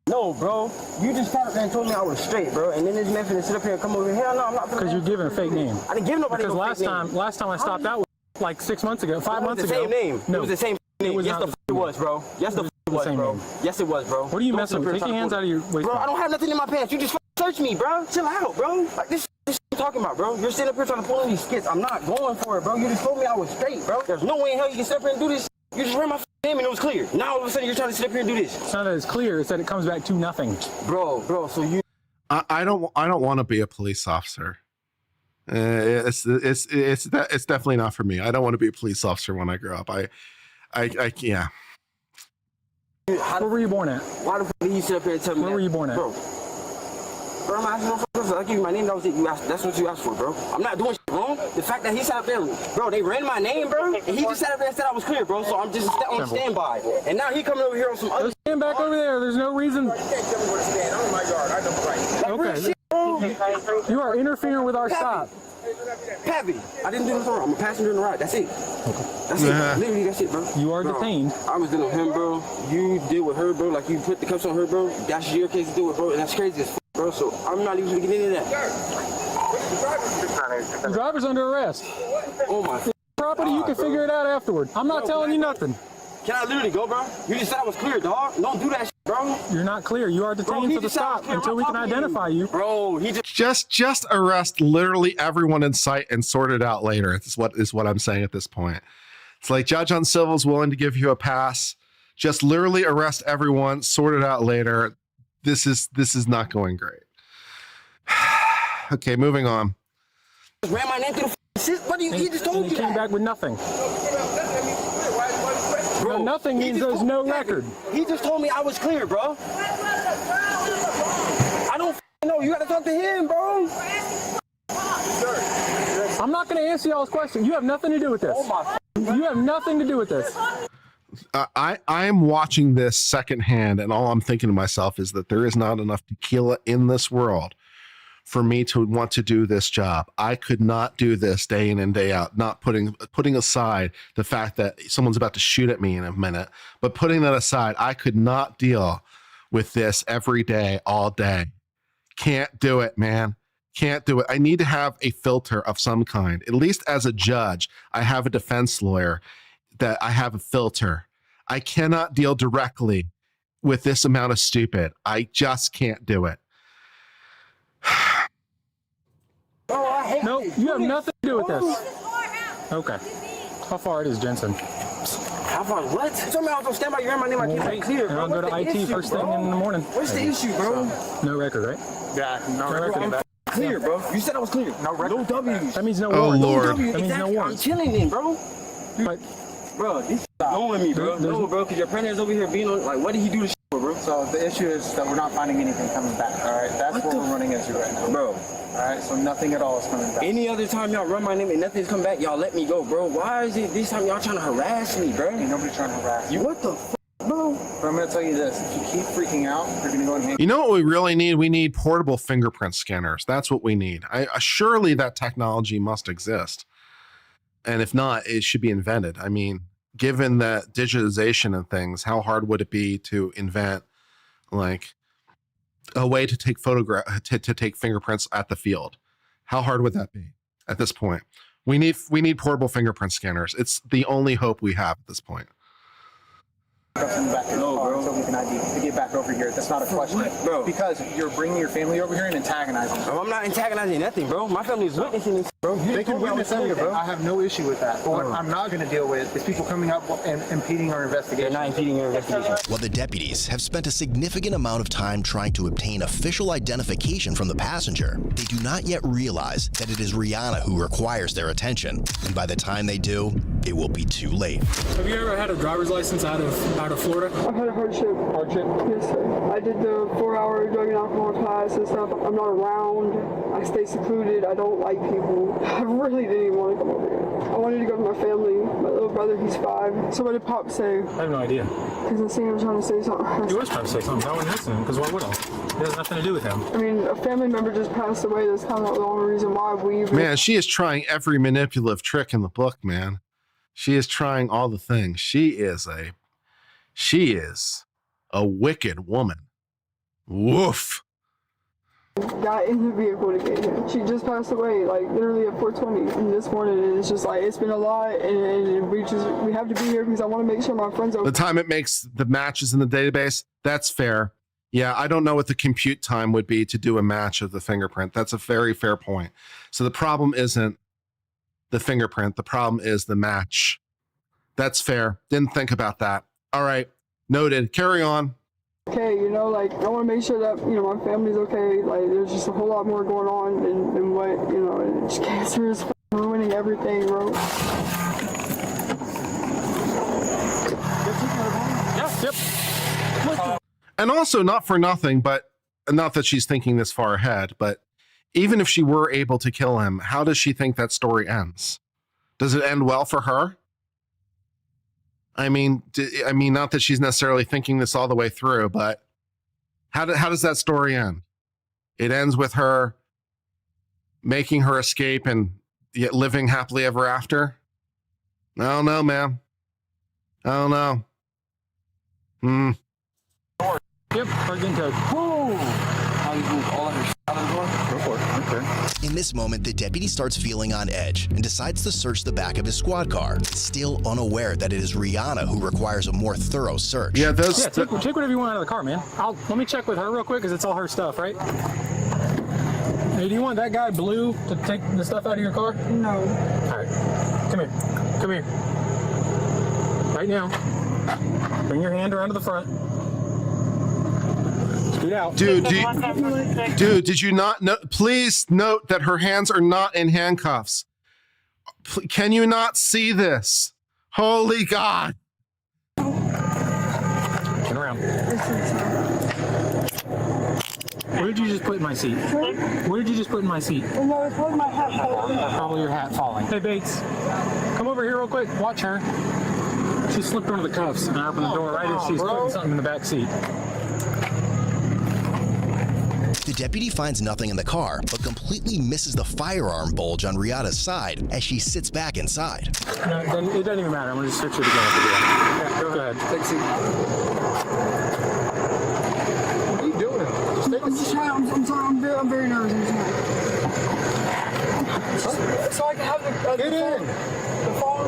S13: No, bro. You just started and told me I was straight, bro. And then this man finna sit up here and come over here. Hell no, I'm not.
S9: Because you're giving a fake name.
S13: I didn't give nobody
S9: because
S13: no
S9: last
S13: fake
S9: time,
S13: name.
S9: last time I stopped out was like 6 months ago, 5 months ago.
S13: It was the same name.
S9: No,
S13: it was the same name.
S9: was
S13: Yes,
S9: not
S13: the it was, bro. Yes, the it was, bro. Yes, it was, bro.
S9: What are you messing with? Take your hands out of your waist.
S13: Bro, I don't have nothing in my pants. You just search me, bro. Chill out, bro. Like this I'm talking about, bro. You're sitting up here trying to pull in these skits. I'm not going for it, bro. You just told me I was straight, bro. There's no way in hell you can sit up here and do this. You just ran my name and it was clear. Now all of a sudden you're trying to sit up here and do this.
S9: It's not that it's clear. It's that it comes back to nothing.
S13: Bro. So you.
S1: I don't want to be a police officer. It's definitely not for me. I don't want to be a police officer when I grow up. Yeah.
S13: Where
S9: were you born at?
S13: Why the fuck did you sit up here and tell me
S9: Where were you born at?
S13: Bro, I'm asking no questions. I give you my name. That was it. That's what you asked for, bro. I'm not doing shit wrong. The fact that he sat up there, bro, they ran my name, bro, and he just sat up there and said I was clear, bro. So I'm just on standby. And now he coming over here on some other.
S9: Stand back over there. There's no reason.
S12: You can't tell me where to stand. I'm in my yard. I know right.
S9: Okay. You are interfering with our stop.
S13: Pappy, I didn't do nothing wrong. I'm a passenger in the ride. That's it. That's it. Literally, that's it, bro.
S9: You are
S13: bro,
S9: detained.
S13: I was dealing with him, bro. You deal with her, bro. Like you put the cuffs on her, bro. That's your case to do with, bro. And that's crazy as fuck, bro. So I'm not even gonna get into that.
S9: The driver's under arrest.
S13: Oh my.
S9: Property, you can figure it out afterward. I'm not telling you nothing.
S13: Can I literally go, bro? You just said I was clear, dog. Don't do that shit, bro.
S9: You're not clear. You are detained for the stop until we can identify you.
S13: Bro, he
S1: just arrest literally everyone in sight and sort it out later. Is what I'm saying at this point. It's like judge on civil is willing to give you a pass. Just literally arrest everyone, sort it out later. This is not going great. Okay, moving on.
S13: Ran my name through the shit. What he just told you?
S9: He came back with nothing.
S13: Bro,
S9: no, nothing means there's no record.
S13: He just told me I was clear, bro. I don't know. You gotta talk to him, bro.
S9: I'm not gonna answer y'all's question. You have nothing to do with this. You have nothing to do with this.
S1: I am watching this secondhand, and all I'm thinking to myself is that there is not enough tequila in this world for me to want to do this job. I could not do this day in and day out, not putting aside the fact that someone's about to shoot at me in a minute, but putting that aside, I could not deal with this every day, all day. Can't do it, man. Can't do it. I need to have a filter of some kind. At least as a judge, I have a defense lawyer that I have a filter. I cannot deal directly with this amount of stupid. I just can't do it.
S9: No, you have nothing to do with this. Okay. How far it is, Jensen?
S13: How far? What? You told me I was gonna stand by. You ran my name. I can't clear, bro.
S9: And I'll go to IT first thing in the morning.
S13: What's the issue, bro?
S9: No record, right?
S12: Yeah, no
S9: record.
S13: clear, bro. You said I was clear.
S9: No record.
S13: No W's.
S9: That means no
S1: Oh,
S9: warrant.
S1: Lord.
S9: That means no
S13: Exactly. I'm
S9: warrant.
S13: chilling then, bro.
S9: But
S13: Bro, this knowing me, bro. No, bro, because your partner's over here being on, like, what did he do to for, bro?
S12: So the issue is that we're not finding anything coming back, all right? That's what we're running into right now.
S13: Bro.
S12: All right, so nothing at all is coming back.
S13: Any other time y'all run my name and nothing's come back, y'all let me go, bro. Why is it this time y'all trying to harass me, bro?
S12: Ain't nobody trying to harass you.
S13: What the f***, bro?
S12: But I'm going to tell you this. If you keep freaking out, you're going to go and hang.
S1: You know what we really need? We need portable fingerprint scanners. That's what we need. Surely that technology must exist. And if not, it should be invented. I mean, given that digitization and things, how hard would it be to invent like a way to take to take fingerprints at the field? How hard would that be at this point? We need portable fingerprint scanners. It's the only hope we have at this point.
S12: Back to
S13: No, bro.
S12: so we can ID to get back over here. That's not a question,
S13: bro.
S12: Because you're bringing your family over here and antagonizing them.
S13: I'm not antagonizing nothing, bro. My family is witnessing this, bro.
S12: They can witness everything.
S13: bro.
S12: I have no issue with that. But what I'm not going to deal with is people coming up and impeding our investigation.
S13: They're not impeding your investigation.
S10: While the deputies have spent a significant amount of time trying to obtain official identification from the passenger, they do not yet realize that it is Rihanna who requires their attention. And by the time they do, it will be too late.
S9: have you ever had a driver's license out of Florida?
S11: I've had a hardship. Hardship? Yes, sir. I did the 4-hour drug and alcohol class and stuff. I'm not around. I stay secluded. I don't like people. I really didn't even want to come over here. I wanted to go to my family. My little brother, he's 5. So what did Pop say?
S9: I have no idea.
S11: Because I seen him trying to say something.
S9: He was trying to say something. I wasn't listening, because why would I? It has nothing to do with him.
S11: I mean, a family member just passed away. That's kind of the only reason why we...
S1: Man, she is trying every manipulative trick in the book, man. She is trying all the things. She is a wicked woman. Woof.
S11: Got in the vehicle to get here. She just passed away, like literally at 4:20. And this morning, and it's just like, it's been a lot, and we have to be here because I want to make sure my friends are...
S1: The time it makes the matches in the database, that's fair. Yeah, I don't know what the compute time would be to do a match of the fingerprint. That's a very fair point. So the problem isn't the fingerprint. The problem is the match. That's fair. Didn't think about that. All right. Noted. Carry on.
S11: Okay, you know, like, I want to make sure that, you know, my family's okay. Like, there's just a whole lot more going on than what, you know, cancer is ruining everything, bro.
S9: Yep.
S1: And also, not for nothing, but not that she's thinking this far ahead, but even if she were able to kill him, how does she think that story ends? Does it end well for her? I mean, not that she's necessarily thinking this all the way through, but how does that story end? It ends with her making her escape and yet living happily ever after? I don't know, man. I don't know.
S9: Yep, hard getting towed.
S13: Whoa! How you move all of your out of the door? Go for it. Okay.
S10: In this moment, the deputy starts feeling on edge and decides to search the back of his squad car, still unaware that it is Rihanna who requires a more thorough search.
S1: Yeah,
S9: take whatever you want out of the car, man. Let me check with her real quick because it's all her stuff, right? Hey, do you want that guy Blue to take the stuff out of your car?
S11: No.
S9: All right, come here. Come here. Right now. Bring your hand around to the front. Scoot out.
S1: Dude, did you not know? Please note that her hands are not in handcuffs. Can you not see this? Holy God.
S9: Turn around. What did you just put in my seat? What did you just put in my seat?
S11: No, it's probably my hat falling.
S9: Probably your hat falling. Hey, Bates, come over here real quick. Watch her. She slipped under the cuffs and I opened the door right as she's putting something in the back seat.
S10: The deputy finds nothing in the car, but completely misses the firearm bulge on Rihanna's side as she sits back inside.
S9: No, then it doesn't even matter. I'm going to just search it again. Yeah, go ahead.
S12: Take a seat. What are you doing?
S11: I'm just trying. I'm sorry. I'm very nervous. So I can have the
S12: Get in.
S11: The phone.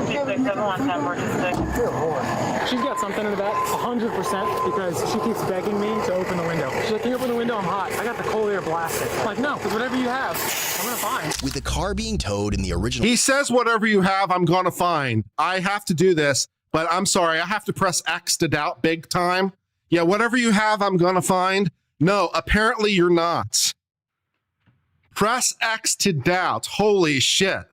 S9: She's got something in the back, 100%, because she keeps begging me to open the window. She's like, can you open the window? I'm hot. I got the cold air blasting. I'm like, no, because whatever you have, I'm going to find.
S10: With the car being towed in the original...
S1: He says, whatever you have, I'm going to find. I have to do this, but I'm sorry. I have to press X to doubt big time. Yeah, whatever you have, I'm going to find. No, apparently you're not. Press X to doubt. Holy shit.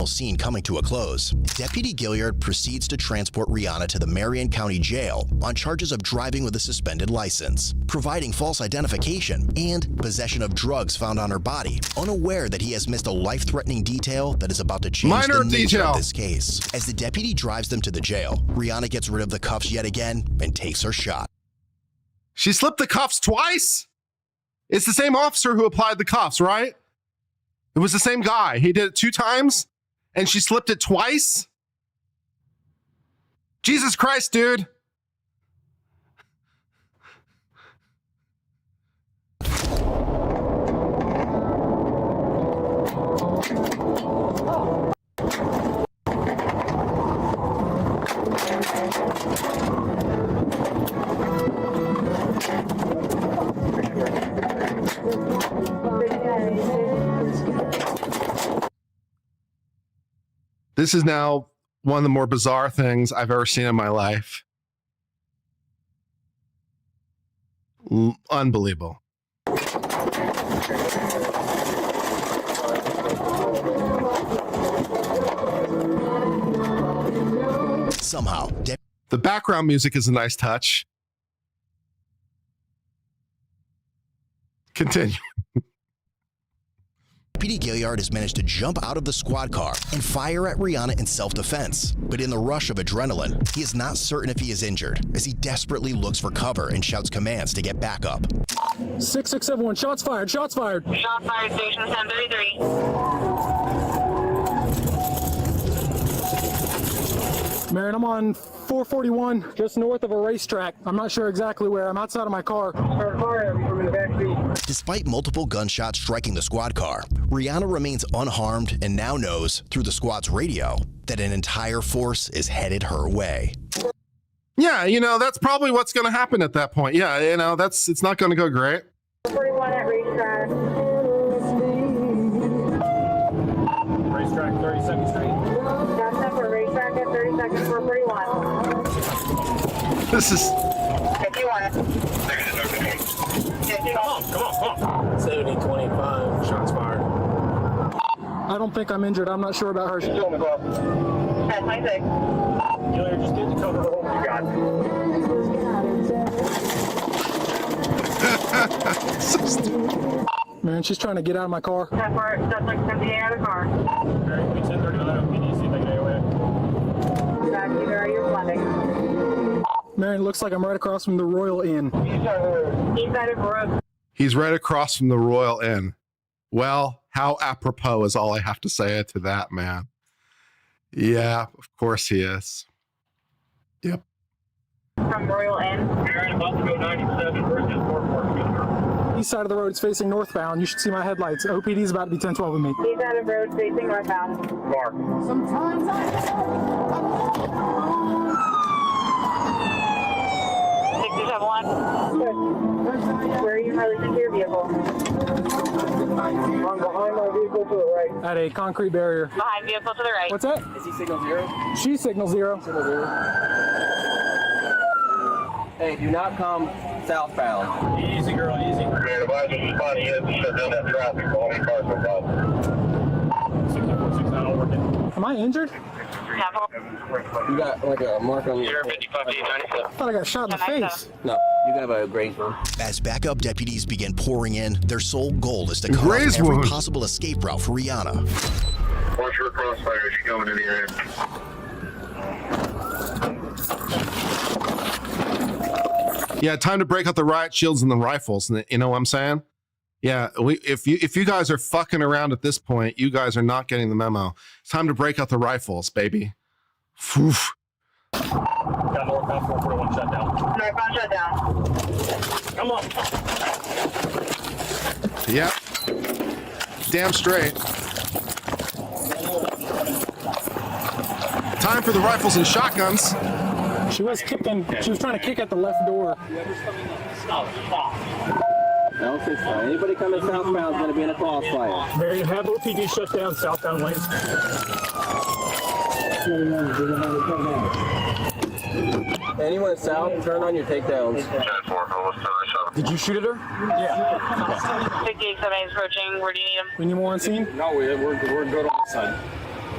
S10: Scene coming to a close, Deputy Gilliard proceeds to transport Rihanna to the Marion County Jail on charges of driving with a suspended license, providing false identification, and possession of drugs found on her body, unaware that he has missed a life-threatening detail that is about to change the nature of this case. As the deputy drives them to the jail, Rihanna gets rid of the cuffs yet again and takes her shot.
S1: She slipped the cuffs twice? It's the same officer who applied the cuffs, right? It was the same guy. He did it 2 times? And she slipped it twice? Jesus Christ, dude. This is now one of the more bizarre things I've ever seen in my life. Unbelievable.
S10: Somehow,
S1: the background music is a nice touch. Continue.
S10: Deputy Gilliard has managed to jump out of the squad car and fire at Rihanna in self-defense. But in the rush of adrenaline, he is not certain if he is injured, as he desperately looks for cover and shouts commands to get back up.
S9: 6671, shots fired, shots fired.
S7: Shots fired, station 1033.
S9: Marion, I'm on 441, just north of a racetrack. I'm not sure exactly where. I'm outside of my car.
S10: Despite multiple gunshots striking the squad car, Rihanna remains unharmed and now knows, through the squad's radio, that an entire force is headed her way.
S1: Yeah, you know, that's probably what's going to happen at that point. Yeah, you know, it's not going to go great.
S7: 41 at racetrack.
S9: Racetrack, 32nd Street.
S7: That's up for racetrack at 32nd, 441.
S1: This is...
S7: 51.
S9: Come on. 7025, shots fired. I don't think I'm injured. I'm not sure about her. She's still on the car.
S7: 1026.
S9: Gilliard, just get the cover. You got it.
S1: So stupid.
S9: Man, she's trying to get out of my car.
S7: That's like something out of the car.
S9: We 1039, can you see if I can get away?
S7: Back either are you flooding?
S9: Marion, looks like I'm right across from the Royal Inn.
S7: East side of road.
S1: He's right across from the Royal Inn. Well, how apropos is all I have to say to that, man. Yeah, of course he is. Yep.
S7: From Royal Inn.
S8: Marion, about to go 97 versus 440.
S9: East side of the road is facing northbound. You should see my headlights. OPD is about to be 1012 with me.
S7: East side of road facing northbound.
S8: Mark.
S12: Sometimes
S7: 671. Where are you releasing to your vehicle?
S8: I'm behind my vehicle to the right.
S9: At a concrete barrier.
S7: Behind vehicle to the right.
S9: What's that?
S8: Is he signal 0?
S9: She signal 0.
S8: Signal 0. Hey, do not come southbound. Easy, girl, easy. Okay, the advisor responding, you have to shut down that traffic. All the cars are about. 6469 working.
S9: Am I injured?
S8: You got like a mark on your...
S7: 055
S9: I thought I got shot in the face.
S8: No, you have a graze wound.
S10: As backup deputies begin pouring in, their sole goal is to cut off
S1: Graze
S10: every
S1: wound.
S10: possible escape route for Rihanna.
S8: Watch your crossfire as you coming in the area.
S1: Yeah, time to break out the riot shields and the rifles. You know what I'm saying? Yeah, if you guys are fucking around at this point, you guys are not getting the memo. It's time to break out the rifles, baby. Oof.
S8: Got northbound 441 shut down.
S7: Northbound shut down.
S8: Come on.
S1: Yep. Damn straight. Time for the rifles and shotguns.
S9: She was kicking. She was trying to kick at the left door.
S8: No, anybody coming southbound is going to be in a crossfire.
S9: Marion, have OPD shut down southbound lanes.
S8: Anyone south, turn on your takedowns.
S9: Did you shoot at her?
S7: Yeah. 5878 is approaching. Where do you need him?
S9: We need more on scene?
S12: No, we're good on the side.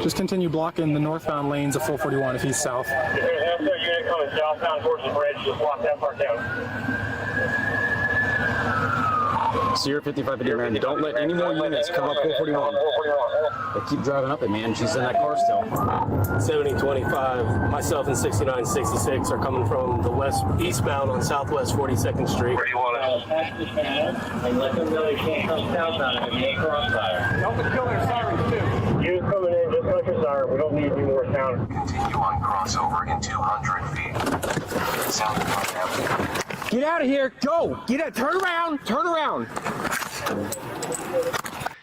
S9: Just continue blocking the northbound lanes of 441 if he's south.
S8: If there's an SO unit coming southbound towards the bridge, just block that part down.
S14: Sierra 55 man, don't let any more units come up 441. They keep driving up it, man. She's in that car still.
S15: 7025, myself and 6966 are coming from the eastbound on Southwest 42nd Street.
S8: Where do you want us? And let them know they can't come southbound and they crossfire.
S12: Don't kill their sirens too.
S8: You coming in, just like your siren. We don't need any more sound.
S4: Continue on crossover in 200 feet. Sound point out.
S9: Get out of here. Go. Get out. Turn around. Turn around.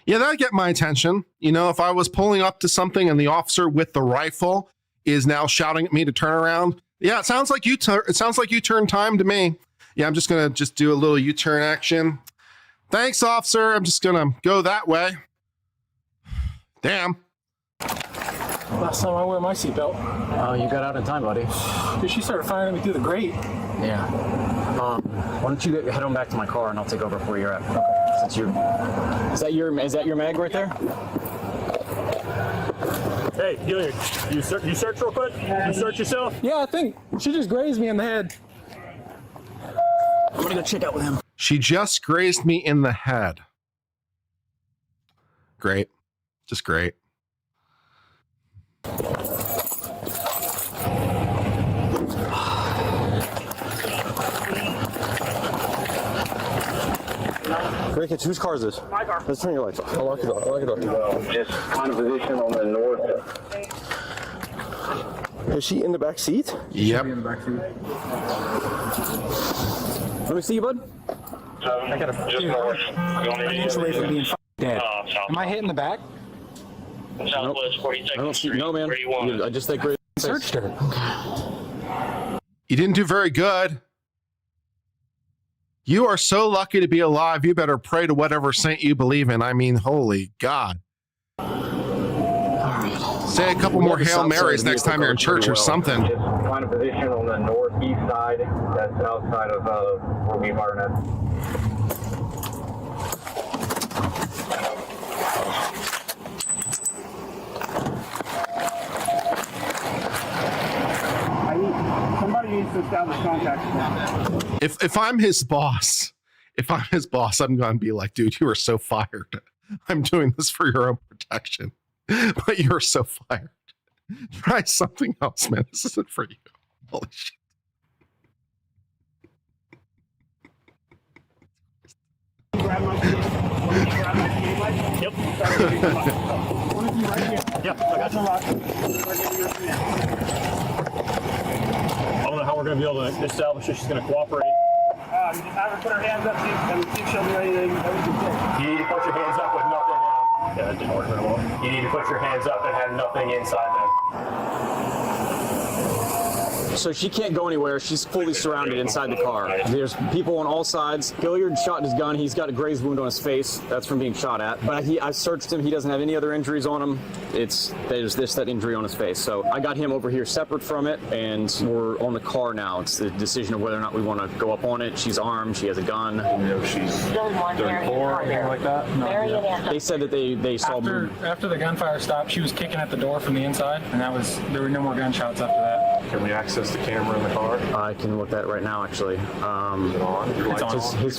S1: Yeah, that'd get my attention. You know, if I was pulling up to something and the officer with the rifle is now shouting at me to turn around. Yeah, it sounds like U-turn time to me. Yeah, I'm just going to do a little U-turn action. Thanks, officer. I'm just going to go that way. Damn.
S9: Last time I wear my seatbelt.
S14: Oh, you got out in time, buddy.
S9: Dude, she started firing at me through the grate.
S14: Yeah. Why don't you head on back to my car and I'll take over from where you're at. Okay. Since you, is that your mag right there?
S15: Hey, Gilliard, you search real quick? You search yourself?
S9: Yeah, I think she just grazed me in the head.
S14: I'm gonna go check out with him.
S1: She just grazed me in the head. Great. Just great.
S14: Ricketts, whose car is this?
S12: My car.
S14: Let's turn your lights off. I'll lock it off.
S8: Just find a position on the north.
S14: Is she in the back seat?
S1: Yep.
S9: In the back seat.
S14: Let me see you, bud.
S9: I got a an inch away from being dead. Am I hitting the back?
S8: Southwest 42nd
S14: I don't see.
S8: Street.
S14: No, man.
S8: Where you want it?
S14: I just think we're
S9: Searched her.
S1: You didn't do very good. You are so lucky to be alive. You better pray to whatever saint you believe in. I mean, holy God. Say a couple more Hail Marys next time you're in church or something.
S8: Just find a position on the northeast side, that south side of where we fired at.
S12: Somebody needs to establish contact.
S1: If I'm his boss, I'm going to be like, dude, you are so fired. I'm doing this for your own protection, but you're so fired. Try something else, man. This isn't for you. Holy shit.
S12: Grab my Yep.
S15: Yep, I got you. I don't know how we're going to be able to establish if she's going to cooperate.
S12: Just have her put her hands up, see if she'll do anything.
S15: You need to put your hands up with nothing on. Yeah, that didn't work very well. You need to put your hands up and have nothing inside them.
S14: So she can't go anywhere. She's fully surrounded inside the car. There's people on all sides. Gilliard shot his gun. He's got a grazed wound on his face. That's from being shot at. But I searched him. He doesn't have any other injuries on him. There's that injury on his face. So I got him over here separate from it, and we're on the car now. It's the decision of whether or not we want to go up on it. She's armed. She has a gun.
S9: You know, she's 34 or anything like that. No.
S14: They said that they saw
S9: after the gunfire stopped. She was kicking at the door from the inside, and there were no more gunshots after that.
S15: Can we access the camera in the car?
S14: I can look at it right now, actually.
S15: Is it on?
S9: It's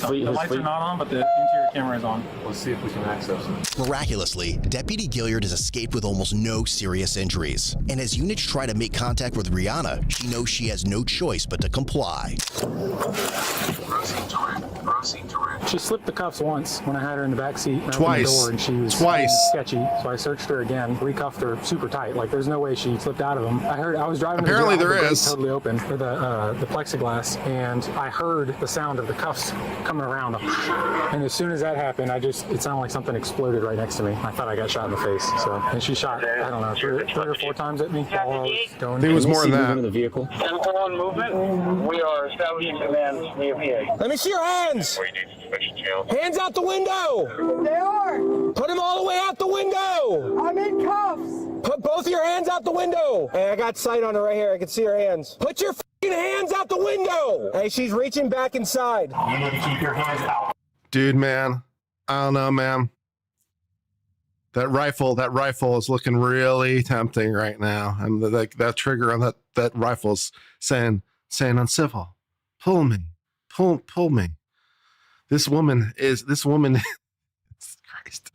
S9: on. The lights are not on, but the interior camera is on.
S15: Let's see if we can access it.
S10: Miraculously, Deputy Gilliard has escaped with almost no serious injuries. And as units try to make contact with Rihanna, she knows she has no choice but to comply.
S9: She slipped the cuffs once when I had her in the back seat.
S1: Twice.
S9: The door, and she was sketchy. So I searched her again, recuffed her super tight. Like there's no way she slipped out of them. I was driving.
S1: Apparently
S9: the
S1: there is.
S9: Totally open for the plexiglass, and I heard the sound of the cuffs coming around. And as soon as that happened, it sounded like something exploded right next to me. I thought I got shot in the face. So, and she shot, I don't know, three or four times at me while I was going.
S1: It was more than that.
S14: The vehicle.
S8: On movement, we are establishing command via PA.
S14: Let me see your hands. Hands out the window.
S11: They are.
S14: Put them all the way out the window.
S11: I'm in cuffs.
S14: Put both of your hands out the window. Hey, I got sight on her right here. I can see her hands. Put your
S13: fucking hands out the window. Hey, she's reaching back inside.
S15: You need to keep your hands out.
S1: Dude, man, I don't know, man. That rifle is looking really tempting right now. And like that trigger on that rifle's saying uncivil. Pull me. Pull me. This woman Christ.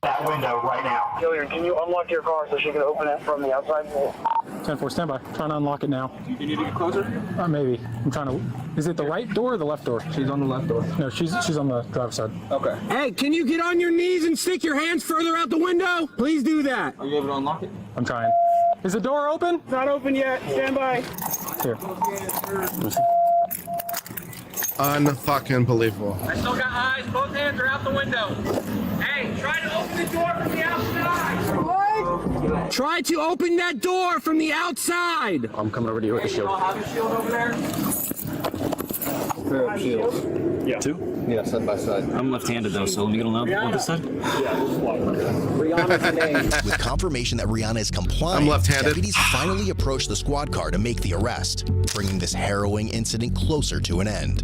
S15: That window right now.
S12: Gilliard, can you unlock your car so she can open it from the outside?
S9: 10-4, stand by. Trying to unlock it now.
S8: You need to get closer?
S9: Maybe. I'm trying to. Is it the right door or the left door?
S8: She's on the left door.
S9: No, she's on the driver's side.
S8: Okay.
S13: Hey, can you get on your knees and stick your hands further out the window? Please do that.
S8: Are you able to unlock it?
S9: I'm trying. Is the door open?
S12: Not open yet. Stand by.
S9: Here.
S1: Unfucking believable.
S13: I still got eyes. Both hands are out the window. Hey, try to open the door from the outside. What? Try to open that door from the outside.
S14: I'm coming over to you with the shield.
S8: Have your shield over there? Pair of shields.
S14: Yeah. 2?
S8: Yeah, side by side.
S14: I'm left-handed though, so let me get on this side.
S13: Rihanna's name.
S10: With confirmation that Rihanna is complying,
S1: I'm left-handed.
S10: deputies finally approach the squad car to make the arrest, bringing this harrowing incident closer to an end.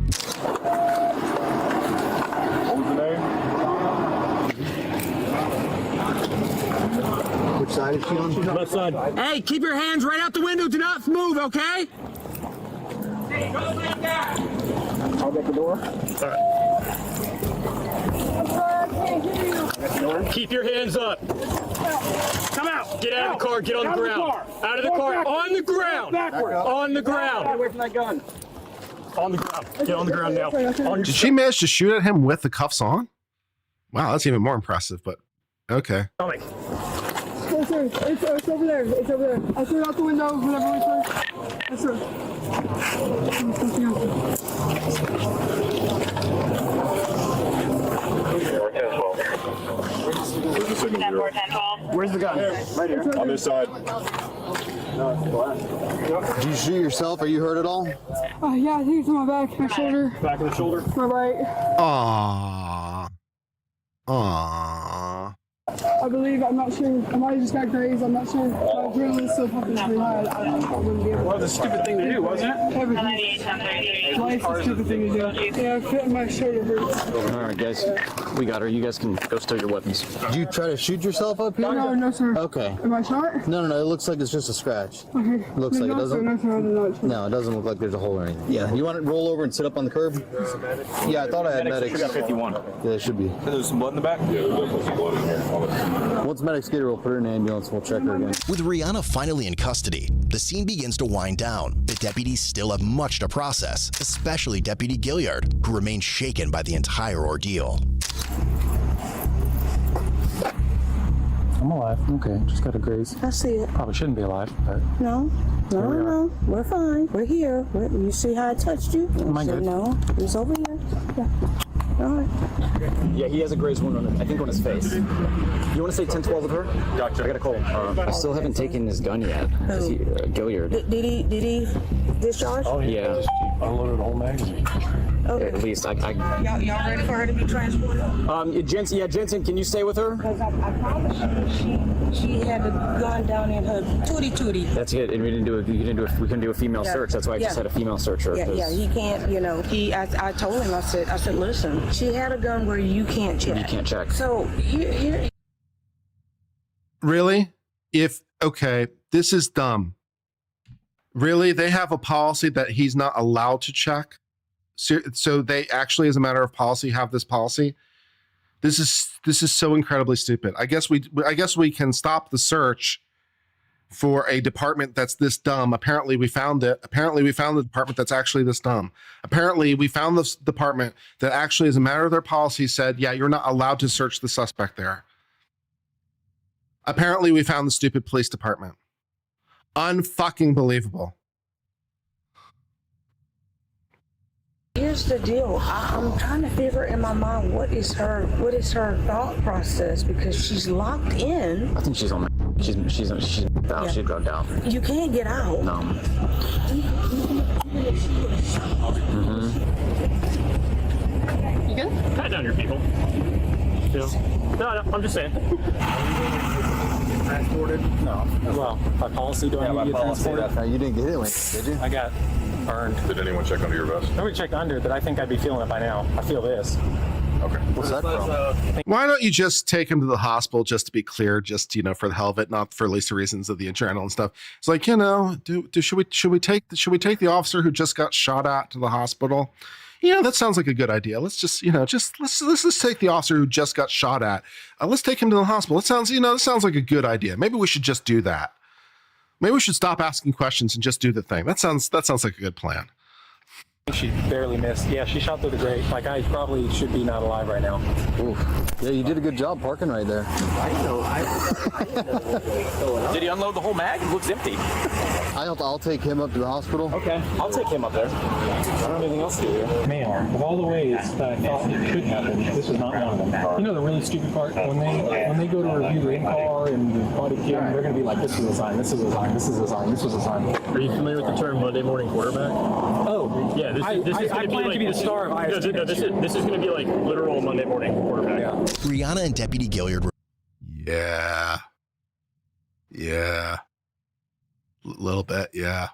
S12: Which side is she on?
S14: Left side.
S13: Hey, keep your hands right out the window. Do not move, okay?
S12: I'll get the door.
S14: Keep your hands up.
S12: Come out.
S14: Get out of the car. Get on the ground. Out of the car. On the ground. On the ground.
S12: Get away from that gun.
S14: On the ground. Get on the ground now.
S1: Did she manage to shoot at him with the cuffs on? Wow, that's even more impressive, but okay.
S14: Coming.
S11: Yes, sir. It's over there. It's over there. I threw it out the window whenever we first. Yes, sir.
S12: Where's the gun? Right here.
S15: On this side.
S12: Did you shoot yourself? Are you hurt at all?
S11: Yeah, I think it's on my back, my shoulder.
S15: Back of the shoulder.
S11: My right.
S1: Aww.
S11: I believe, I'm not sure. I might have just got grazed. I'm not sure. My adrenaline's still pumping pretty high. I wouldn't be able to.
S12: Well, the stupid thing to do, wasn't it?
S11: Everything. Life's a stupid thing to do. Yeah, I feel my shoulder hurts.
S14: All right, guys. We got her. You guys can go stow your weapons.
S12: Did you try to shoot yourself up here?
S11: No, sir.
S12: Okay.
S11: Am I shot?
S12: No, it looks like it's just a scratch.
S11: Okay.
S12: Looks like it doesn't.
S11: No, sir, I did not shoot.
S12: No, it doesn't look like there's a hole or anything. Yeah. You want to roll over and sit up on the curb? Yeah, I thought I had medics.
S14: We got 51.
S12: Yeah, there should be.
S8: There's some blood in the back? Yeah, there's some blood in here.
S12: Once medics get her, we'll put her in an ambulance. We'll check her again.
S10: With Rihanna finally in custody, the scene begins to wind down, but deputies still have much to process, especially Deputy Gilliard, who remains shaken by the entire ordeal.
S9: I'm alive. Okay, just got a graze.
S16: I see it.
S9: Probably shouldn't be alive, but
S16: No. We're fine. We're here. You see how I touched you?
S9: Am I good?
S16: No, he's over here. Yeah. All right.
S14: Yeah, he has a grazed wound on, I think, on his face. You want to say 10-12 with her? Doctor, I got a call. I still haven't taken his gun yet. Gilliard.
S16: Did he discharge?
S14: Oh, yeah.
S9: Unloaded the whole magazine.
S16: Okay.
S14: At least
S16: Y'all ready for her to be transported?
S14: Jensen, can you stay with her?
S16: Because I promise you, she had the gun down in her tootie.
S14: That's it. And we couldn't do a female search. That's why I just had a female searcher.
S16: Yeah, he can't, I told him, I said, listen, she had a gun where you can't check.
S14: You can't check.
S16: So here.
S1: Really? Okay, this is dumb. Really? They have a policy that he's not allowed to check? So they actually, as a matter of policy, have this policy? This is so incredibly stupid. I guess we can stop the search for a department that's this dumb. Apparently we found it. Apparently we found the department that's actually this dumb. Apparently we found this department that actually, as a matter of their policy, said, yeah, you're not allowed to search the suspect there. Apparently we found the stupid police department. Unfucking believable.
S16: Here's the deal. I'm trying to figure in my mind what is her thought process, because she's locked in.
S14: I think she's on. She's out. Yeah. She's drugged out.
S16: You can't get out.
S14: No.
S16: You good?
S15: Pat down your people. No, I'm just saying.
S9: Transported? No. Well, by policy, do I need to get transported?
S12: No, you didn't get it, did you?
S9: I got earned.
S17: Did anyone check under your vest?
S9: Nobody checked under, but I think I'd be feeling it by now. I feel this.
S17: Okay. What's that from?
S1: Why don't you just take him to the hospital, just to be clear, just, for the hell of it, not for at least the reasons of the adrenaline and stuff. It's like, should we take the officer who just got shot at to the hospital? That sounds like a good idea. Let's just, let's take the officer who just got shot at. Let's take him to the hospital. It sounds, that sounds like a good idea. Maybe we should just do that. Maybe we should stop asking questions and just do the thing. That sounds like a good plan.
S9: She barely missed. Yeah, she shot through the grate. Like, I probably should be not alive right now.
S18: Ooh. Yeah, you did a good job parking right there.
S13: I know.
S14: Did he unload the whole mag? It looks empty.
S18: I'll take him up to the hospital.
S14: Okay, I'll take him up there.
S9: I don't have anything else to do here. Man, of all the ways that I thought it could happen, this was not one of them. The really stupid part? When they go to review the in-car and the body cam, they're going to be like, this is a sign, this is a sign, this is a sign, this was a sign.
S15: Are you familiar with the term Monday morning quarterback?
S9: Oh,
S15: yeah.
S9: I plan to be the star of IST.
S15: No, this is going to be like literal Monday morning quarterback.
S9: Yeah.
S10: Rihanna and Deputy Gilliard were.
S1: Yeah. Little bit, yeah.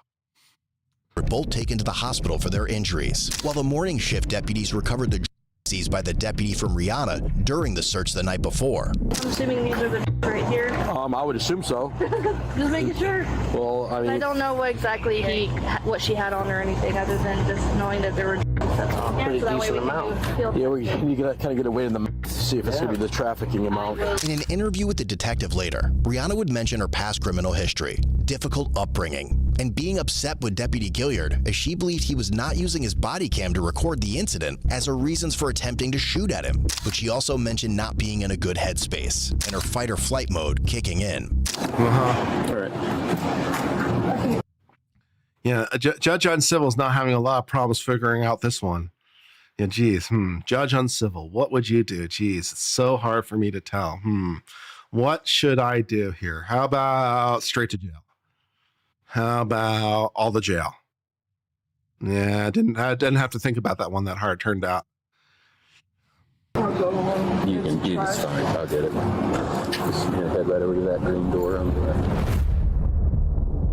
S10: Were both taken to the hospital for their injuries, while the morning shift deputies recovered the seized by the deputy from Rihanna during the search the night before.
S3: I'm assuming these are the right here.
S18: I would assume so.
S3: Just making sure.
S18: Well,
S3: I don't know what exactly what she had on or anything, other than just knowing that there were.
S18: Pretty decent amount. Yeah, you gotta kind of get away in the mouth to see if it's gonna be the trafficking amount.
S10: In an interview with the detective later, Rihanna would mention her past criminal history, difficult upbringing, and being upset with Deputy Gilliard as she believed he was not using his body cam to record the incident as her reasons for attempting to shoot at him. But she also mentioned not being in a good headspace and her fight or flight mode kicking in.
S1: All right. Yeah, Judge on Civil's not having a lot of problems figuring out this one. Yeah, geez. Judge on Civil, what would you do? Geez, it's so hard for me to tell. What should I do here? How about straight to jail? How about all the jail? Yeah, I didn't have to think about that one that hard, turned out.
S18: You can get it, fine. I'll get it. Just head right over to that green door on the left.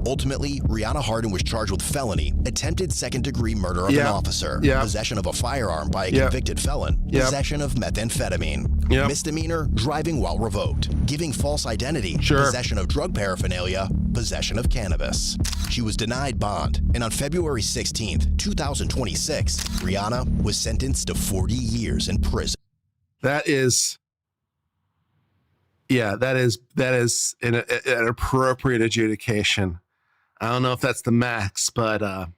S10: Ultimately, Rihanna Hardin was charged with felony, attempted second-degree murder of an officer, possession of a firearm by a convicted felon, possession of methamphetamine, misdemeanor, driving while revoked, giving false identity, possession of drug paraphernalia, possession of cannabis. She was denied bond, and on February 16th, 2026, Rihanna was sentenced to 40 years in prison.
S1: That is an appropriate adjudication. I don't know if that's the max, but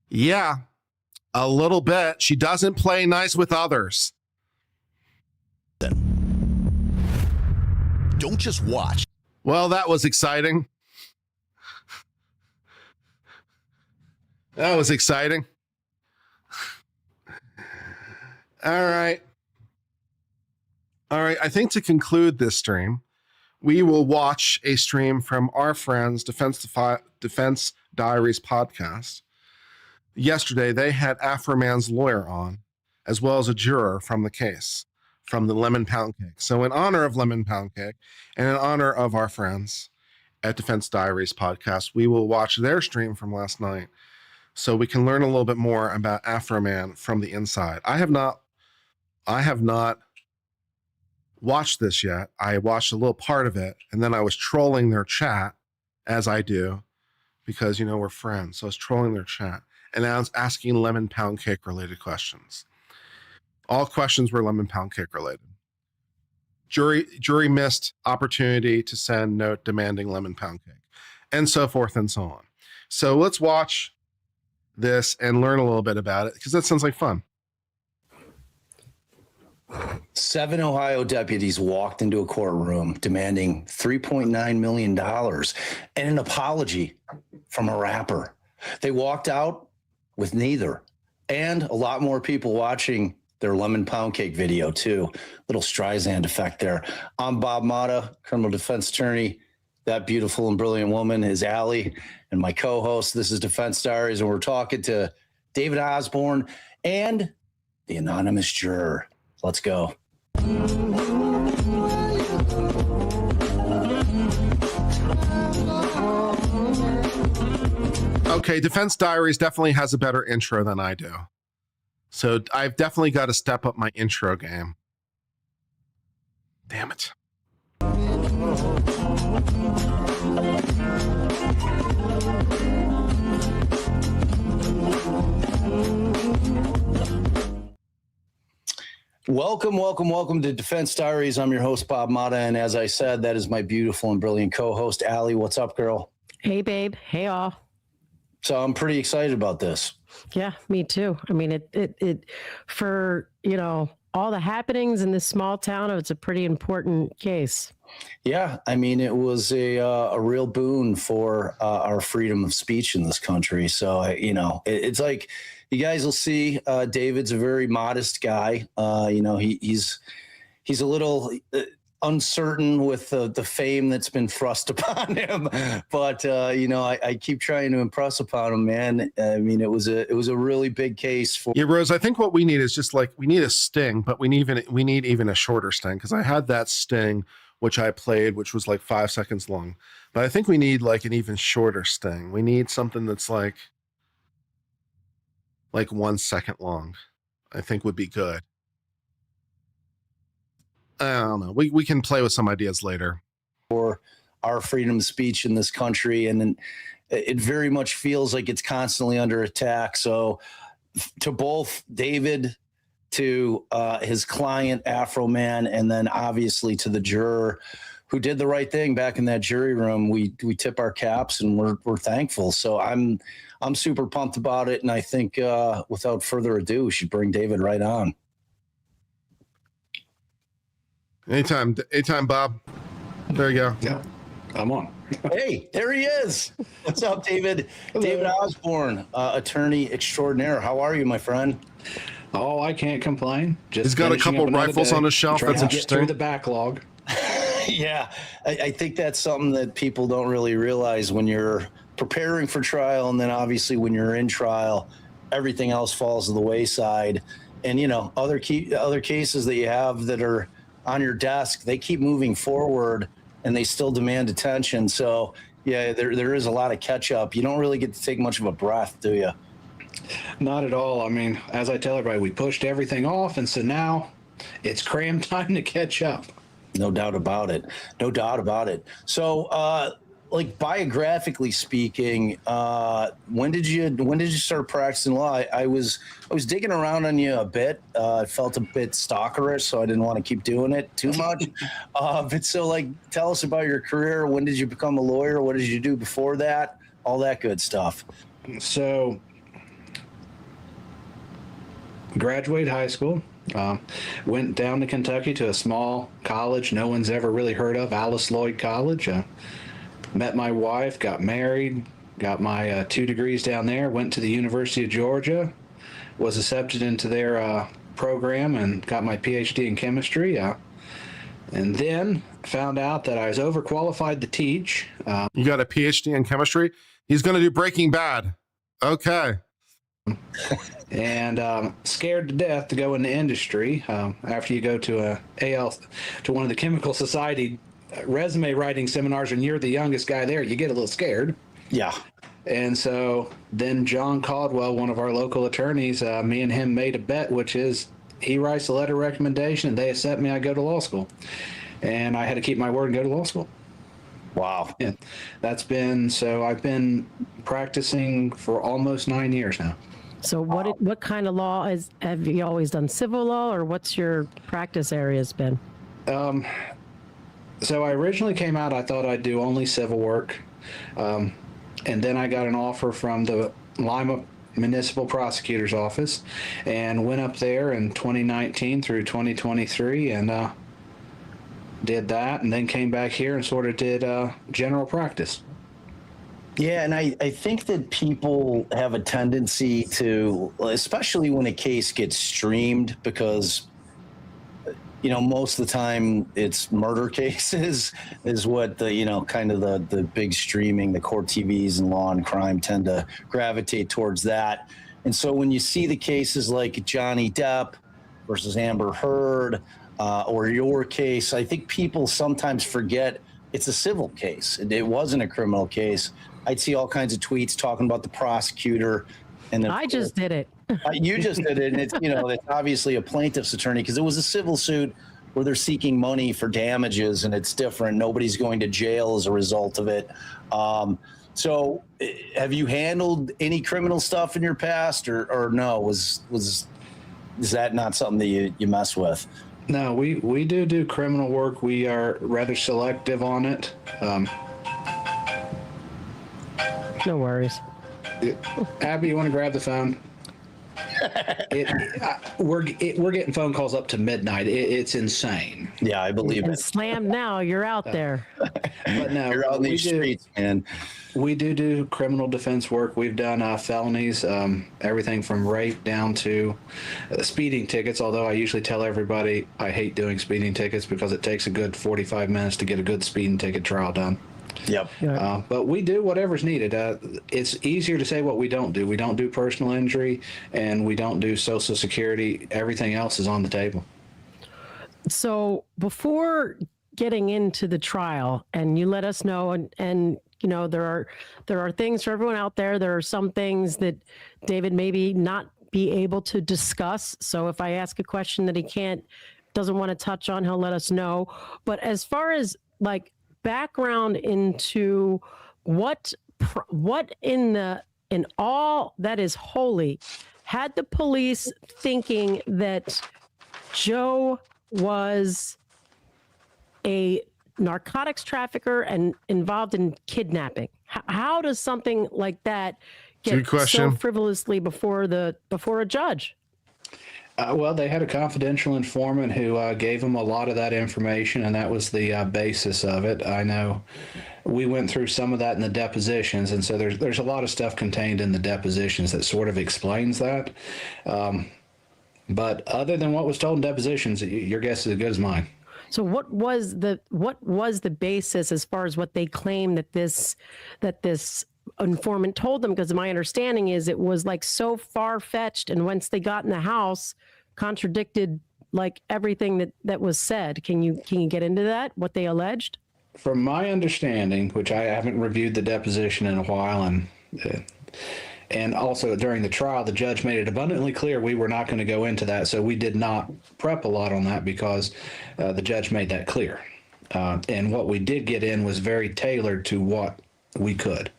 S1: yeah, a little bit. She doesn't play nice with others.
S10: Don't just watch.
S1: Well, that was exciting. That was exciting. All right. I think to conclude this stream, we will watch a stream from our friends, Defense Diaries podcast. Yesterday, they had Afroman's lawyer on, as well as a juror from the case, from the Lemon Pound Cake. So in honor of Lemon Pound Cake and in honor of our friends at Defense Diaries podcast, we will watch their stream from last night so we can learn a little bit more about Afroman from the inside. I have not watched this yet. I watched a little part of it, and then I was trolling their chat, as I do, because, we're friends. So I was trolling their chat, and I was asking Lemon Pound Cake related questions. All questions were Lemon Pound Cake related. Jury missed opportunity to send note demanding Lemon Pound Cake, and so forth and so on. So let's watch this and learn a little bit about it, because that sounds like fun.
S19: 7 Ohio deputies walked into a courtroom demanding $3.9 million and an apology from a rapper. They walked out with neither, and a lot more people watching their Lemon Pound Cake video too. Little Streisand effect there. I'm Bob Mata, criminal defense attorney. That beautiful and brilliant woman is Allie, and my co-host. This is Defense Diaries, and we're talking to David Osborne and the anonymous juror. Let's go.
S1: Okay, Defense Diaries definitely has a better intro than I do. So I've definitely got to step up my intro game. Damn it.
S19: Welcome to Defense Diaries. I'm your host, Bob Mata, and as I said, that is my beautiful and brilliant co-host, Allie. What's up, girl?
S20: Hey, babe. Hey, all.
S19: So I'm pretty excited about this.
S20: Yeah, me too. I mean, it for, all the happenings in this small town, it's a pretty important case.
S19: Yeah, I mean, it was a real boon for our freedom of speech in this country. So, it's like, you guys will see David's a very modest guy. He's a little uncertain with the fame that's been thrust upon him, but I keep trying to impress upon him, man. I mean, it was a really big case for.
S1: Yeah, Rose, I think what we need is just we need a sting, but we need even a shorter sting, because I had that sting which I played, which was like 5 seconds long, but I think we need an even shorter sting. We need something that's like 1 second long. I think would be good. I don't know. We can play with some ideas later.
S19: For our freedom of speech in this country, and it very much feels like it's constantly under attack. So to both David, to his client, Afro Man, and then obviously to the juror who did the right thing back in that jury room, we tip our caps and we're thankful. So I'm super pumped about it, and I think without further ado, we should bring David right on.
S1: Anytime, Bob. There you go.
S21: Yeah, I'm on.
S19: Hey, there he is. What's up, David? Hello. David Osborne, attorney extraordinaire. How are you, my friend?
S21: Oh, I can't complain.
S1: He's got a couple rifles on his shelf. That's interesting.
S21: Get through the backlog.
S19: Yeah, I think that's something that people don't really realize when you're preparing for trial, and then obviously when you're in trial, everything else falls to the wayside. And other cases that you have that are on your desk, they keep moving forward and they still demand attention. So yeah, there is a lot of catch up. You don't really get to take much of a breath, do you?
S21: Not at all. I mean, as I tell everybody, we pushed everything off, and so now it's cram time to catch up.
S19: No doubt about it. No doubt about it. So biographically speaking, when did you start practicing law? I was digging around on you a bit. I felt a bit stalkerish, so I didn't want to keep doing it too much. But so tell us about your career. When did you become a lawyer? What did you do before that? All that good stuff.
S21: So graduated high school, went down to Kentucky to a small college no one's ever really heard of, Alice Lloyd College. Met my wife, got married, got my 2 degrees down there, went to the University of Georgia, was accepted into their program, and got my PhD in chemistry. And then found out that I was overqualified to teach.
S1: You got a PhD in chemistry? He's going to do Breaking Bad. Okay.
S21: And scared to death to go into industry. After you go to one of the Chemical Society resume writing seminars and you're the youngest guy there, you get a little scared.
S19: Yeah.
S21: And so then John Caldwell, one of our local attorneys, me and him made a bet, which is he writes a letter of recommendation and they accept me, I go to law school. And I had to keep my word and go to law school.
S19: Wow.
S21: Yeah. I've been practicing for almost 9 years now.
S20: So what kind of law have you always done? Civil law, or what's your practice areas been?
S21: So I originally came out, I thought I'd do only civil work. And then I got an offer from the Lima Municipal Prosecutor's Office and went up there in 2019 through 2023 and did that, and then came back here and sort of did general practice.
S19: Yeah, and I think that people have a tendency to, especially when a case gets streamed, because most of the time it's murder cases is what the, kind of the big streaming, the court TVs and law and crime tend to gravitate towards that. And so when you see the cases like Johnny Depp versus Amber Heard, or your case, I think people sometimes forget it's a civil case. It wasn't a criminal case. I'd see all kinds of tweets talking about the prosecutor. And then
S20: I just did it.
S19: You just did it. And it's, it's obviously a plaintiff's attorney because it was a civil suit where they're seeking money for damages, and it's different. Nobody's going to jail as a result of it. So have you handled any criminal stuff in your past or no? Is that not something that you mess with?
S21: No, we do criminal work. We are rather selective on it.
S20: No worries.
S21: Abby, you want to grab the phone? We're getting phone calls up to midnight. It's insane.
S19: Yeah, I believe
S20: and
S19: it.
S20: Slam now, you're out there.
S21: But no,
S19: you're out in these streets, man.
S21: We do criminal defense work. We've done felonies, everything from rape down to speeding tickets, although I usually tell everybody I hate doing speeding tickets because it takes a good 45 minutes to get a good speeding ticket trial done.
S19: Yep.
S21: But we do whatever's needed. It's easier to say what we don't do. We don't do personal injury, and we don't do Social Security. Everything else is on the table.
S20: So before getting into the trial, and you let us know, and there are things for everyone out there. There are some things that David maybe not be able to discuss. So if I ask a question that he doesn't want to touch on, he'll let us know. But as far as like background into what in all that is holy had the police thinking that Joe was a narcotics trafficker and involved in kidnapping? How does something like that get so frivolously before a judge?
S21: Well, they had a confidential informant who gave them a lot of that information, and that was the basis of it. I know we went through some of that in the depositions, and so there's a lot of stuff contained in the depositions that sort of explains that. But other than what was told in depositions, your guess is as good as mine.
S20: So what was the basis as far as what they claim that this informant told them? Because my understanding is it was like so far-fetched, and once they got in the house, contradicted like everything that was said. Can you get into that, what they alleged?
S21: From my understanding, which I haven't reviewed the deposition in a while, and also during the trial, the judge made it abundantly clear we were not going to go into that, so we did not prep a lot on that because the judge made that clear. And what we did get in was very tailored to what we could.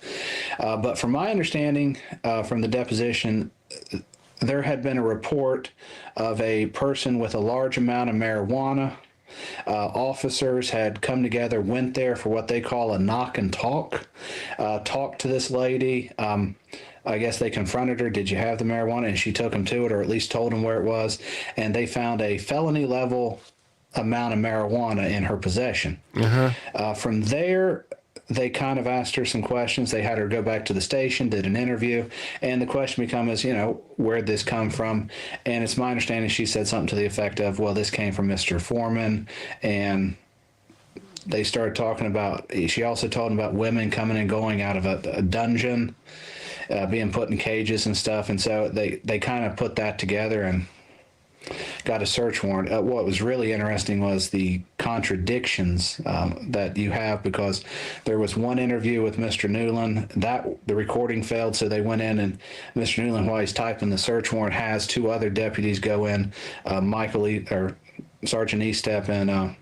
S21: But from my understanding from the deposition, there had been a report of a person with a large amount of marijuana. Officers had come together, went there for what they call a knock and talk, talked to this lady. I guess they confronted her, did you have the marijuana? And she took them to it, or at least told them where it was. And they found a felony level amount of marijuana in her possession. From there, they kind of asked her some questions. They had her go back to the station, did an interview, and the question becomes, where'd this come from? And it's my understanding she said something to the effect of, well, this came from Mr. Foreman. And they started talking about, she also told them about women coming and going out of a dungeon, being put in cages and stuff. And so they kind of put that together and got a search warrant. What was really interesting was the contradictions that you have, because there was one interview with Mr. Newland that the recording failed, so they went in, and Mr. Newland, while he's typing the search warrant, has two other deputies go in, Sergeant Estep and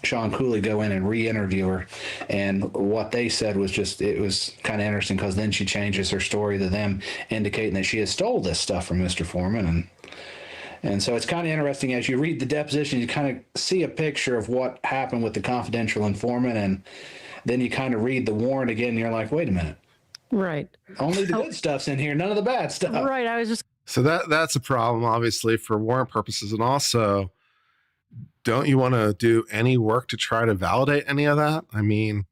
S21: Sean Cooley go in and re-interview her, and what they said was it was kind of interesting, because then she changes her story to them indicating that she has stole this stuff from Mr. Foreman, and so it's kind of interesting as you read the deposition, you kind of see a picture of what happened with the confidential informant, and then you kind of read the warrant again, and you're like, wait a minute.
S20: Right.
S21: Only the good stuff's in here, none of the bad stuff.
S20: Right. I was just.
S1: So that's a problem, obviously, for warrant purposes. And also, don't you want to do any work to try to validate any of that? I mean,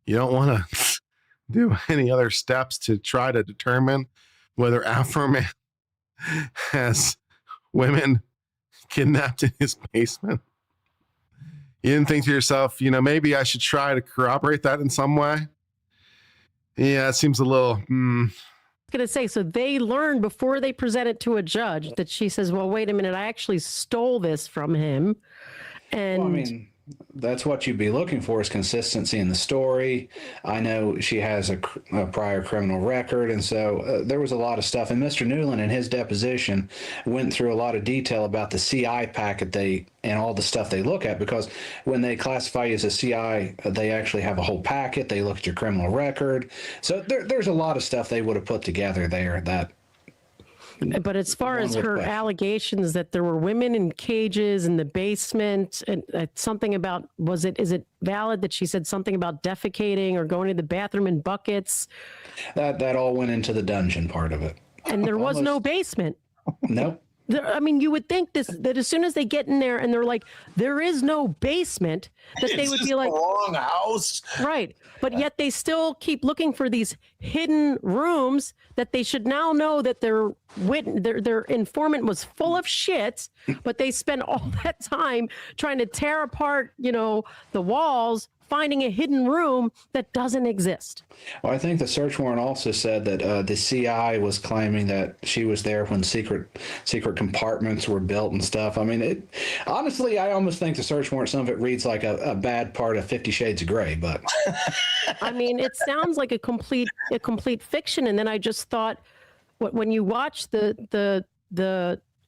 S1: you don't want to do any other steps to try to determine whether Afro-Man has women kidnapped in his basement. You didn't think to yourself, maybe I should try to corroborate that in some way? Yeah, it seems a little.
S20: Going to say, so they learned before they present it to a judge that she says, well, wait a minute, I actually stole this from him. And
S21: that's what you'd be looking for, is consistency in the story. I know she has a prior criminal record, and so there was a lot of stuff. And Mr. Newland, in his deposition, went through a lot of detail about the CI packet and all the stuff they look at, because when they classify you as a CI, they actually have a whole packet. They look at your criminal record. So there's a lot of stuff they would have put together there that.
S20: But as far as her allegations that there were women in cages in the basement, and something about, is it valid that she said something about defecating or going to the bathroom in buckets?
S21: That all went into the dungeon part of it.
S20: And there was no basement.
S21: Nope.
S20: I mean, you would think that as soon as they get in there and they're like, there is no basement, that they would be like,
S19: wrong house.
S20: Right. But yet they still keep looking for these hidden rooms that they should now know that their informant was full of shit, but they spend all that time trying to tear apart, the walls, finding a hidden room that doesn't exist.
S21: Well, I think the search warrant also said that the CI was claiming that she was there when secret compartments were built and stuff. I mean, honestly, I almost think the search warrant, some of it reads like a bad part of 50 Shades of Grey, but
S20: I mean, it sounds like a complete fiction. And then I just thought, when you watch the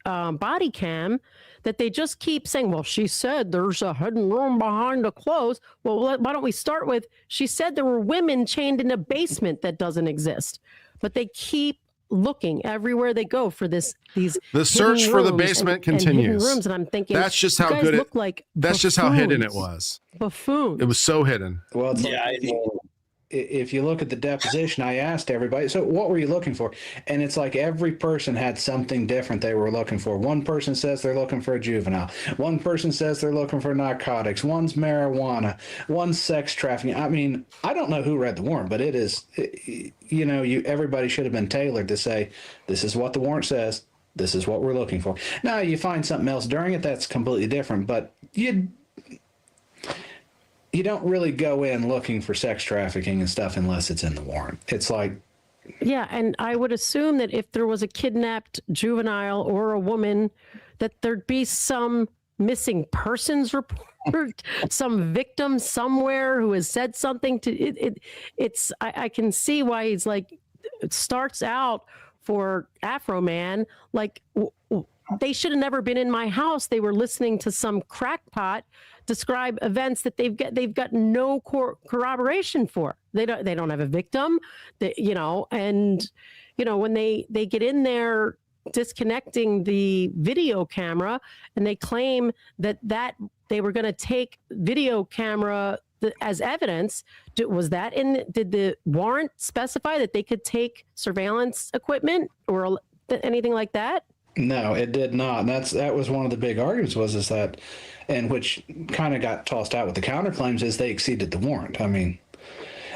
S20: body cam, that they just keep saying, well, she said there's a hidden room behind the clothes. Well, why don't we start with, she said there were women chained in a basement that doesn't exist, but they keep looking everywhere they go for the
S1: search for the basement continues.
S20: Rooms, and I'm thinking,
S1: that's just how good it
S20: like.
S1: That's just how hidden it was.
S20: Buffoon.
S1: It was so hidden.
S21: Well, if you look at the deposition, I asked everybody, so what were you looking for? And it's like every person had something different they were looking for. One person says they're looking for a juvenile. One person says they're looking for narcotics. One's marijuana. One's sex trafficking. I mean, I don't know who read the warrant, but everybody should have been tailored to say, this is what the warrant says. This is what we're looking for. Now, you find something else during it, that's completely different, but you don't really go in looking for sex trafficking and stuff unless it's in the warrant. It's like...
S20: Yeah, and I would assume that if there was a kidnapped juvenile or a woman, that there'd be some missing persons report, some victim somewhere who has said something to it. I can see why he's like, it starts out for Afro Man, like, they should have never been in my house. They were listening to some crackpot describe events that they've got no corroboration for. They don't have a victim, when they get in there disconnecting the video camera, and they claim that they were going to take video camera as evidence. Did the warrant specify that they could take surveillance equipment or anything like that?
S21: No, it did not. And that was one of the big arguments is that, and which kind of got tossed out with the counterclaims, is they exceeded the warrant. I mean,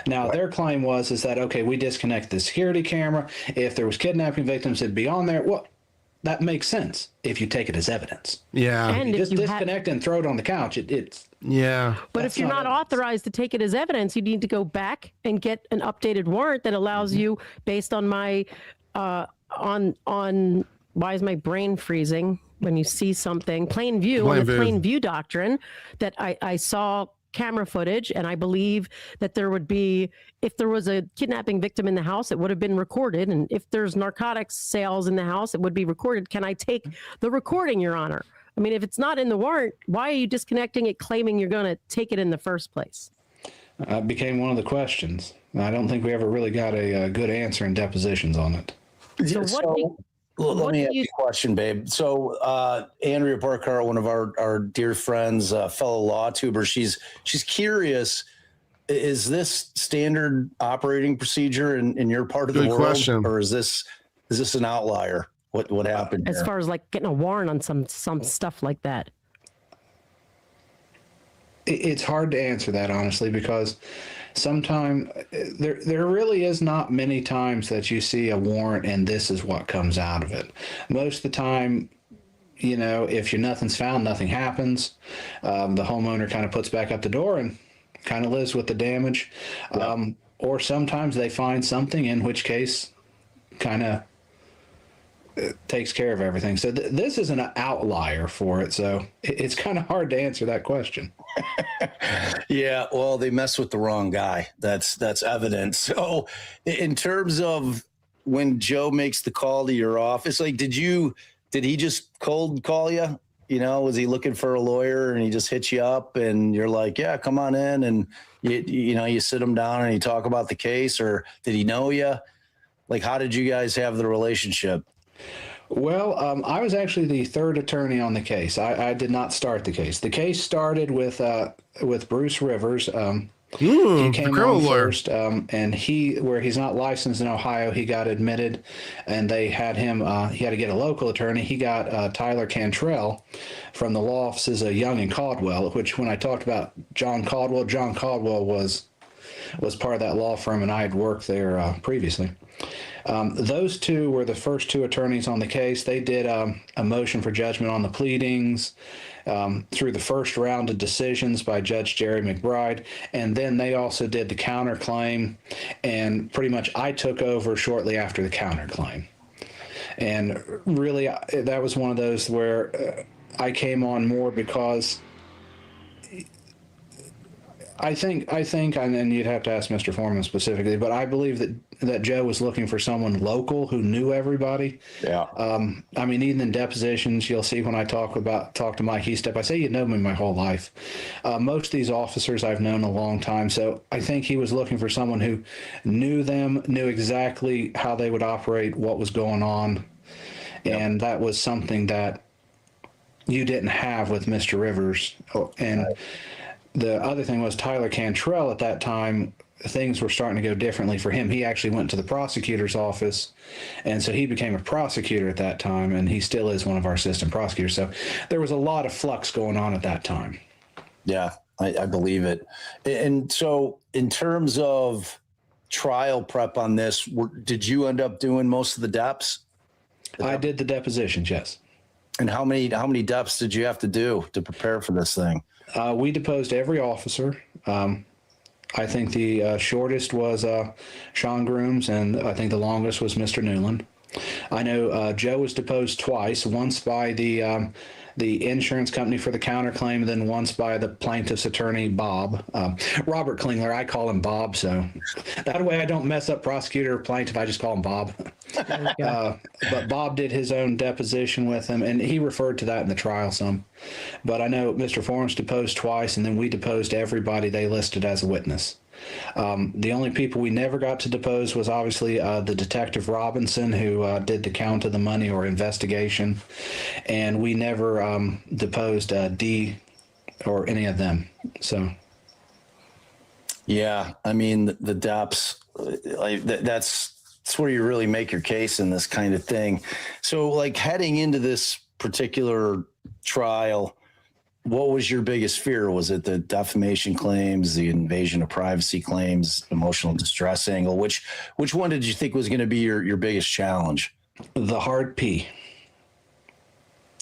S21: now their claim is that, okay, we disconnect the security camera. If there was kidnapping victims, it'd be on there. Well, that makes sense if you take it as evidence.
S1: Yeah.
S21: And if you disconnect and throw it on the couch, it's...
S1: Yeah.
S20: But if you're not authorized to take it as evidence, you need to go back and get an updated warrant that allows you, based on my, why is my brain freezing when you see something? Plain view, on the plain view doctrine, that I saw camera footage, and I believe that there would be, if there was a kidnapping victim in the house, it would have been recorded. And if there's narcotics sales in the house, it would be recorded. Can I take the recording, Your Honor? I mean, if it's not in the warrant, why are you disconnecting it, claiming you're going to take it in the first place?
S21: Became one of the questions. I don't think we ever really got a good answer in depositions on it.
S19: Let me ask you a question, babe. So Andrea Barker, one of our dear friends, fellow law tuber, she's curious, is this standard operating procedure in your part of the world? Question. Or is this an outlier? What happened
S20: as
S19: here?
S20: Far as like getting a warrant on some stuff like that?
S21: It's hard to answer that, honestly, because sometimes there really is not many times that you see a warrant and this is what comes out of it. Most of the time, if nothing's found, nothing happens. The homeowner kind of puts back up the door and kind of lives with the damage. Yeah. Or sometimes they find something, in which case kind of takes care of everything. So this is an outlier for it. So it's kind of hard to answer that question.
S19: Yeah, well, they mess with the wrong guy. That's evident. So in terms of when Joe makes the call to your office, like, did he just cold call you? You know, was he looking for a lawyer and he just hit you up and you're like, yeah, come on in, and you sit him down and you talk about the case, or did he know you? Like, how did you guys have the relationship?
S21: Well, I was actually the third attorney on the case. I did not start the case. The case started with Bruce Rivers. He came on first, and where he's not licensed in Ohio, he got admitted, and they had him. He had to get a local attorney. He got Tyler Cantrell from the law offices of Young and Caldwell. Which, when I talked about John Caldwell was part of that law firm, and I had worked there previously. Those two were the first two attorneys on the case. They did a motion for judgment on the pleadings through the first round of decisions by Judge Jerry McBride, and then they also did the counterclaim, and pretty much I took over shortly after the counterclaim. And really, that was one of those where I came on more because I think, and you'd have to ask Mr. Foreman specifically, but I believe that Joe was looking for someone local who knew everybody.
S19: Yeah.
S21: I mean, even in depositions, you'll see when I talk to Mike Eastep, I say, you know me my whole life. Most of these officers I've known a long time, so I think he was looking for someone who knew them, knew exactly how they would operate, what was going on, and that was something that you didn't have with Mr. Rivers. And the other thing was Tyler Cantrell at that time, things were starting to go differently for him. He actually went to the prosecutor's office, and so he became a prosecutor at that time, and he still is one of our assistant prosecutors. So there was a lot of flux going on at that time.
S19: Yeah, I believe it. And so in terms of trial prep on this, did you end up doing most of the deps?
S21: I did the depositions, yes.
S19: And how many deps did you have to do to prepare for this thing?
S21: We deposed every officer. I think the shortest was Sean Grooms, and I think the longest was Mr. Newland. I know Joe was deposed twice, once by the insurance company for the counterclaim, and then once by the plaintiff's attorney, Bob. Robert Klingler, I call him Bob, so that way I don't mess up prosecutor or plaintiff, I just call him Bob. But Bob did his own deposition with him, and he referred to that in the trial some. But I know Mr. Forrest deposed twice, and then we deposed everybody they listed as a witness. The only people we never got to depose was obviously the Detective Robinson, who did the count of the money or investigation, and we never deposed D or any of them. So,
S19: yeah, I mean the DEPs, that's where you really make your case in this kind of thing. So, like, heading into this particular trial, what was your biggest fear? Was it the defamation claims, the invasion of privacy claims, emotional distress angle? Which one did you think was going to be your biggest challenge?
S21: The hard P.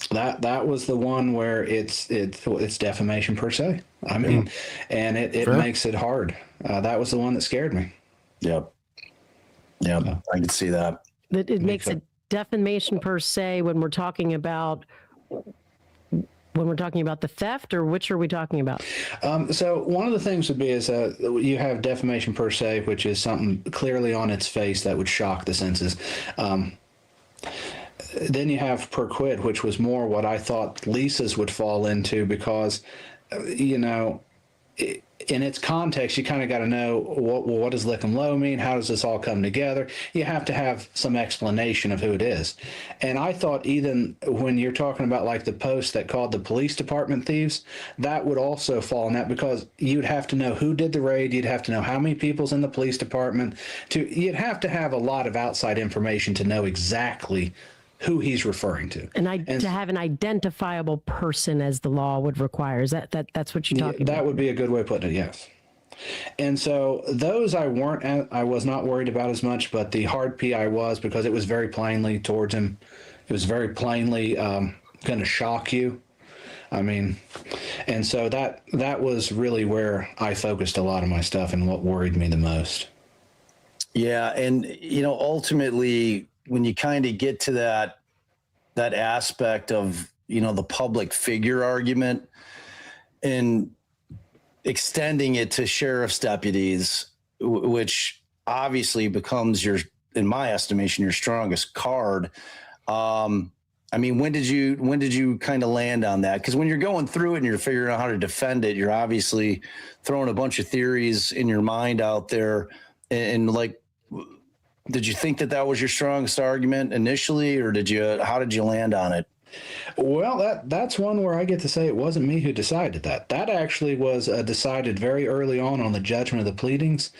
S21: That was the one where it's defamation per se. I mean, and it makes it hard. That was the one that scared me.
S19: Yep. Yeah, I can see that.
S20: It makes it defamation per se when we're talking about the theft, or which are we talking about?
S21: So one of the things would be is you have defamation per se, which is something clearly on its face that would shock the senses. Then you have per quid, which was more what I thought Lisa's would fall into, because, in its context, you kind of got to know what does lick 'em low mean? How does this all come together? You have to have some explanation of who it is. And I thought even when you're talking about like the post that called the police department thieves, that would also fall in that, because you'd have to know who did the raid. You'd have to know how many people's in the police department. You'd have to have a lot of outside information to know exactly who he's referring to, and
S20: to have an identifiable person, as the law would require. Is that's what you're talking about?
S21: That would be a good way of putting it, yes. And so those I was not worried about as much, but the hard P I was, because it was very plainly towards him. It was very plainly going to shock you. I mean, and so that was really where I focused a lot of my stuff and what worried me the most.
S19: Yeah, and ultimately, when you kind of get to that that aspect of, the public figure argument and extending it to sheriff's deputies, which obviously becomes in my estimation, your strongest card. When did you kind of land on that? Because when you're going through it and you're figuring out how to defend it, you're obviously throwing a bunch of theories in your mind out there. And like, did you think that was your strongest argument initially, or how did you land on it?
S21: Well, that's one where I get to say it wasn't me who decided that. That actually was decided very early on the judgment of the pleadings.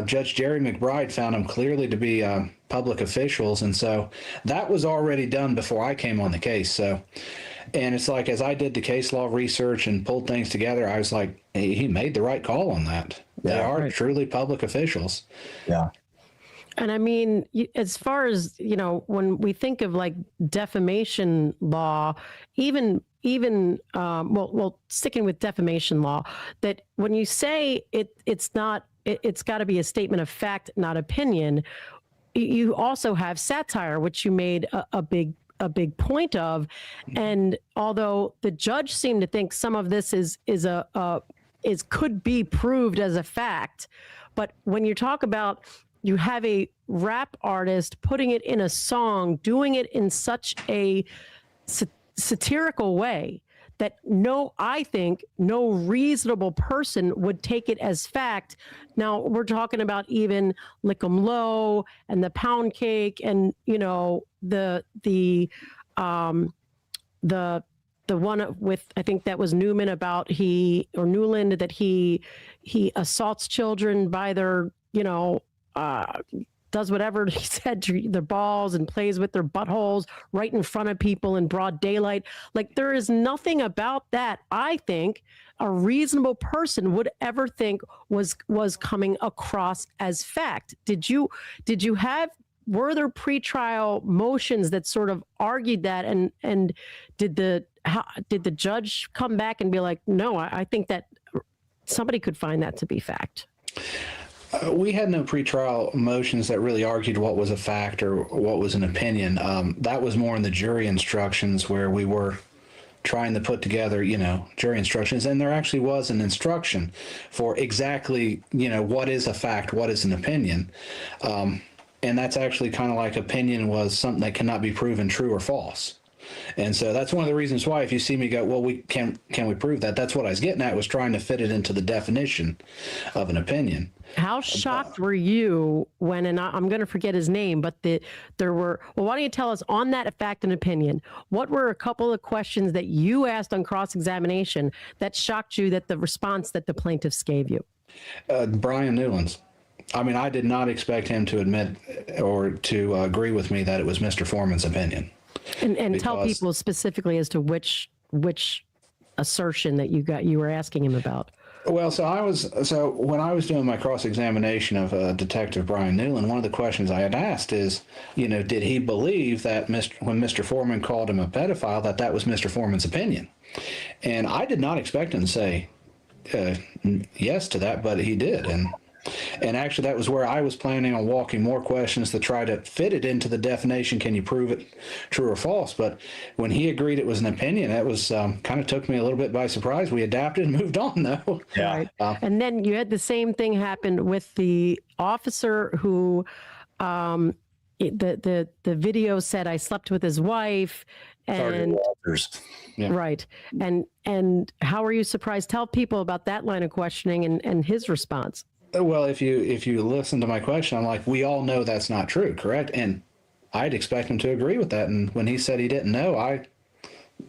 S21: Judge Jerry McBride found them clearly to be public officials, and so that was already done before I came on the case. So, and it's like, as I did the case law research and pulled things together, I was like, he made the right call on that. They are truly public officials.
S19: Yeah.
S20: And I mean, as far as, when we think of like defamation law, even sticking with defamation law, that when you say it's got to be a statement of fact, not opinion, you also have satire, which you made a big point of. And although the judge seemed to think some of this could be proved as a fact, but when you talk about, you have a rap artist putting it in a song, doing it in such a satirical way that I think no reasonable person would take it as fact. Now we're talking about even Lick 'em Low and the Pound Cake and, the one with, I think that was Newman about Newland, that he assaults children by their, does whatever he said to their balls and plays with their buttholes right in front of people in broad daylight. Like, there is nothing about that I think a reasonable person would ever think was coming across as fact. Were there pretrial motions that sort of argued that, and did the judge come back and be like, no, I think that somebody could find that to be fact?
S21: We had no pretrial motions that really argued what was a fact or what was an opinion. That was more in the jury instructions, where we were trying to put together, jury instructions. And there actually was an instruction for exactly, what is a fact, what is an opinion. And that's actually kind of like opinion was something that cannot be proven true or false. And so that's one of the reasons why, if you see me go, well, can we prove that? That's what I was getting at, was trying to fit it into the definition of an opinion.
S20: How shocked were you when, and I'm going to forget his name, but there were, well, why don't you tell us on that fact and opinion, what were a couple of questions that you asked on cross-examination that shocked you, that the response that the plaintiffs gave you?
S21: Brian Newlands. I mean, I did not expect him to admit or to agree with me that it was Mr. Foreman's opinion.
S20: And tell people specifically as to which assertion that you were asking him about.
S21: Well, so when I was doing my cross-examination of Detective Brian Newland, one of the questions I had asked is, did he believe that when Mr. Foreman called him a pedophile, that was Mr. Foreman's opinion? And I did not expect him to say yes to that, but he did. And actually, that was where I was planning on walking more questions to try to fit it into the definition. Can you prove it true or false? But when he agreed it was an opinion, that was kind of took me a little bit by surprise. We adapted and moved on, though.
S20: Yeah. Right. And then you had the same thing happen with the officer who the video said, I slept with his wife. And
S21: yeah.
S20: Right. And how were you surprised? Tell people about that line of questioning and his response.
S21: Well, if you listen to my question, I'm like, we all know that's not true, correct? And I'd expect him to agree with that. And when he said he didn't know,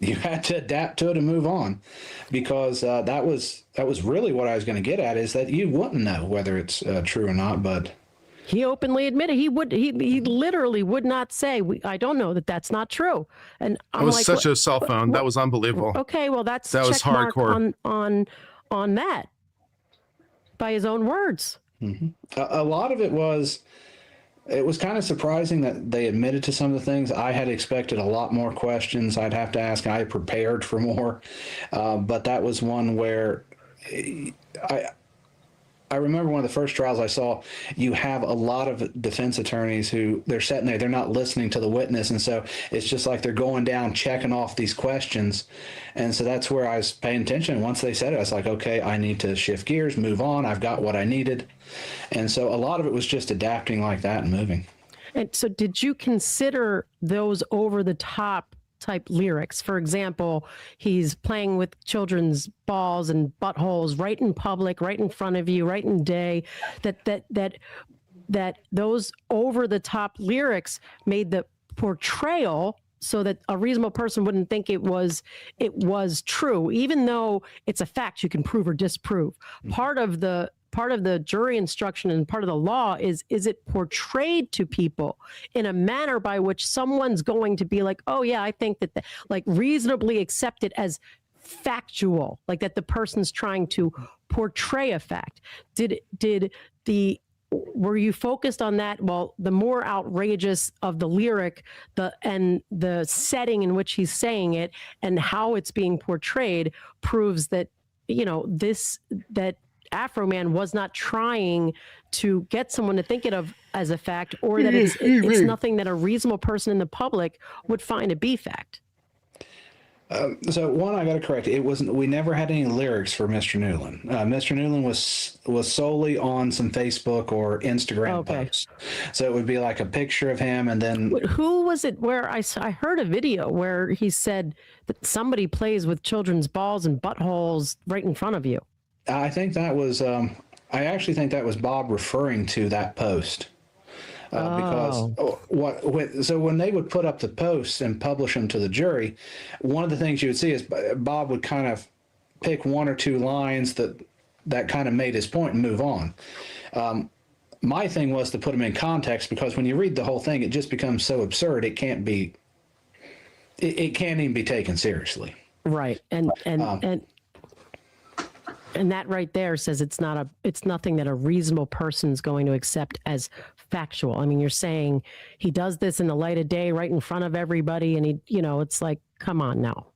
S21: you had to adapt to it and move on, because that was really what I was going to get at, is that you wouldn't know whether it's true or not. But
S20: he openly admitted he literally would not say, I don't know that's not true. And
S1: it was like, such a cell phone. That was unbelievable.
S20: Okay, well, that
S1: was hardcore
S20: on that. By his own words.
S21: Mm-hmm. A lot of it was kind of surprising that they admitted to some of the things. I had expected a lot more questions I'd have to ask. I prepared for more, but that was one where I remember one of the first trials I saw, you have a lot of defense attorneys who they're sitting there, they're not listening to the witness. And so it's just like they're going down, checking off these questions. And so that's where I was paying attention. Once they said it, I was like, okay, I need to shift gears, move on. I've got what I needed. And so a lot of it was just adapting like that and moving.
S20: And so did you consider those over the top type lyrics? For example, he's playing with children's balls and buttholes right in public, right in front of you, right in day, that those over the top lyrics made the portrayal so that a reasonable person wouldn't think it was true, even though it's a fact you can prove or disprove. Part of the jury instruction and part of the law is it portrayed to people in a manner by which someone's going to be like, oh yeah, I think that, like, reasonably accept it as factual, like that the person's trying to portray a fact. Were you focused on that? Well, the more outrageous of the lyric, and the setting in which he's saying it and how it's being portrayed proves that, that Afro Man was not trying to get someone to think it of as a fact, or that it's nothing that a reasonable person in the public would find to be fact.
S21: So one, I got to correct. It wasn't. We never had any lyrics for Mr. Newland. Mr. Newland was solely on some Facebook or Instagram posts. So it would be like a picture of him, and then
S20: who was it? Where I heard a video where he said that somebody plays with children's balls and buttholes right in front of you.
S21: I think that was. I actually think that was Bob referring to that post. Because so when they would put up the posts and publish them to the jury, one of the things you would see is Bob would kind of pick one or two lines that kind of made his point and move on. My thing was to put them in context, because when you read the whole thing, it just becomes so absurd. It can't even be taken seriously.
S20: Right. And that right there says it's nothing that a reasonable person is going to accept as factual. I mean, you're saying he does this in the light of day right in front of everybody, and it's like, come on now.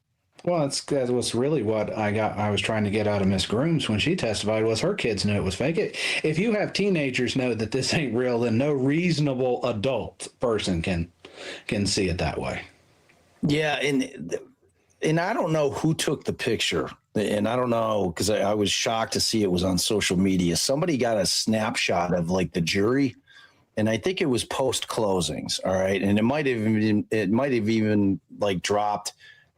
S21: Well, that was really what I was trying to get out of Miss Grooms when she testified, was her kids knew it was fake. If you have teenagers know that this ain't real, then no reasonable adult person can see it that way.
S19: Yeah, and I don't know who took the picture. And I don't know, because I was shocked to see it was on social media. Somebody got a snapshot of like the jury, and I think it was post closings. All right. And it might have even like dropped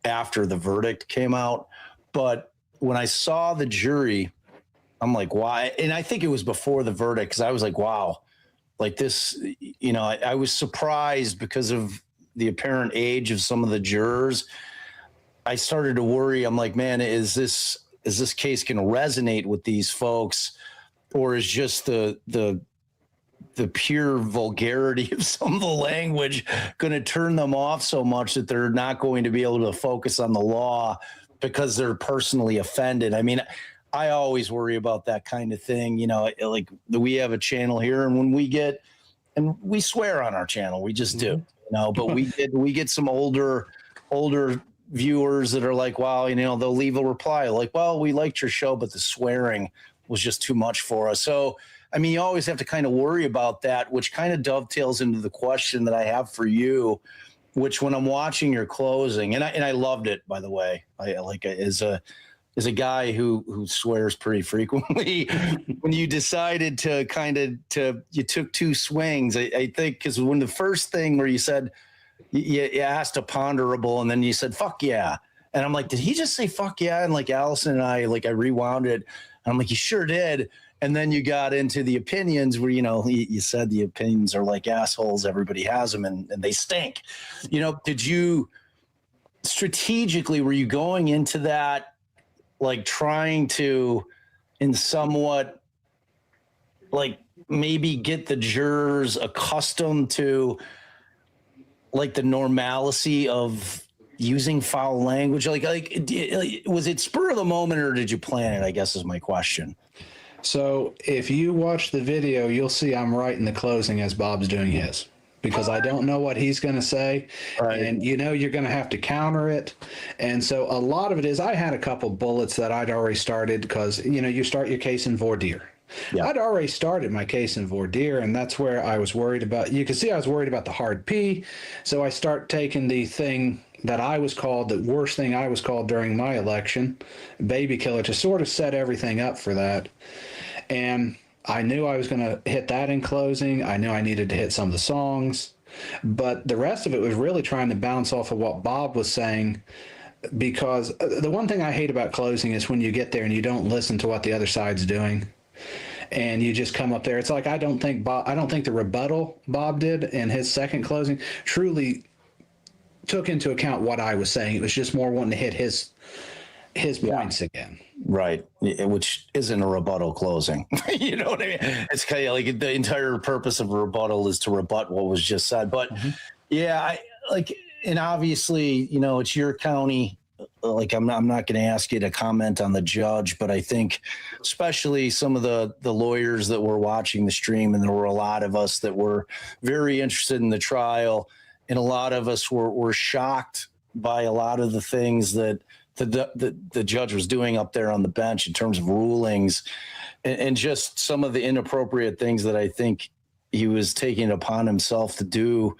S19: after the verdict came out. But when I saw the jury, I'm like, why? And I think it was before the verdict, because I was like, wow, like this, I was surprised because of the apparent age of some of the jurors. I started to worry. I'm like, man, is this case going to resonate with these folks, or is just the pure vulgarity of some of the language going to turn them off so much that they're not going to be able to focus on the law because they're personally offended? I mean, I always worry about that kind of thing. Like we have a channel here, and when we swear on our channel, we just do, but we get some older viewers that are like, wow, they'll leave a reply like, well, we liked your show, but the swearing was just too much for us. So, I mean, you always have to kind of worry about that, which kind of dovetails into the question that I have for you, which when I'm watching your closing, and I loved it, by the way, I like as a guy who swears pretty frequently, when you decided to you took two swings, I think, because when the first thing where you said, you asked a ponderable, and then you said, fuck yeah. And I'm like, did he just say fuck yeah? And like Allison and I rewound it. And I'm like, you sure did. And then you got into the opinions where, you said the opinions are like assholes. Everybody has them and they stink. Did you strategically, were you going into that, like trying to, in somewhat, like maybe get the jurors accustomed to like the normalcy of using foul language? Like, was it spur of the moment, or did you plan it, I guess is my question.
S21: So if you watch the video, you'll see I'm right in the closing as Bob's doing his, because I don't know what he's going to say. Right. And you're going to have to counter it. And so a lot of it is, I had a couple bullets that I'd already started, because, you start your case in voir dire. Yeah. I'd already started my case in voir dire, and that's where I was worried about. You can see I was worried about the hard P, so I start taking the thing that I was called, the worst thing I was called during my election, baby killer, to sort of set everything up for that. And I knew I was going to hit that in closing. I knew I needed to hit some of the songs, but the rest of it was really trying to bounce off of what Bob was saying, because the one thing I hate about closing is when you get there and you don't listen to what the other side's doing. And you just come up there. It's like I don't think the rebuttal Bob did in his second closing truly took into account what I was saying. It was just more wanting to hit his points again.
S19: Right, which isn't a rebuttal closing. You know what I mean? It's kind of like the entire purpose of a rebuttal is to rebut what was just said. But yeah, and obviously, you know, it's your county. Like I'm not going to ask you to comment on the judge, but I think especially some of the lawyers that were watching the stream, and there were a lot of us that were very interested in the trial, and a lot of us were shocked by a lot of the things that the judge was doing up there on the bench in terms of rulings, and just some of the inappropriate things that I think he was taking it upon himself to do.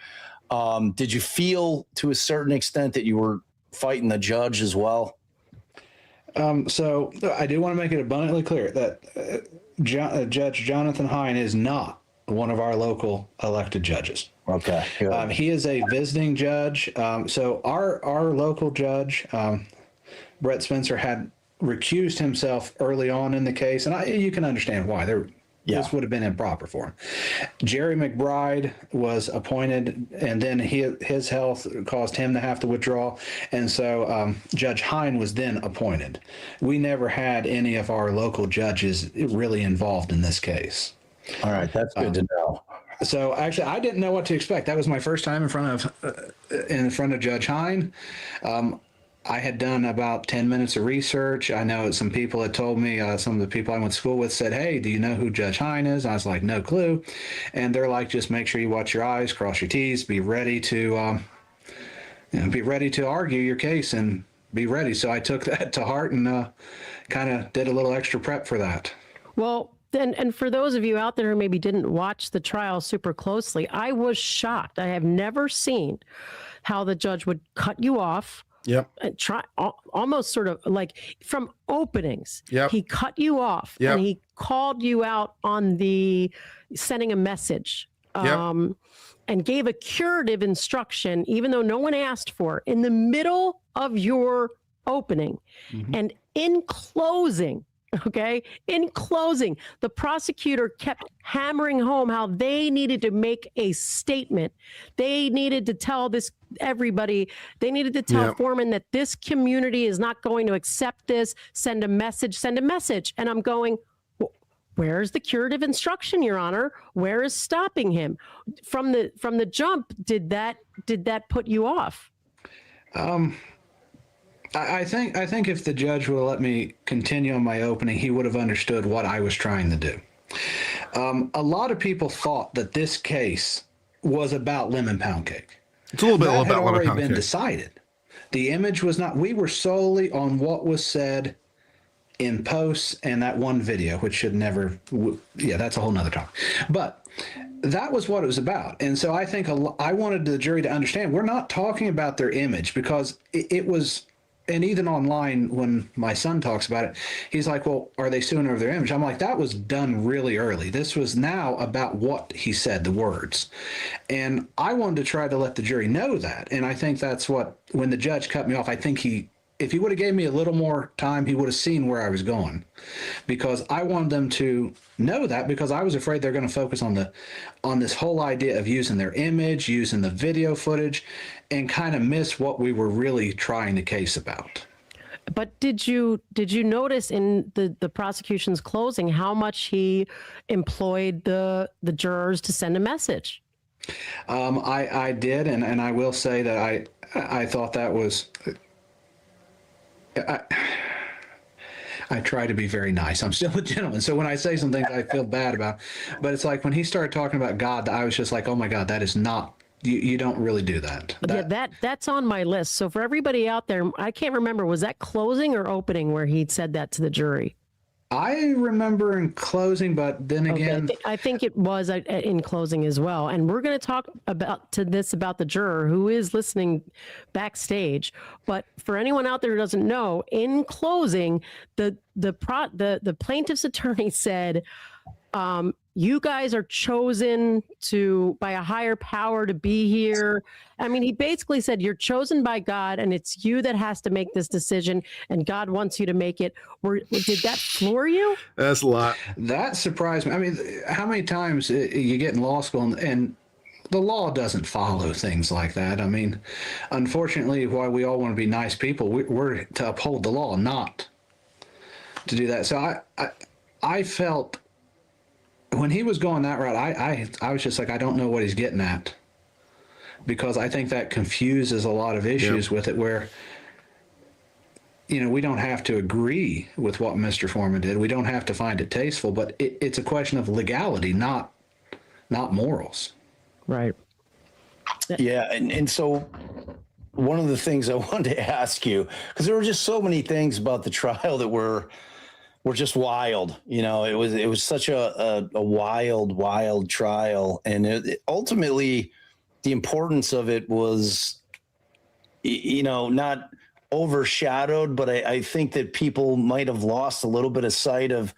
S19: Did you feel to a certain extent that you were fighting the judge as well?
S21: So I do want to make it abundantly clear that Judge Jonathan Hine is not one of our local elected judges.
S19: Okay.
S21: He is a visiting judge. So our local judge, Brett Spencer, had recused himself early on in the case, and you can understand why. This would have been improper for him. Jerry McBride was appointed, and then his health caused him to have to withdraw, and so Judge Hine was then appointed. We never had any of our local judges really involved in this case.
S19: All right, that's good to know.
S21: So actually, I didn't know what to expect. That was my first time in front of Judge Hine. I had done about 10 minutes of research. I know some people had told me, some of the people I went to school with said, "Hey, do you know who Judge Hine is?" I was like, "No clue." And they're like, "Just make sure you watch your eyes, cross your T's, be ready to, be ready to argue your case and be ready." So I took that to heart and kind of did a little extra prep for that.
S20: Well, then, and for those of you out there who maybe didn't watch the trial super closely, I was shocked. I have never seen how the judge would cut you off.
S1: Yep.
S20: And try almost sort of like from openings.
S1: Yep.
S20: He cut you off and he called you out on the sending a message and gave a curative instruction, even though no one asked for it, in the middle of your opening. And in closing, in closing, the prosecutor kept hammering home how they needed to make a statement. They needed to tell everybody, they needed to tell Foreman that this community is not going to accept this. Send a message. And I'm going, where's the curative instruction, Your Honor? Where is stopping him? From the jump, did that put you off?
S21: I think if the judge would have let me continue on my opening, he would have understood what I was trying to do. A lot of people thought that this case was about lemon pound cake.
S1: It's a little bit about lemon pound cake.
S21: That had already been decided. The image was not. We were solely on what was said in posts and that one video, which should never. Yeah, that's a whole nother talk. But that was what it was about. And so I think I wanted the jury to understand we're not talking about their image, because it was. And even online, when my son talks about it, he's like, "Well, are they suing over their image?" I'm like, that was done really early. This was now about what he said, the words. And I wanted to try to let the jury know that. And I think that's what, when the judge cut me off, I think if he would have gave me a little more time, he would have seen where I was going, because I wanted them to know that, because I was afraid they're going to focus on this whole idea of using their image, using the video footage, and kind of miss what we were really trying the case about.
S20: But did you notice in the prosecution's closing how much he employed the jurors to send a message?
S21: I did, and I will say that I thought that was. I try to be very nice. I'm still a gentleman. So when I say some things I feel bad about, but it's like when he started talking about God, I was just like, oh my God, that is not, you don't really do that.
S20: That's on my list. So for everybody out there, I can't remember, was that closing or opening where he said that to the jury?
S21: I remember in closing, but then again,
S20: I think it was in closing as well. And we're going to talk about the juror who is listening backstage. But for anyone out there who doesn't know, in closing, the plaintiff's attorney said, you guys are chosen by a higher power to be here. I mean, he basically said you're chosen by God and it's you that has to make this decision and God wants you to make it. Did that floor you?
S1: That's a lot.
S21: That surprised me. I mean, how many times you get in law school and the law doesn't follow things like that. I mean, unfortunately, while we all want to be nice people, we're to uphold the law, not to do that. So I felt when he was going that route, I was just like, I don't know what he's getting at, because I think that confuses a lot of issues with it where, we don't have to agree with what Mr. Foreman did. We don't have to find it tasteful, but it's a question of legality, not morals.
S20: Right.
S19: Yeah. And so one of the things I wanted to ask you, because there were just so many things about the trial that were just wild. It was such a wild trial. And ultimately the importance of it was, not overshadowed, but I think that people might have lost a little bit of sight of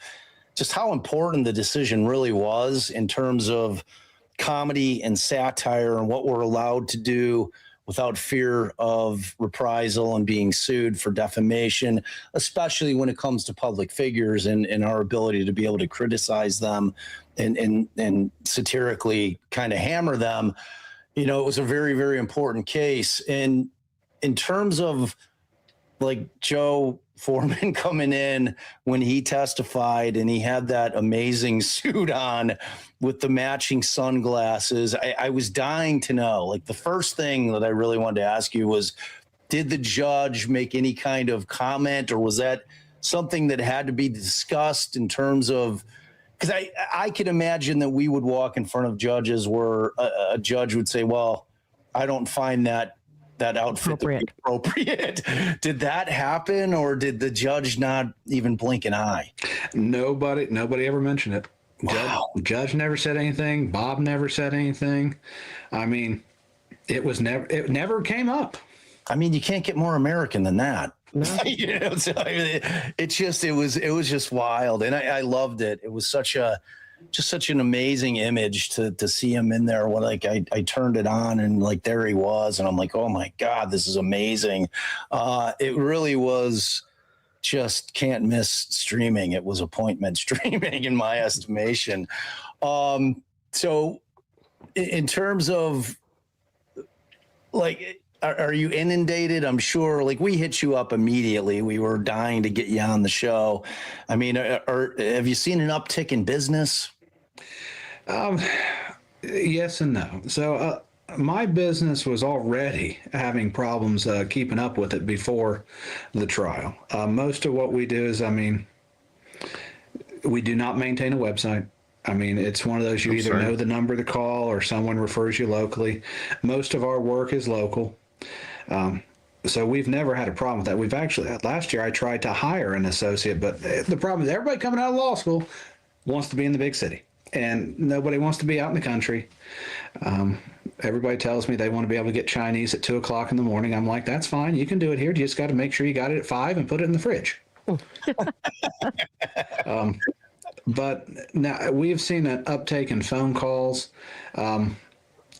S19: just how important the decision really was in terms of comedy and satire and what we're allowed to do without fear of reprisal and being sued for defamation, especially when it comes to public figures and our ability to be able to criticize them and satirically kind of hammer them. It was a very, very important case. And in terms of like Joe Foreman coming in when he testified and he had that amazing suit on with the matching sunglasses, I was dying to know, like the first thing that I really wanted to ask you was, did the judge make any kind of comment, or was that something that had to be discussed in terms of, because I could imagine that we would walk in front of judges where a judge would say, well, I don't find that outfit appropriate. Did that happen, or did the judge not even blink an eye?
S21: Nobody ever mentioned it.
S19: Wow.
S21: Judge never said anything. Bob never said anything. I mean, it never came up.
S19: I mean, you can't get more American than that.
S20: No.
S19: So it was just wild, and I loved it. It was such an amazing image to see him in there. When I turned it on and like there he was, and I'm like, oh my God, this is amazing. It really was just can't miss streaming. It was appointment streaming in my estimation. So in terms of like, are you inundated? I'm sure, like we hit you up immediately. We were dying to get you on the show. I mean, have you seen an uptick in business?
S21: Yes and no. So my business was already having problems keeping up with it before the trial. Most of what we do is, we do not maintain a website. It's one of those, you either know the number to call or someone refers you locally. Most of our work is local. So we've never had a problem with that. We've actually, last year I tried to hire an associate, but the problem is everybody coming out of law school wants to be in the big city, and nobody wants to be out in the country. Everybody tells me they want to be able to get Chinese at 2:00 in the morning. I'm like, that's fine. You can do it here. You just got to make sure you got it at 5 and put it in the fridge. But now we've seen an uptake in phone calls,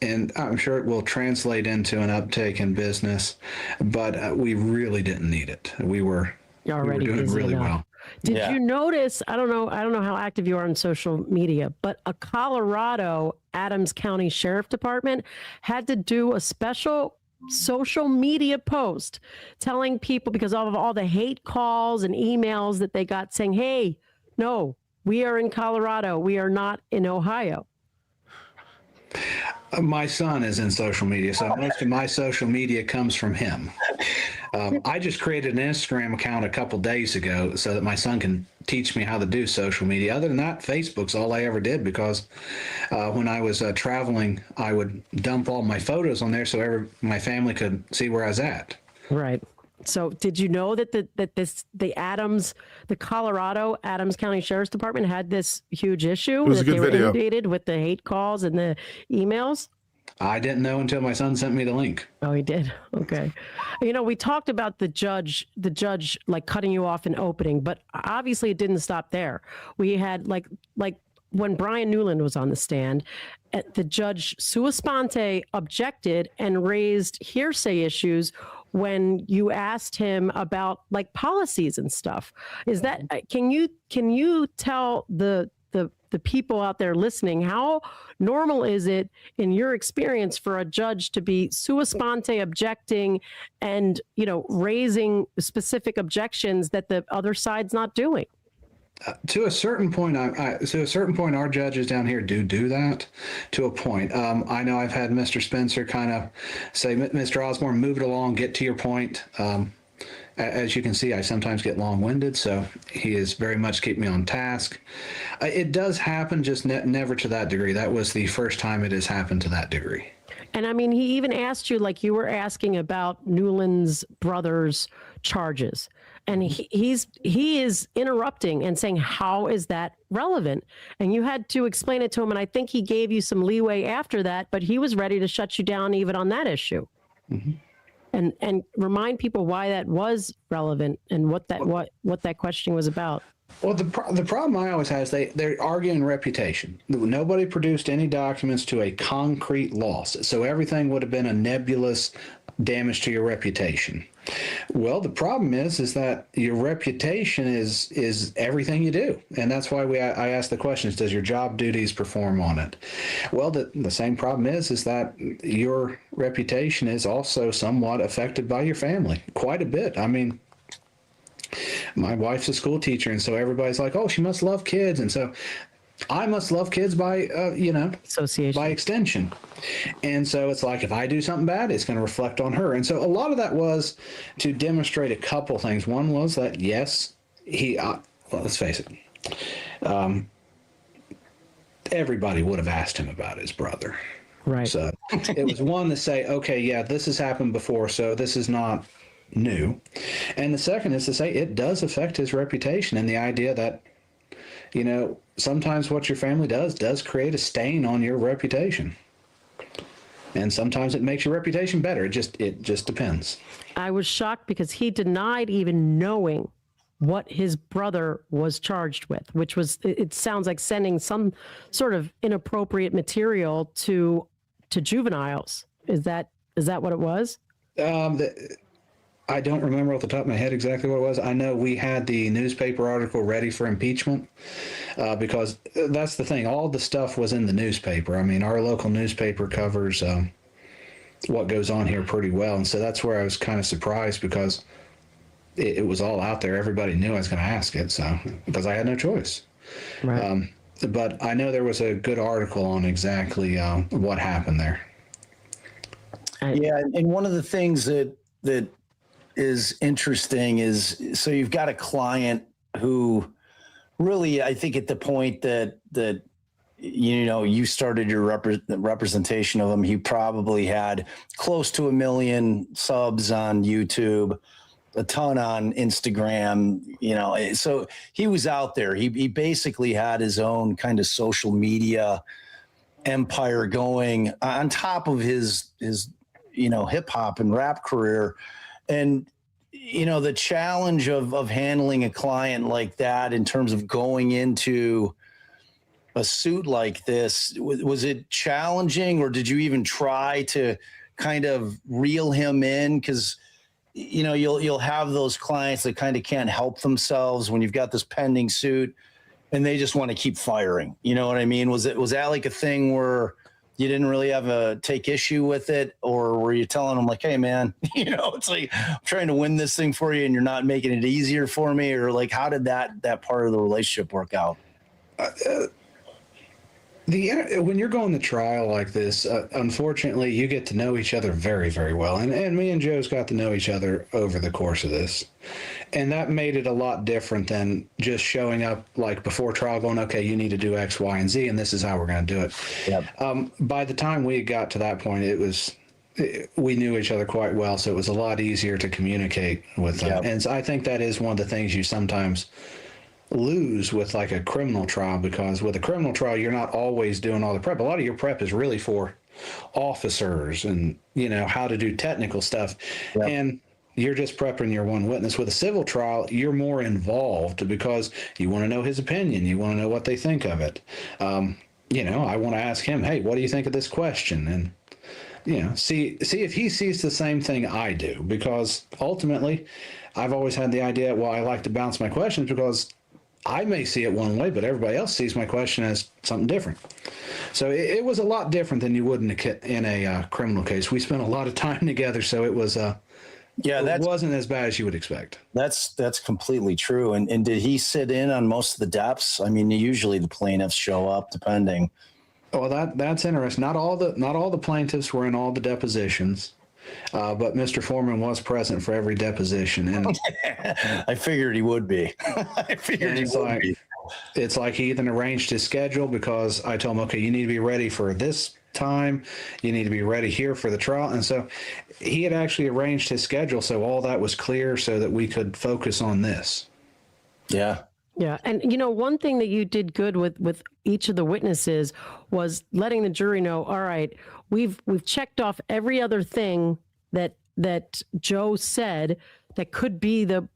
S21: and I'm sure it will translate into an uptake in business, but we really didn't need it. We were doing really well.
S20: Did you notice, I don't know how active you are on social media, but a Colorado Adams County Sheriff Department had to do a special social media post telling people, because of all the hate calls and emails that they got saying, hey, no, we are in Colorado. We are not in Ohio.
S21: My son is in social media, so most of my social media comes from him. I just created an Instagram account a couple days ago so that my son can teach me how to do social media. Other than that, Facebook's all I ever did, because when I was traveling, I would dump all my photos on there so my family could see where I was at.
S20: Right. So did you know that the Colorado Adams County Sheriff's Department had this huge issue?
S1: It was a good
S20: they were
S1: video.
S20: inundated with the hate calls and the emails?
S21: I didn't know until my son sent me the link.
S20: Oh, he did. Okay. We talked about the judge like cutting you off and opening, but obviously it didn't stop there. We had like when Brian Newland was on the stand, the judge sua sponte objected and raised hearsay issues when you asked him about like policies and stuff. Is that can you tell the people out there listening, how normal is it in your experience for a judge to be sua sponte objecting and raising specific objections that the other side's not doing?
S21: To a certain point, our judges down here do that. To a point, I know I've had Mr. Spencer kind of say, "Mr. Osborne, move it along, get to your point." As you can see, I sometimes get long-winded, so he is very much keeping me on task. It does happen, just never to that degree. That was the first time it has happened to that degree.
S20: And I mean, he even asked you, like you were asking about Newland's brother's charges. And he is interrupting and saying, how is that relevant? And you had to explain it to him. And I think he gave you some leeway after that, but he was ready to shut you down even on that issue. Mm-hmm. And remind people why that was relevant and what that question was about.
S21: Well, the problem I always have is they're arguing reputation. Nobody produced any documents to a concrete loss, so everything would have been a nebulous damage to your reputation. Well, the problem is that your reputation is everything you do, and that's why I ask the questions: does your job duties perform on it? Well, the same problem is that your reputation is also somewhat affected by your family, quite a bit. I mean, my wife's a school teacher, and so everybody's like, "Oh, she must love kids," and so I must love kids by
S20: association,
S21: by extension. And so it's like, if I do something bad, it's going to reflect on her. And so a lot of that was to demonstrate a couple things. One was that, yes, well, let's face it, everybody would have asked him about his brother.
S20: Right.
S21: So it was one to say, okay, yeah, this has happened before, so this is not new. And the second is to say it does affect his reputation, and the idea that, sometimes what your family does create a stain on your reputation. And sometimes it makes your reputation better. It just depends.
S20: I was shocked because he denied even knowing what his brother was charged with, which was, it sounds like sending some sort of inappropriate material to juveniles. Is that what it was?
S21: I don't remember off the top of my head exactly what it was. I know we had the newspaper article ready for impeachment because that's the thing. All the stuff was in the newspaper. I mean, our local newspaper covers what goes on here pretty well. And so that's where I was kind of surprised because it was all out there. Everybody knew I was going to ask it, so because I had no choice.
S20: Right.
S21: But I know there was a good article on exactly what happened there.
S19: Yeah, and one of the things that is interesting is, so you've got a client who really, I think at the point that you started your representation of him, he probably had close to 1 million subs on YouTube, a ton on Instagram, so he was out there. He basically had his own kind of social media empire going on top of his hip hop and rap career. And, the challenge of handling a client like that in terms of going into a suit like this, was it challenging, or did you even try to kind of reel him in? Because, you'll have those clients that kind of can't help themselves when you've got this pending suit and they just want to keep firing. You know what I mean? Was that like a thing where you didn't really take issue with it, or were you telling them like, hey man, it's like, I'm trying to win this thing for you and you're not making it easier for me? Or like, how did that part of the relationship work out?
S21: When you're going to trial like this, unfortunately, you get to know each other very, very well. And me and Joe's got to know each other over the course of this. And that made it a lot different than just showing up like before trial going, okay, you need to do X, Y, and Z, and this is how we're going to do it.
S19: Yep.
S21: By the time we got to that point, it was we knew each other quite well, so it was a lot easier to communicate with them. And so I think that is one of the things you sometimes lose with like a criminal trial, because with a criminal trial, you're not always doing all the prep. A lot of your prep is really for officers and, you know, how to do technical stuff. And you're just prepping your one witness. With a civil trial, you're more involved because you want to know his opinion. You want to know what they think of it. You know, I want to ask him, hey, what do you think of this question? And, you know, see if he sees the same thing I do, because ultimately I've always had the idea, well, I like to bounce my questions because I may see it one way, but everybody else sees my question as something different. So it was a lot different than you would in a criminal case. We spent a lot of time together, so it was it wasn't as bad as you would expect.
S19: That's completely true. And did he sit in on most of the deps? I mean, usually the plaintiffs show up, depending.
S21: Well, that's interesting. Not all the plaintiffs were in all the depositions, but Mr. Foreman was present for every deposition. And
S19: I figured he would be.
S21: It's like he even arranged his schedule, because I told him, okay, you need to be ready for this time. You need to be ready here for the trial. And so he had actually arranged his schedule so all that was clear so that we could focus on this.
S19: Yeah.
S20: Yeah. And, you know, one thing that you did good with each of the witnesses was letting the jury know, all right, we've checked off every other thing that Joe said that could be the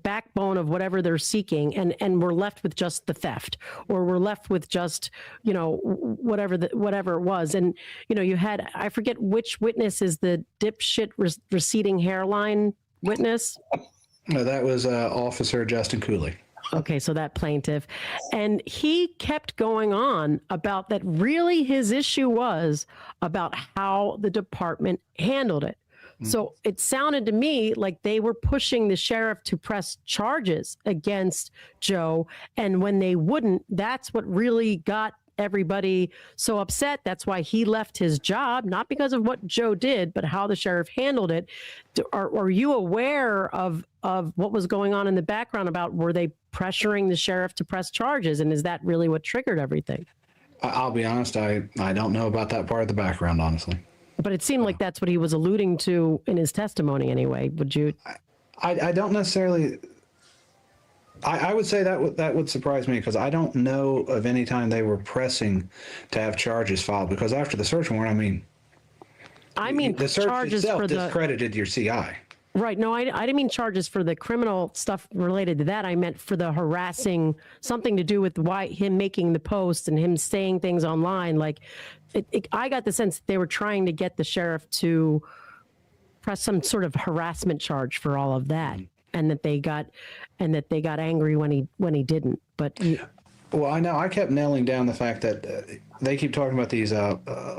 S20: backbone of whatever they're seeking, and we're left with just the theft, or we're left with just, you know, whatever it was. And, you know, you had, I forget which witness is the dipshit receding hairline witness.
S21: No, that was Officer Justin Cooley.
S20: Okay, so that plaintiff. And he kept going on about that really his issue was about how the department handled it. So it sounded to me like they were pushing the sheriff to press charges against Joe. And when they wouldn't, that's what really got everybody so upset. That's why he left his job, not because of what Joe did, but how the sheriff handled it. Are you aware of what was going on in the background about, were they pressuring the sheriff to press charges? And is that really what triggered everything?
S21: I'll be honest, I don't know about that part of the background, honestly.
S20: But it seemed like that's what he was alluding to in his testimony anyway. Would you?
S21: I don't necessarily. I would say that would surprise me, because I don't know of any time they were pressing to have charges filed, because after the search warrant, I mean the search
S20: charges
S21: itself
S20: for
S21: discredited your CI.
S20: Right. No, I didn't mean charges for the criminal stuff related to that. I meant for the harassing, something to do with him making the post and him saying things online. Like, I got the sense that they were trying to get the sheriff to press some sort of harassment charge for all of that, and that they got angry when he didn't. But
S21: well, I know I kept nailing down the fact that they keep talking about these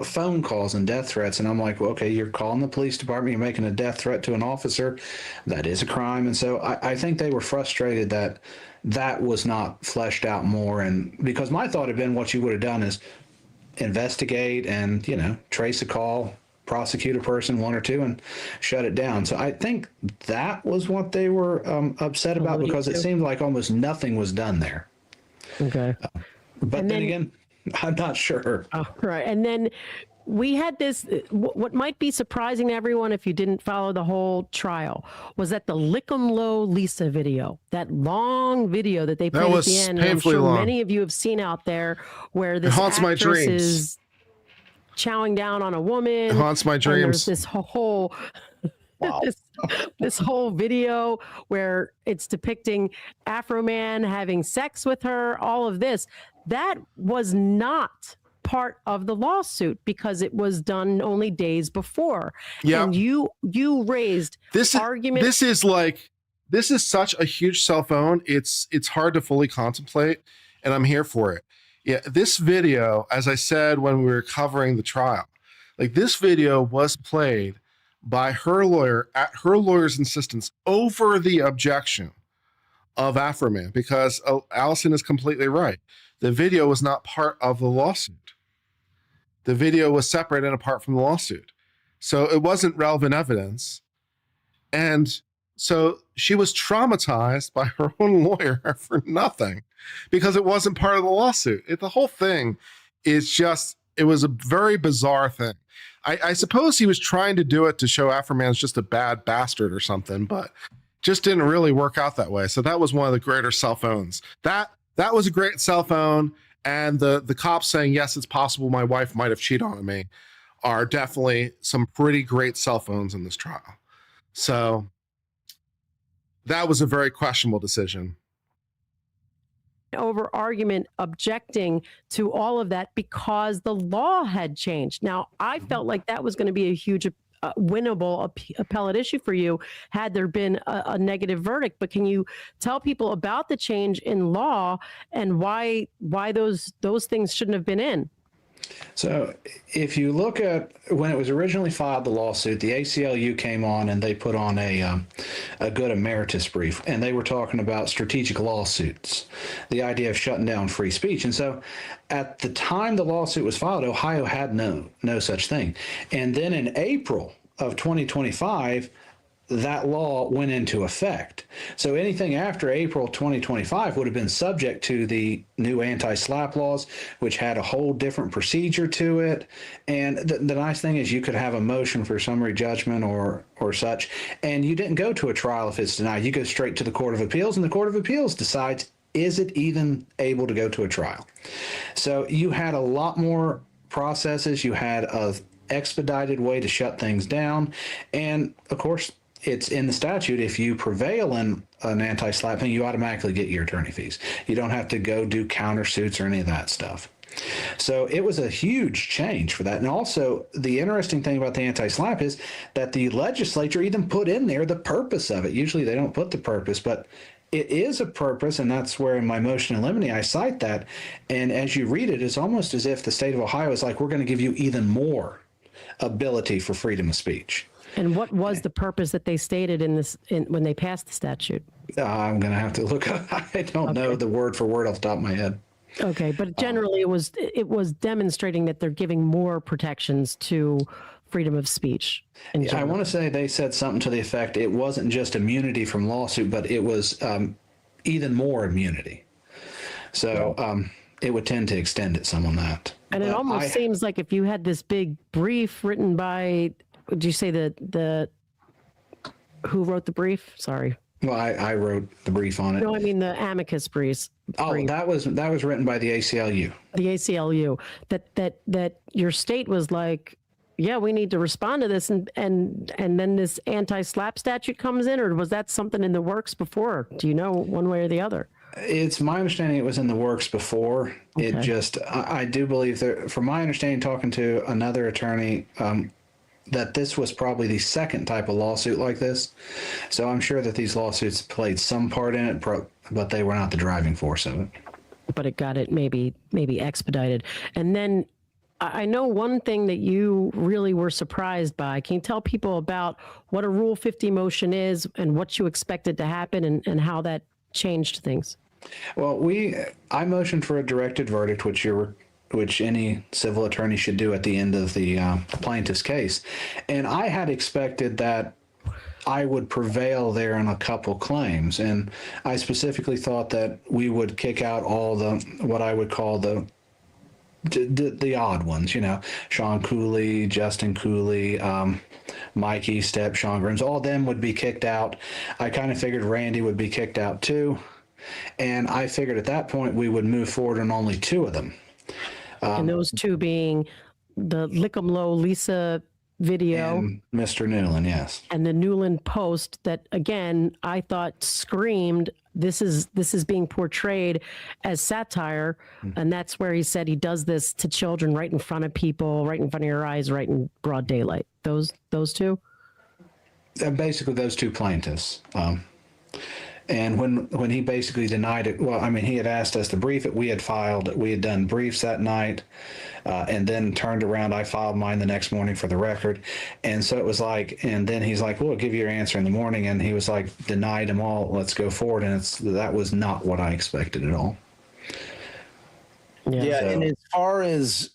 S21: phone calls and death threats, and I'm like, well, okay, you're calling the police department, you're making a death threat to an officer, that is a crime. And so I think they were frustrated that was not fleshed out more, and because my thought had been what you would have done is investigate and, you know, trace a call, prosecute a person, one or two, and shut it down. So I think that was what they were upset about, because it seemed like almost nothing was done there.
S20: Okay.
S21: But then again, I'm not sure.
S20: Oh, right. And then we had this, what might be surprising to everyone if you didn't follow the whole trial, was that the Lick 'em Low Lisa video, that long video that they played at the end. And I'm sure many of you have seen out there, where this actress is chowing down on a woman.
S1: It haunts my dreams.
S20: There's this whole this whole video where it's depicting Afro Man having sex with her, all of this. That was not part of the lawsuit because it was done only days before.
S1: Yeah.
S20: And you raised
S1: this argument. This is such a huge cell phone. It's hard to fully contemplate, and I'm here for it. Yeah, this video, as I said when we were covering the trial, like, this video was played by her lawyer at her lawyer's insistence over the objection of Afroman, because Allison is completely right. The video was not part of the lawsuit. The video was separate and apart from the lawsuit. So it wasn't relevant evidence. And so she was traumatized by her own lawyer for nothing because it wasn't part of the lawsuit. The whole thing is just it was a very bizarre thing. I suppose he was trying to do it to show Afroman's just a bad bastard or something, but just didn't really work out that way. So that was one of the greater cell phones. That was a great cell phone. And the cops saying, yes, it's possible my wife might have cheated on me, are definitely some pretty great cell phones in this trial. So that was a very questionable decision.
S20: Over argument objecting to all of that because the law had changed. Now, I felt like that was going to be a huge winnable appellate issue for you had there been a negative verdict. But can you tell people about the change in law and why those things shouldn't have been in?
S21: So if you look at when it was originally filed, the lawsuit, the ACLU came on and they put on a good emeritus brief, and they were talking about strategic lawsuits, the idea of shutting down free speech. And so at the time the lawsuit was filed, Ohio had no such thing. And then in April of 2025, that law went into effect. So anything after April 2025 would have been subject to the new anti-SLAPP laws, which had a whole different procedure to it. And the nice thing is you could have a motion for summary judgment or such, and you didn't go to a trial if it's denied. You go straight to the Court of Appeals, and the Court of Appeals decides, is it even able to go to a trial? So you had a lot more processes. You had a expedited way to shut things down. And of course, it's in the statute. If you prevail in an anti-SLAPP thing, you automatically get your attorney fees. You don't have to go do countersuits or any of that stuff. So it was a huge change for that. And also, the interesting thing about the anti-SLAPP is that the legislature even put in there the purpose of it. Usually they don't put the purpose, but it is a purpose, and that's where in my motion in limine I cite that. And as you read it, it's almost as if the state of Ohio is like, we're going to give you even more ability for freedom of speech.
S20: And what was the purpose that they stated when they passed the statute?
S21: I'm going to have to look up. I don't know the word for word off the top of my head.
S20: Okay, but generally it was demonstrating that they're giving more protections to freedom of speech.
S21: I want to say they said something to the effect it wasn't just immunity from lawsuit, but it was even more immunity. So it would tend to extend it some on that.
S20: And it almost seems like if you had this big brief written by, would you say who wrote the brief? Sorry.
S21: Well, I wrote the brief on it.
S20: No, I mean the amicus brief.
S21: Oh, that was written by the ACLU.
S20: The ACLU. That your state was like, yeah, we need to respond to this, and then this anti-SLAPP statute comes in, or was that something in the works before? Do you know one way or the other?
S21: It's my understanding it was in the works before. Okay. It just, I do believe that, from my understanding, talking to another attorney, that this was probably the second type of lawsuit like this. So I'm sure that these lawsuits played some part in it, but they were not the driving force of it.
S20: But it got it maybe expedited. And then I know one thing that you really were surprised by. Can you tell people about what a Rule 50 motion is and what you expected to happen and how that changed things?
S21: Well, I motioned for a directed verdict, which any civil attorney should do at the end of the plaintiff's case. And I had expected that I would prevail there on a couple claims. And I specifically thought that we would kick out all what I would call the odd ones, Sean Cooley, Justin Cooley, Mike Estep, Sean Grims, all of them would be kicked out. I kind of figured Randy would be kicked out too. And I figured at that point we would move forward on only two of them.
S20: And those two being the Lick'em Lisa video.
S21: And Mr. Newland, yes.
S20: And the Newland post that, again, I thought screamed, this is being portrayed as satire. Mm-hmm. And that's where he said he does this to children right in front of people, right in front of your eyes, right in broad daylight. Those two?
S21: Basically, those two plaintiffs. And when he basically denied it, well, I mean, he had asked us to brief it. We had done briefs that night, and then turned around. I filed mine the next morning for the record. And so it was like, and then he's like, well, I'll give you your answer in the morning. And he was like, denied them all. Let's go forward. And that was not what I expected at all.
S19: Yeah. So, and as far as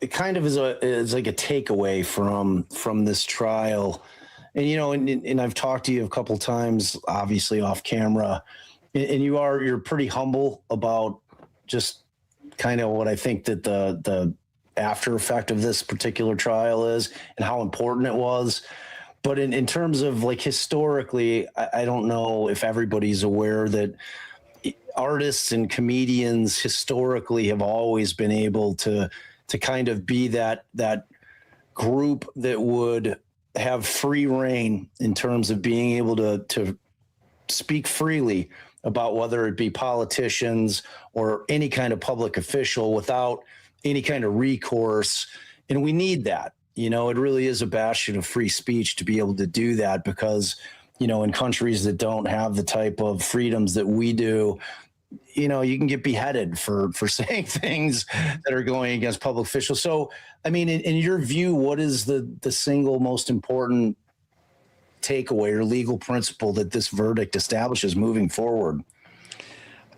S19: it kind of is like a takeaway from this trial. And, and I've talked to you a couple times, obviously off camera, and you're pretty humble about just kind of what I think that the after effect of this particular trial is and how important it was. But in terms of like historically, I don't know if everybody's aware that artists and comedians historically have always been able to kind of be that group that would have free reign in terms of being able to speak freely about whether it be politicians or any kind of public official without any kind of recourse. And we need that. You know, it really is a bastion of free speech to be able to do that because, you know, in countries that don't have the type of freedoms that we do, you know, you can get beheaded for saying things that are going against public officials. So, I mean, in your view, what is the single most important takeaway or legal principle that this verdict establishes moving forward?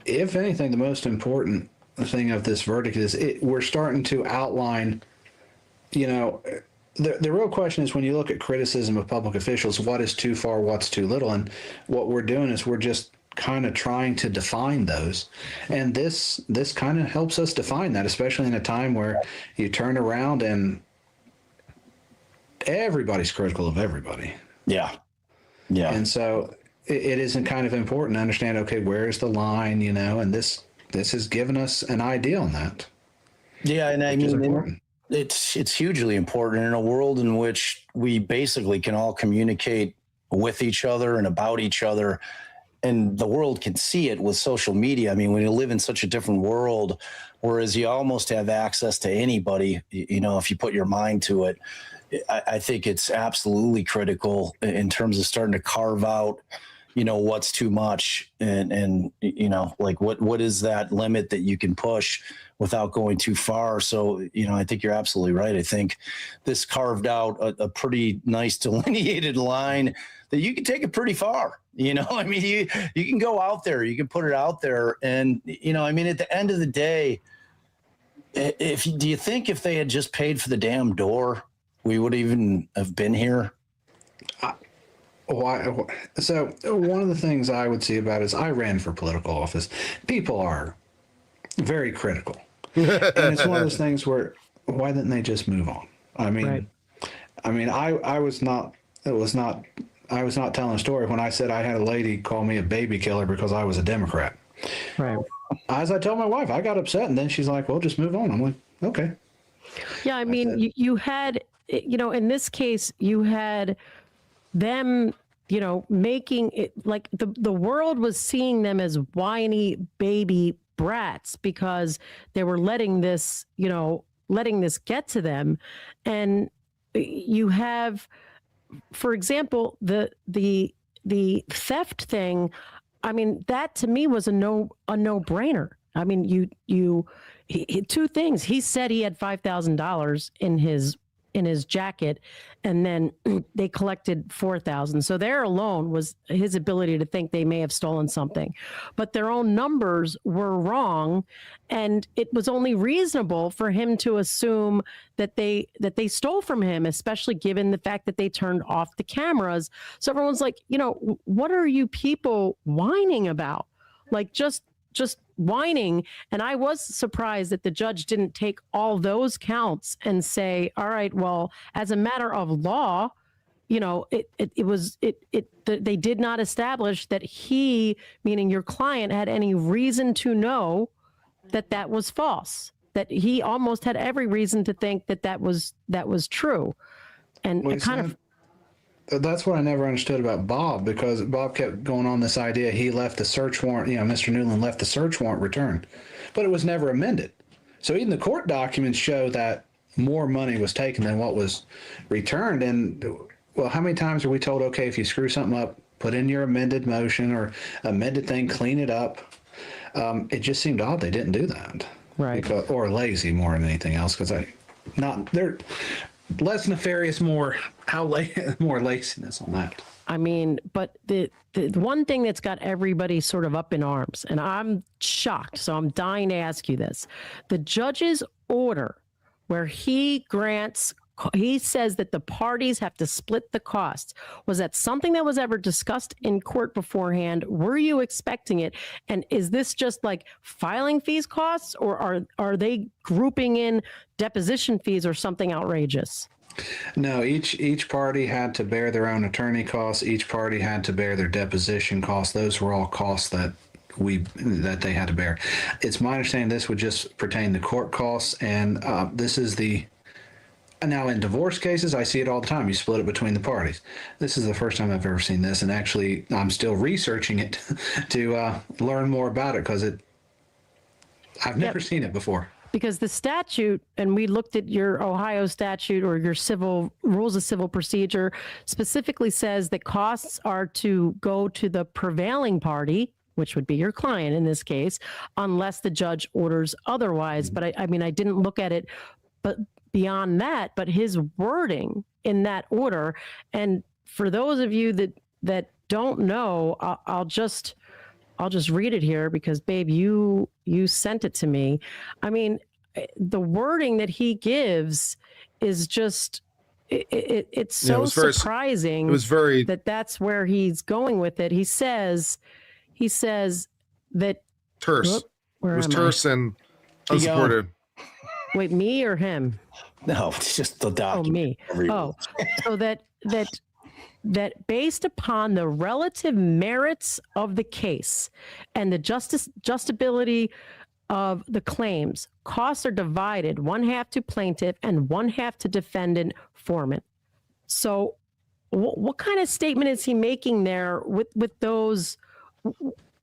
S21: If anything, the most important thing of this verdict is we're starting to outline, you know, the real question is when you look at criticism of public officials, what is too far, what's too little? And what we're doing is we're just kind of trying to define those. And this kind of helps us define that, especially in a time where you turn around and everybody's critical of everybody.
S19: Yeah. Yeah.
S21: And so it isn't kind of important to understand, okay, where's the line, you know, and this has given us an idea on that.
S19: Yeah. And I mean, it's hugely important in a world in which we basically can all communicate with each other and about each other. And the world can see it with social media. I mean, when you live in such a different world, whereas you almost have access to anybody, you know, if you put your mind to it, I think it's absolutely critical in terms of starting to carve out, you know, what's too much and you know, like what is that limit that you can push without going too far. So, you know, I think you're absolutely right. I think this carved out a pretty nice delineated line that you can take it pretty far. You know, I mean, you can go out there, you can put it out there. And, you know, I mean, at the end of the day, do you think if they had just paid for the damn door, we would even have been here?
S21: Why? So one of the things I would see about it is I ran for political office. People are very critical. And it's one of those things where, why didn't they just move on? I mean, I was not telling a story when I said I had a lady call me a baby killer because I was a Democrat.
S20: Right.
S21: As I told my wife, I got upset, and then she's like, well, just move on. I'm like, okay.
S20: Yeah, I mean, you had, you know, in this case, you had them, you know, making it like the world was seeing them as whiny baby brats because they were letting this get to them. And you have, for example, the theft thing. I mean, that to me was a no-brainer. I mean, two things. He said he had $5,000 in his jacket, and then they collected $4,000. So there alone was his ability to think they may have stolen something, but their own numbers were wrong, and it was only reasonable for him to assume that they stole from him, especially given the fact that they turned off the cameras. So everyone's like, you know, what are you people whining about? Like just whining. And I was surprised that the judge didn't take all those counts and say, all right, well, as a matter of law, you know, they did not establish that he, meaning your client, had any reason to know that was false, that he almost had every reason to think that was true. And
S21: Well,
S20: it kind of,
S21: that's what I never understood about Bob, because Bob kept going on this idea he left the search warrant, you know, Mr. Newland left the search warrant returned, but it was never amended. So even the court documents show that more money was taken than what was returned. And well, how many times are we told, okay, if you screw something up, put in your amended motion or amended thing, clean it up? It just seemed odd they didn't do that.
S20: Right.
S21: Or lazy more than anything else, because they're less nefarious, more laziness on that.
S20: I mean, but the one thing that's got everybody sort of up in arms, and I'm shocked, so I'm dying to ask you this. The judge's order where he grants He says that the parties have to split the costs. Was that something that was ever discussed in court beforehand? Were you expecting it? And is this just like filing fees costs, or are they grouping in deposition fees or something outrageous?
S21: No, each party had to bear their own attorney costs. Each party had to bear their deposition costs. Those were all costs that they had to bear. It's my understanding this would just pertain to court costs, and this is the. Now, in divorce cases, I see it all the time. You split it between the parties. This is the first time I've ever seen this, and actually, I'm still researching it to learn more about it because I've never seen it before.
S20: Because the statute, and we looked at your Ohio statute or your civil rules of civil procedure, specifically says that costs are to go to the prevailing party, which would be your client in this case, unless the judge orders otherwise. But I mean, I didn't look at it, but beyond that, but his wording in that order. And for those of you that don't know, I'll just read it here because, babe, you sent it to me. I mean, the wording that he gives is just it's so surprising.
S1: It was very
S20: that's where he's going with it. He says that
S1: terse. It was terse and unsupported.
S20: Wait, me or him?
S19: No, it's just the document.
S20: Oh, me. Oh, so that based upon the relative merits of the case and the justability of the claims, costs are divided 1/2 to plaintiff and 1/2 to defendant foreman. So what kind of statement is he making there with those?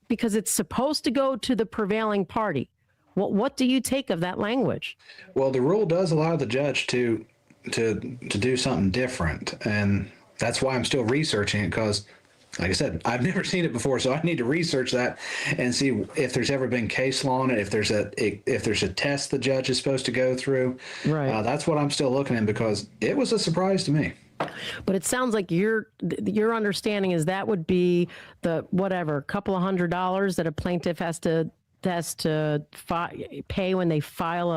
S20: Because it's supposed to go to the prevailing party. What do you take of that language?
S21: Well, the rule does allow the judge to do something different, and that's why I'm still researching it because, like I said, I've never seen it before, so I need to research that and see if there's ever been case law on it, if there's a test the judge is supposed to go through.
S20: Right.
S21: That's what I'm still looking at because it was a surprise to me.
S20: But it sounds like your understanding is that would be the whatever couple of $100 that a plaintiff has to pay when they file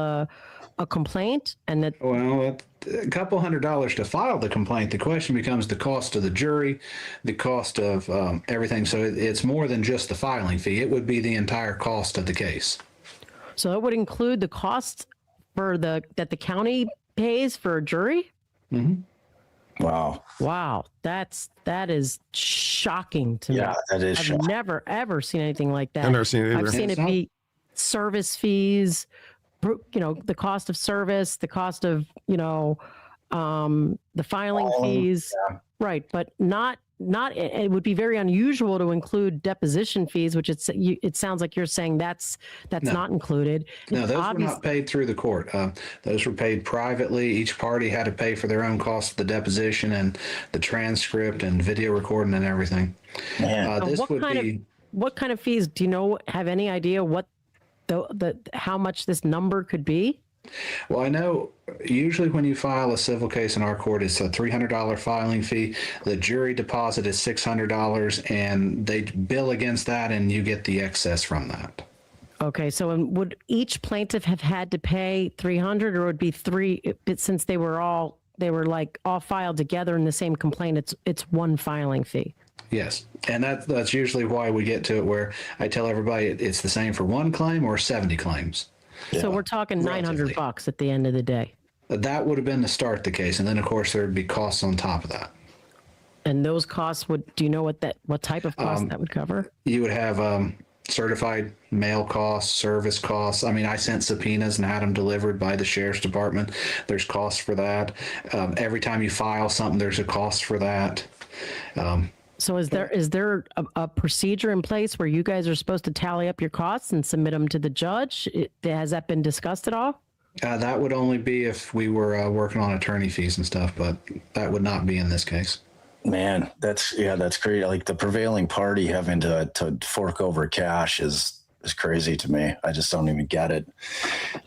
S20: a complaint, and that.
S21: Well, a couple $100 to file the complaint. The question becomes the cost of the jury, the cost of everything. So it's more than just the filing fee. It would be the entire cost of the case.
S20: So it would include the cost that the county pays for a jury.
S21: Mm-hmm.
S19: Wow.
S20: That is shocking to me.
S19: Yeah, that is shocking.
S20: I've never, ever seen anything like that.
S1: I've never seen it either.
S20: I've seen it be service fees, the cost of service, the cost of, the filing fees.
S19: Yeah.
S20: Right. But not, it would be very unusual to include deposition fees, which it sounds like you're saying that's not included.
S21: No, those were not paid through the court. Those were paid privately. Each party had to pay for their own cost of the deposition and the transcript and video recording and everything.
S20: What kind of fees do you know? Have any idea what how much this number could be?
S21: Well, I know usually when you file a civil case in our court, it's a $300 filing fee. The jury deposit is $600, and they bill against that, and you get the excess from that.
S20: Okay, so would each plaintiff have had to pay $300, or would be since they were all filed together in the same complaint? It's one filing fee.
S21: Yes, and that's usually why we get to it where I tell everybody it's the same for one claim or 70 claims.
S20: So we're talking $900 at the end of the day.
S21: That would have been to start the case, and then of course there would be costs on top of that.
S20: And those costs do you know what type of cost that would cover?
S21: You would have certified mail costs, service costs. I mean, I sent subpoenas and had them delivered by the sheriff's department. There's costs for that. Every time you file something, there's a cost for that.
S20: So is there a procedure in place where you guys are supposed to tally up your costs and submit them to the judge? Has that been discussed at all?
S21: That would only be if we were working on attorney fees and stuff, but that would not be in this case.
S19: Man, that's great. Like the prevailing party having to fork over cash is crazy to me. I just don't even get it.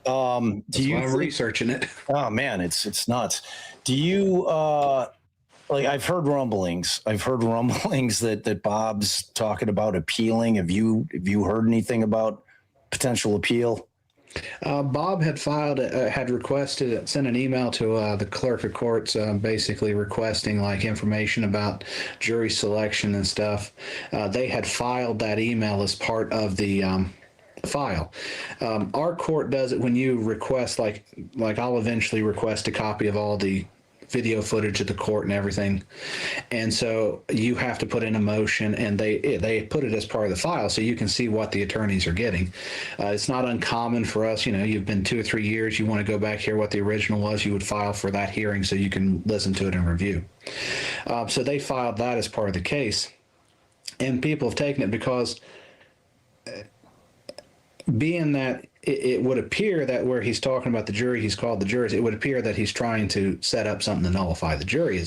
S19: I'm
S21: researching it.
S19: Oh man, it's nuts. Do you I've heard rumblings that Bob's talking about appealing. Have you heard anything about potential appeal?
S21: Bob had had requested, sent an email to the clerk of courts, basically requesting like information about jury selection and stuff. They had filed that email as part of the file. Our court does it when you request, like I'll eventually request a copy of all the video footage of the court and everything, and so you have to put in a motion, and they put it as part of the file so you can see what the attorneys are getting. It's not uncommon for us, you've been 2 or 3 years, you want to go back here what the original was, you would file for that hearing so you can listen to it and review. So they filed that as part of the case, and people have taken it because being that it would appear that where he's talking about the jury, he's called the jurors, it would appear that he's trying to set up something to nullify the jury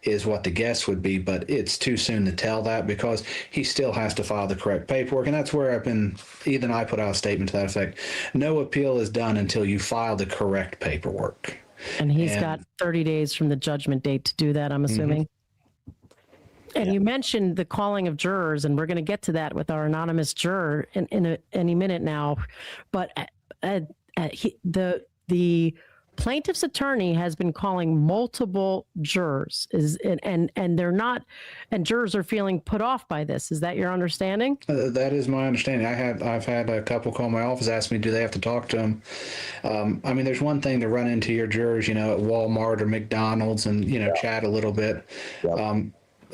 S21: is what the guess would be, but it's too soon to tell that because he still has to file the correct paperwork, and that's where Ethan and I put out a statement to that effect. No appeal is done until you file the correct paperwork.
S20: And he's got 30 days from the judgment date to do that, I'm assuming. And you mentioned the calling of jurors, and we're going to get to that with our anonymous juror in any minute now. But the plaintiff's attorney has been calling multiple jurors, and they're not, and jurors are feeling put off by this. Is that your understanding?
S21: That is my understanding. I've had a couple call my office, ask me, do they have to talk to them? I mean, there's one thing to run into your jurors, at Walmart or McDonald's and chat a little bit.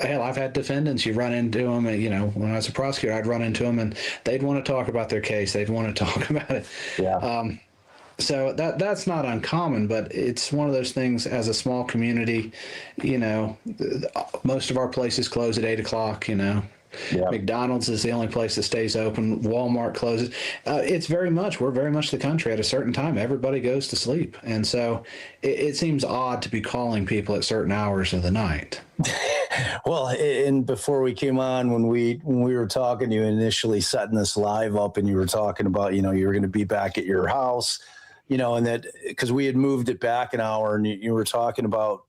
S21: Hell, I've had defendants, you run into them, when I was a prosecutor, I'd run into them and they'd want to talk about their case. They'd want to talk about it. Yeah. So that's not uncommon, but it's one of those things as a small community, most of our places close at 8 o'clock, Yeah. McDonald's is the only place that stays open. Walmart closes. We're very much the country. At a certain time, everybody goes to sleep. And so it seems odd to be calling people at certain hours of the night.
S19: Well, and before we came on, when we were talking, you initially setting this live up and you were talking about, you were going to be back at your house, and that because we had moved it back an hour and you were talking about,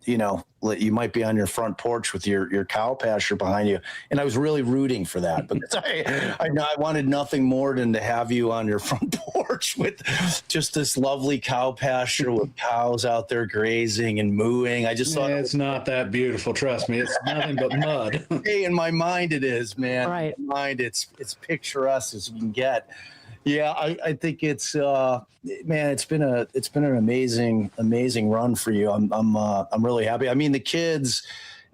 S19: you might be on your front porch with your cow pasture behind you. And I was really rooting for that because I wanted nothing more than to have you on your front porch with just this lovely cow pasture with cows out there grazing and mooing. I just thought
S21: it's not that beautiful. Trust me, it's nothing but mud.
S19: Hey, in my mind it is, man.
S20: Right.
S19: In my mind, it's picturesque as we can get. Yeah, I think it's man, it's been an amazing run for you. I'm really happy. I mean, the kids,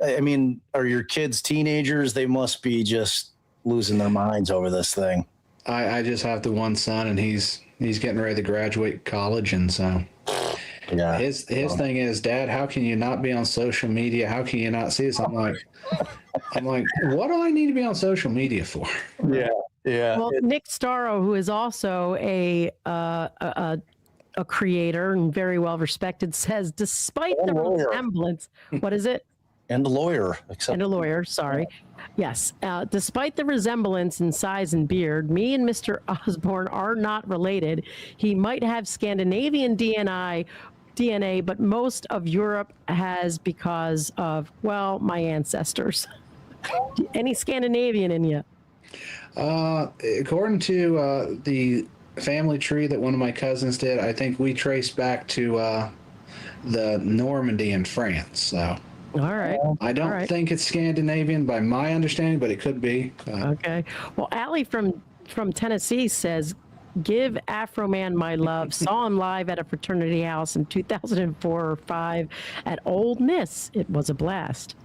S19: are your kids teenagers? They must be just losing their minds over this thing.
S21: I just have the one son, and he's getting ready to graduate college, and so yeah. His thing is, Dad, how can you not be on social media? How can you not see this? I'm like, what do I need to be on social media for?
S19: Yeah. Yeah.
S20: Well, Nick Starro, who is also a creator and very well respected, says despite the resemblance, what is it?
S19: And a lawyer.
S20: And a lawyer, sorry. Yes. Despite the resemblance in size and beard, me and Mr. Osborne are not related. He might have Scandinavian DNA, but most of Europe has because of, my ancestors. Any Scandinavian in you?
S21: According to the family tree that one of my cousins did, I think we trace back to the Normandy in France. So,
S20: all right.
S21: I don't think it's Scandinavian by my understanding, but it could be.
S20: Okay. Well, Allie from Tennessee says, "Give Afro Man my love." Saw him live at a fraternity house in 2004 or 5 at Old Miss. It was a blast.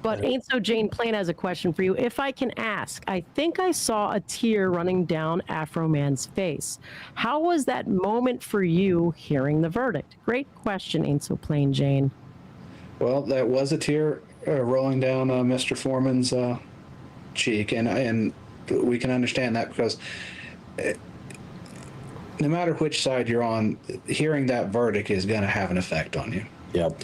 S20: But Ain't So Jane Plain has a question for you. If I can ask, I think I saw a tear running down Afro Man's face. How was that moment for you hearing the verdict? Great question, Ain't So Plain Jane.
S21: Well, that was a tear rolling down Mr. Foreman's cheek, and we can understand that because no matter which side you're on, hearing that verdict is going to have an effect on you.
S19: Yep.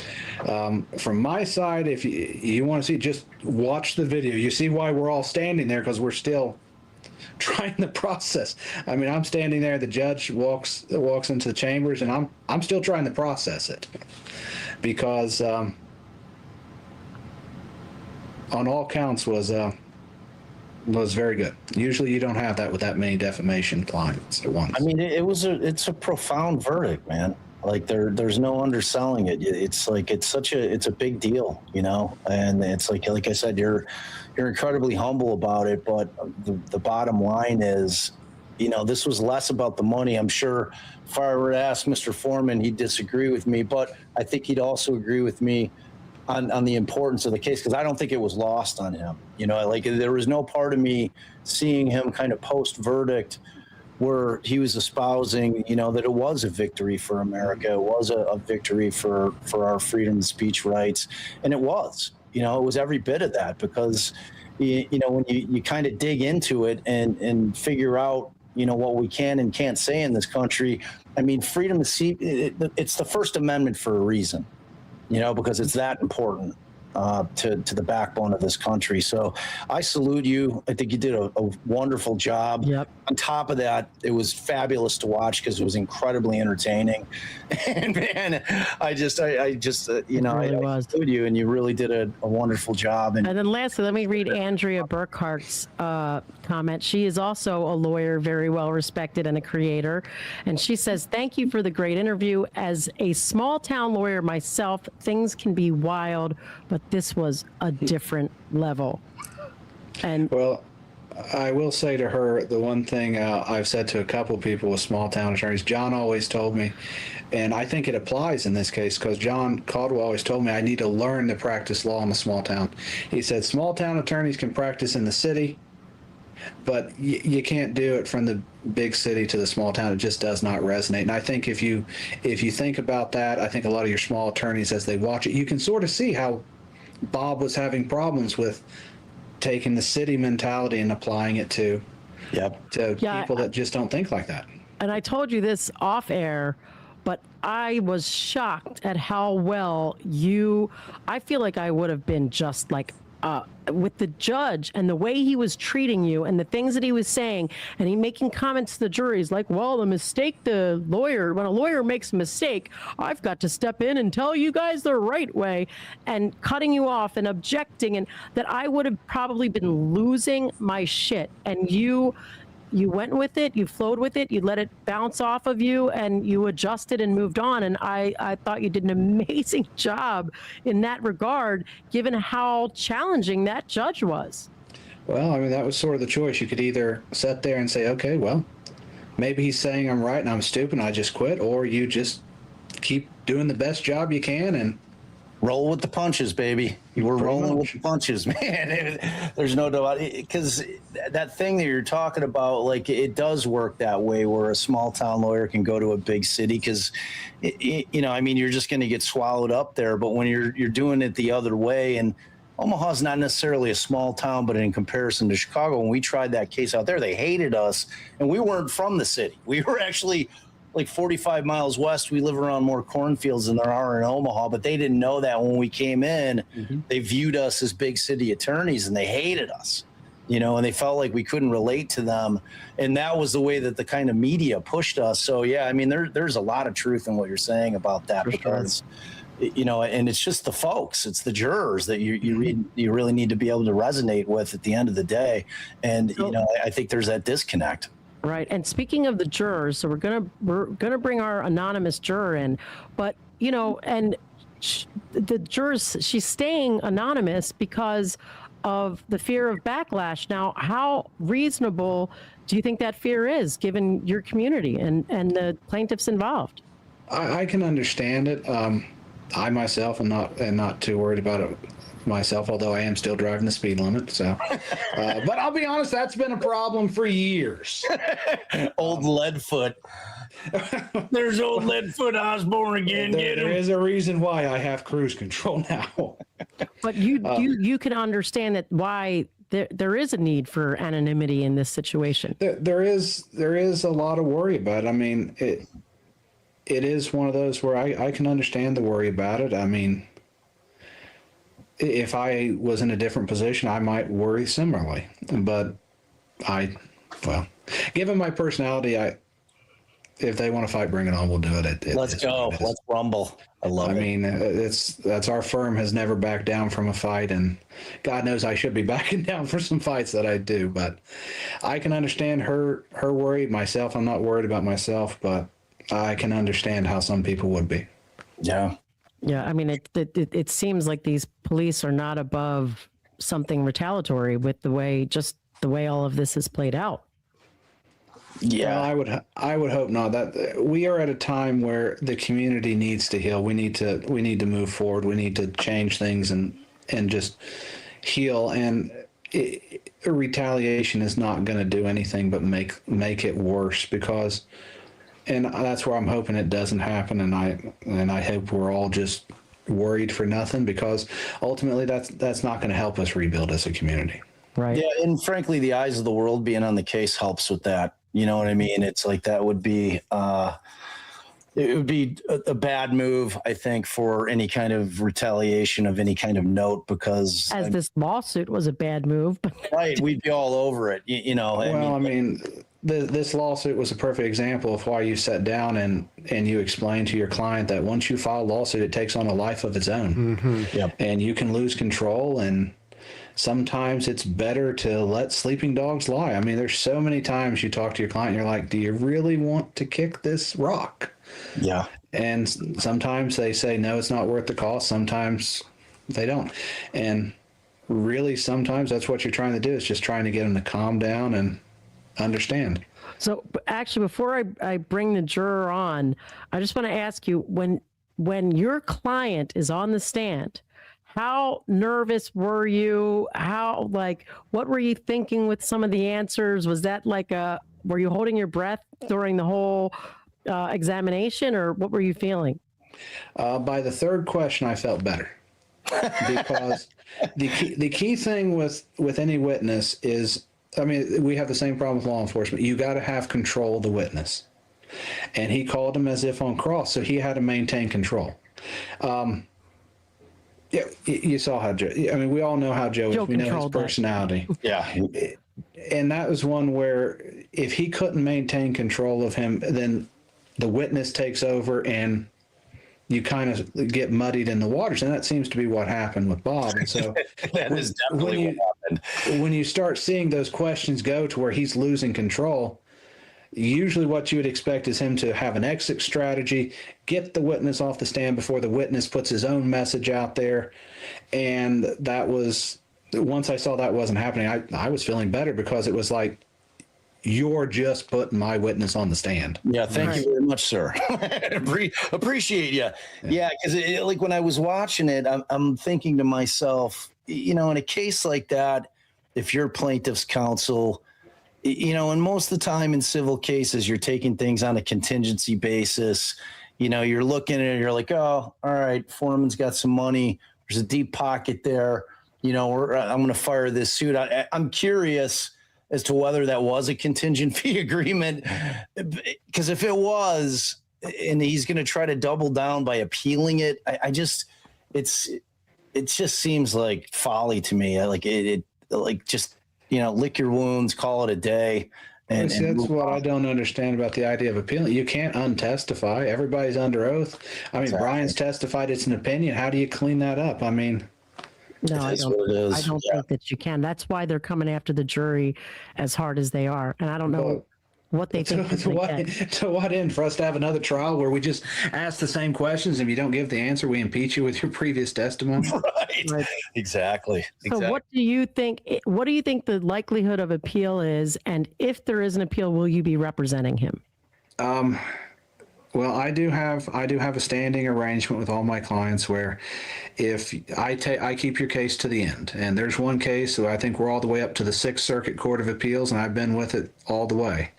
S21: From my side, if you want to see, just watch the video. You see why we're all standing there, because we're still trying the process. I mean, I'm standing there. The judge walks into the chambers, and I'm still trying to process it because on all counts was was very good. Usually you don't have that with that many defamation clients at once.
S19: I mean, it's a profound verdict, man. Like there's no underselling it. It's like it's a big deal, you know. And it's like I said, you're incredibly humble about it. But the bottom line is, you know, this was less about the money. I'm sure if I were to ask Mr. Foreman, he'd disagree with me, but I think he'd also agree with me on the importance of the case, because I don't think it was lost on him. You know, like there was no part of me seeing him kind of post verdict where he was espousing, you know, that it was a victory for America. It was a victory for our freedom of speech rights. And it was, you know, it was every bit of that, because, you know, when you kind of dig into it and figure out, you know, what we can and can't say in this country. I mean, freedom of speech, it's the First Amendment for a reason, you know, because it's that important to the backbone of this country. So I salute you. I think you did a wonderful job.
S20: Yep.
S19: On top of that, it was fabulous to watch because it was incredibly entertaining. And man, I just you know,
S20: really
S19: I salute you, and you really did a wonderful job.
S20: And then lastly, let me read Andrea Burkhart's comment. She is also a lawyer, very well respected, and a creator. And she says, "Thank you for the great interview. As a small town lawyer myself, things can be wild, but this was a different level." And
S21: well, I will say to her, the one thing I've said to a couple people with small town attorneys, John always told me, and I think it applies in this case, because John Caldwell always told me I need to learn to practice law in a small town. He said small town attorneys can practice in the city, but you can't do it from the big city to the small town. It just does not resonate. And I think if you think about that, I think a lot of your small attorneys, as they watch it, you can sort of see how Bob was having problems with taking the city mentality and applying it to people that just don't think like that.
S20: And I told you this off air, but I was shocked at how well I feel like I would have been just like with the judge and the way he was treating you and the things that he was saying, and he making comments to the juries like, well, when a lawyer makes a mistake, I've got to step in and tell you guys the right way, and cutting you off and objecting, and that I would have probably been losing my shit. And you went with it, you flowed with it, you let it bounce off of you, and you adjusted and moved on. And I thought you did an amazing job in that regard, given how challenging that judge was.
S21: Well, I mean, that was sort of the choice. You could either sit there and say, okay, well, maybe he's saying I'm right and I'm stupid and I just quit, or you just keep doing the best job you can and
S19: roll with the punches, baby. You were rolling with the punches, man. There's no doubt, because that thing that you're talking about, like, it does work that way, where a small town lawyer can go to a big city, because, you know, I mean, you're just going to get swallowed up there. But when you're doing it the other way, and Omaha's not necessarily a small town, but in comparison to Chicago, when we tried that case out there, they hated us, and we weren't from the city. We were actually like 45 miles west. We live around more cornfields than there are in Omaha, but they didn't know that when we came in. They viewed us as big city attorneys, and they hated us, you know, and they felt like we couldn't relate to them. And that was the way that the kind of media pushed us. So yeah, I mean, there's a lot of truth in what you're saying about that, because you know, and it's just the folks, it's the jurors that you really need to be able to resonate with at the end of the day. And you know, I think there's that disconnect.
S20: Right. And speaking of the jurors, so we're gonna bring our anonymous juror in, but you know, and the jurors, she's staying anonymous because of the fear of backlash. Now, how reasonable do you think that fear is, given your community and the plaintiffs involved?
S21: I can understand it. I myself am not too worried about it myself, although I am still driving the speed limit. So, but I'll be honest, that's been a problem for years.
S19: Old Leadfoot. There's old Leadfoot Osborne again.
S21: There is a reason why I have cruise control now.
S20: But you can understand that why there is a need for anonymity in this situation.
S21: There is a lot of worry about it. I mean, it is one of those where I can understand the worry about it. I mean, if I was in a different position, I might worry similarly. But given my personality, if they want to fight, bring it on. We'll do it.
S19: Let's go. Let's rumble. I love it.
S21: I mean, that's our firm has never backed down from a fight, and God knows I should be backing down for some fights that I do. But I can understand her worry. Myself, I'm not worried about myself, but I can understand how some people would be.
S19: Yeah.
S20: Yeah. I mean, it seems like these police are not above something retaliatory with the way all of this is played out.
S21: Yeah, well, I would hope not. That we are at a time where the community needs to heal. We need to move forward. We need to change things and just heal. And retaliation is not going to do anything but make it worse, because, and that's where I'm hoping it doesn't happen. And I hope we're all just worried for nothing, because ultimately that's not going to help us rebuild as a community.
S20: Right.
S19: Yeah, and frankly, the eyes of the world being on the case helps with that. You know what I mean? It's like that would be it would be a bad move, I think, for any kind of retaliation of any kind of note, because
S20: this lawsuit was a bad move.
S19: Right, we'd be all over it. You know.
S21: Well, I mean, this lawsuit was a perfect example of why you sat down and you explained to your client that once you file a lawsuit, it takes on a life of its own.
S19: Mm-hmm. Yep.
S21: And you can lose control, and sometimes it's better to let sleeping dogs lie. I mean, there's so many times you talk to your client and you're like, do you really want to kick this rock?
S19: Yeah.
S21: And sometimes they say, no, it's not worth the cost. Sometimes they don't. And really, sometimes that's what you're trying to do, is just trying to get them to calm down and understand.
S20: So actually, before I bring the juror on, I just want to ask you, when your client is on the stand, how nervous were you? What were you thinking with some of the answers? Was that were you holding your breath during the whole examination, or what were you feeling?
S21: By the third question, I felt better, because the key thing with any witness is, I mean, we have the same problem with law enforcement. You got to have control of the witness, and he called him as if on cross, so he had to maintain control. Yeah, you saw how Joe. I mean, we all know how Joe is. We know his personality.
S19: Yeah,
S21: and that was one where if he couldn't maintain control of him, then the witness takes over, and you kind of get muddied in the waters. And that seems to be what happened with Bob. And so
S19: that is definitely what happened.
S21: When you start seeing those questions go to where he's losing control, usually what you would expect is him to have an exit strategy, get the witness off the stand before the witness puts his own message out there. And that was, once I saw that wasn't happening, I was feeling better, because it was like, you're just putting my witness on the stand.
S19: Yeah, thank you very much, sir. Appreciate you. Yeah, because like when I was watching it, I'm thinking to myself, you know, in a case like that, if you're plaintiff's counsel, you know, and most of the time in civil cases, you're taking things on a contingency basis. You know, you're looking at it, you're like, oh, all right, Foreman's got some money. There's a deep pocket there. You know, I'm going to fire this suit. I'm curious as to whether that was a contingent fee agreement, because if it was, and he's going to try to double down by appealing it, it just seems like folly to me. Just, you know, lick your wounds, call it a day. And
S21: that's what I don't understand about the idea of appealing. You can't untestify. Everybody's under oath. I mean, exactly. Brian's testified it's an opinion. How do you clean that up? I mean,
S20: no, I don't think that you can. That's why they're coming after the jury as hard as they are. And I don't know what they think.
S21: To what end? For us to have another trial where we just ask the same questions, and if you don't give the answer, we impeach you with your previous testimony?
S19: Right. Exactly.
S20: So what do you think? What do you think the likelihood of appeal is? And if there is an appeal, will you be representing him?
S21: Well, I do have a standing arrangement with all my clients where if I keep your case to the end, and there's one case that I think we're all the way up to the 6th Circuit Court of Appeals, and I've been with it all the way.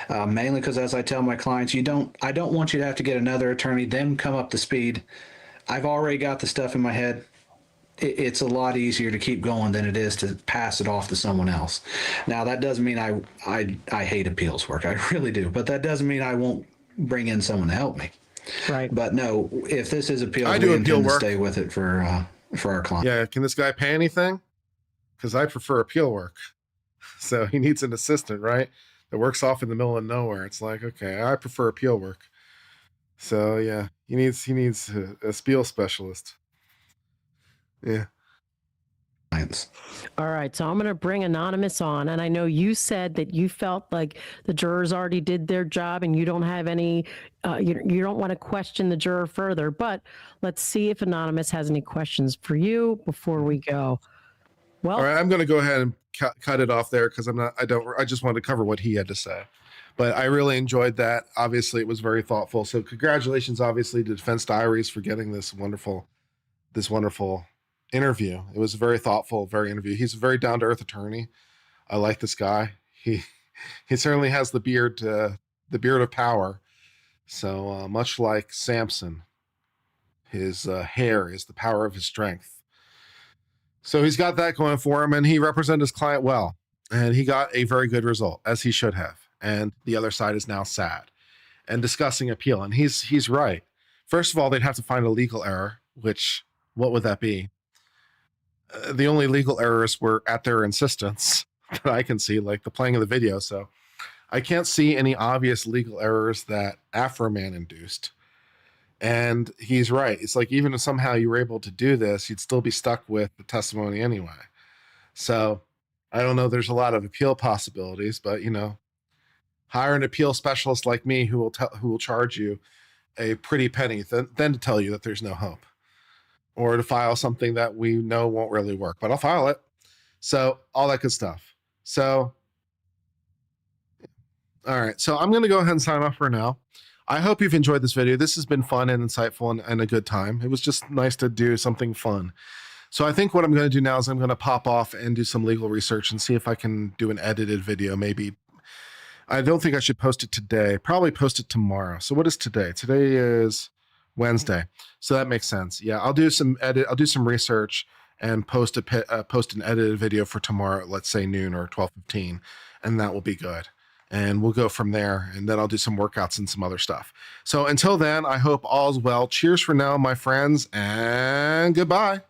S21: Mainly because, as I tell my clients, I don't want you to have to get another attorney, then come up to speed. I've already got the stuff in my head. It's a lot easier to keep going than it is to pass it off to someone else. Now, that doesn't mean I hate appeals work. I really do. But that doesn't mean I won't bring in someone to help me.
S20: Right.
S21: But no, if this is appeal,
S1: I do appeal work.
S21: To stay with it for our client.
S1: Yeah. Can this guy pay anything? Because I prefer appeal work. So he needs an assistant, right? that works off in the middle of nowhere. It's like, okay, I prefer appeal work. So yeah, he needs a spiel specialist. Yeah.
S20: All right, so I'm going to bring Anonymous on, and I know you said that you felt like the jurors already did their job, and you don't have any, you don't want to question the juror further. But let's see if Anonymous has any questions for you before we go. Well,
S1: all right, I'm going to go ahead and cut it off there because I just wanted to cover what he had to say. But I really enjoyed that. Obviously, it was very thoughtful. So congratulations, obviously, to Defense Diaries for getting this wonderful interview. It was a very thoughtful, very interview. He's a very down-to-earth attorney. I like this guy. He certainly has the beard of power. So much like Samson, his hair is the power of his strength. So he's got that going for him, and he represented his client well, and he got a very good result, as he should have. And the other side is now sad and discussing appeal. And he's right. First of all, they'd have to find a legal error, which, what would that be? The only legal errors were at their insistence that I can see, like the playing of the video. So I can't see any obvious legal errors that Afro-Man induced. And he's right. It's like, even if somehow you were able to do this, you'd still be stuck with the testimony anyway. So I don't know. There's a lot of appeal possibilities, but hire an appeal specialist like me who will charge you a pretty penny then to tell you that there's no hope, or to file something that we know won't really work, but I'll file it. So all that good stuff. So, all right. So I'm going to go ahead and sign off for now. I hope you've enjoyed this video. This has been fun and insightful and a good time. It was just nice to do something fun. So I think what I'm going to do now is I'm going to pop off and do some legal research and see if I can do an edited video. Maybe. I don't think I should post it today. Probably post it tomorrow. So what is today? Today is Wednesday. So that makes sense. Yeah, I'll do some research and post an edited video for tomorrow, let's say noon or 12:15, and that will be good. And we'll go from there, and then I'll do some workouts and some other stuff. So until then, I hope all's well. Cheers for now, my friends, and goodbye.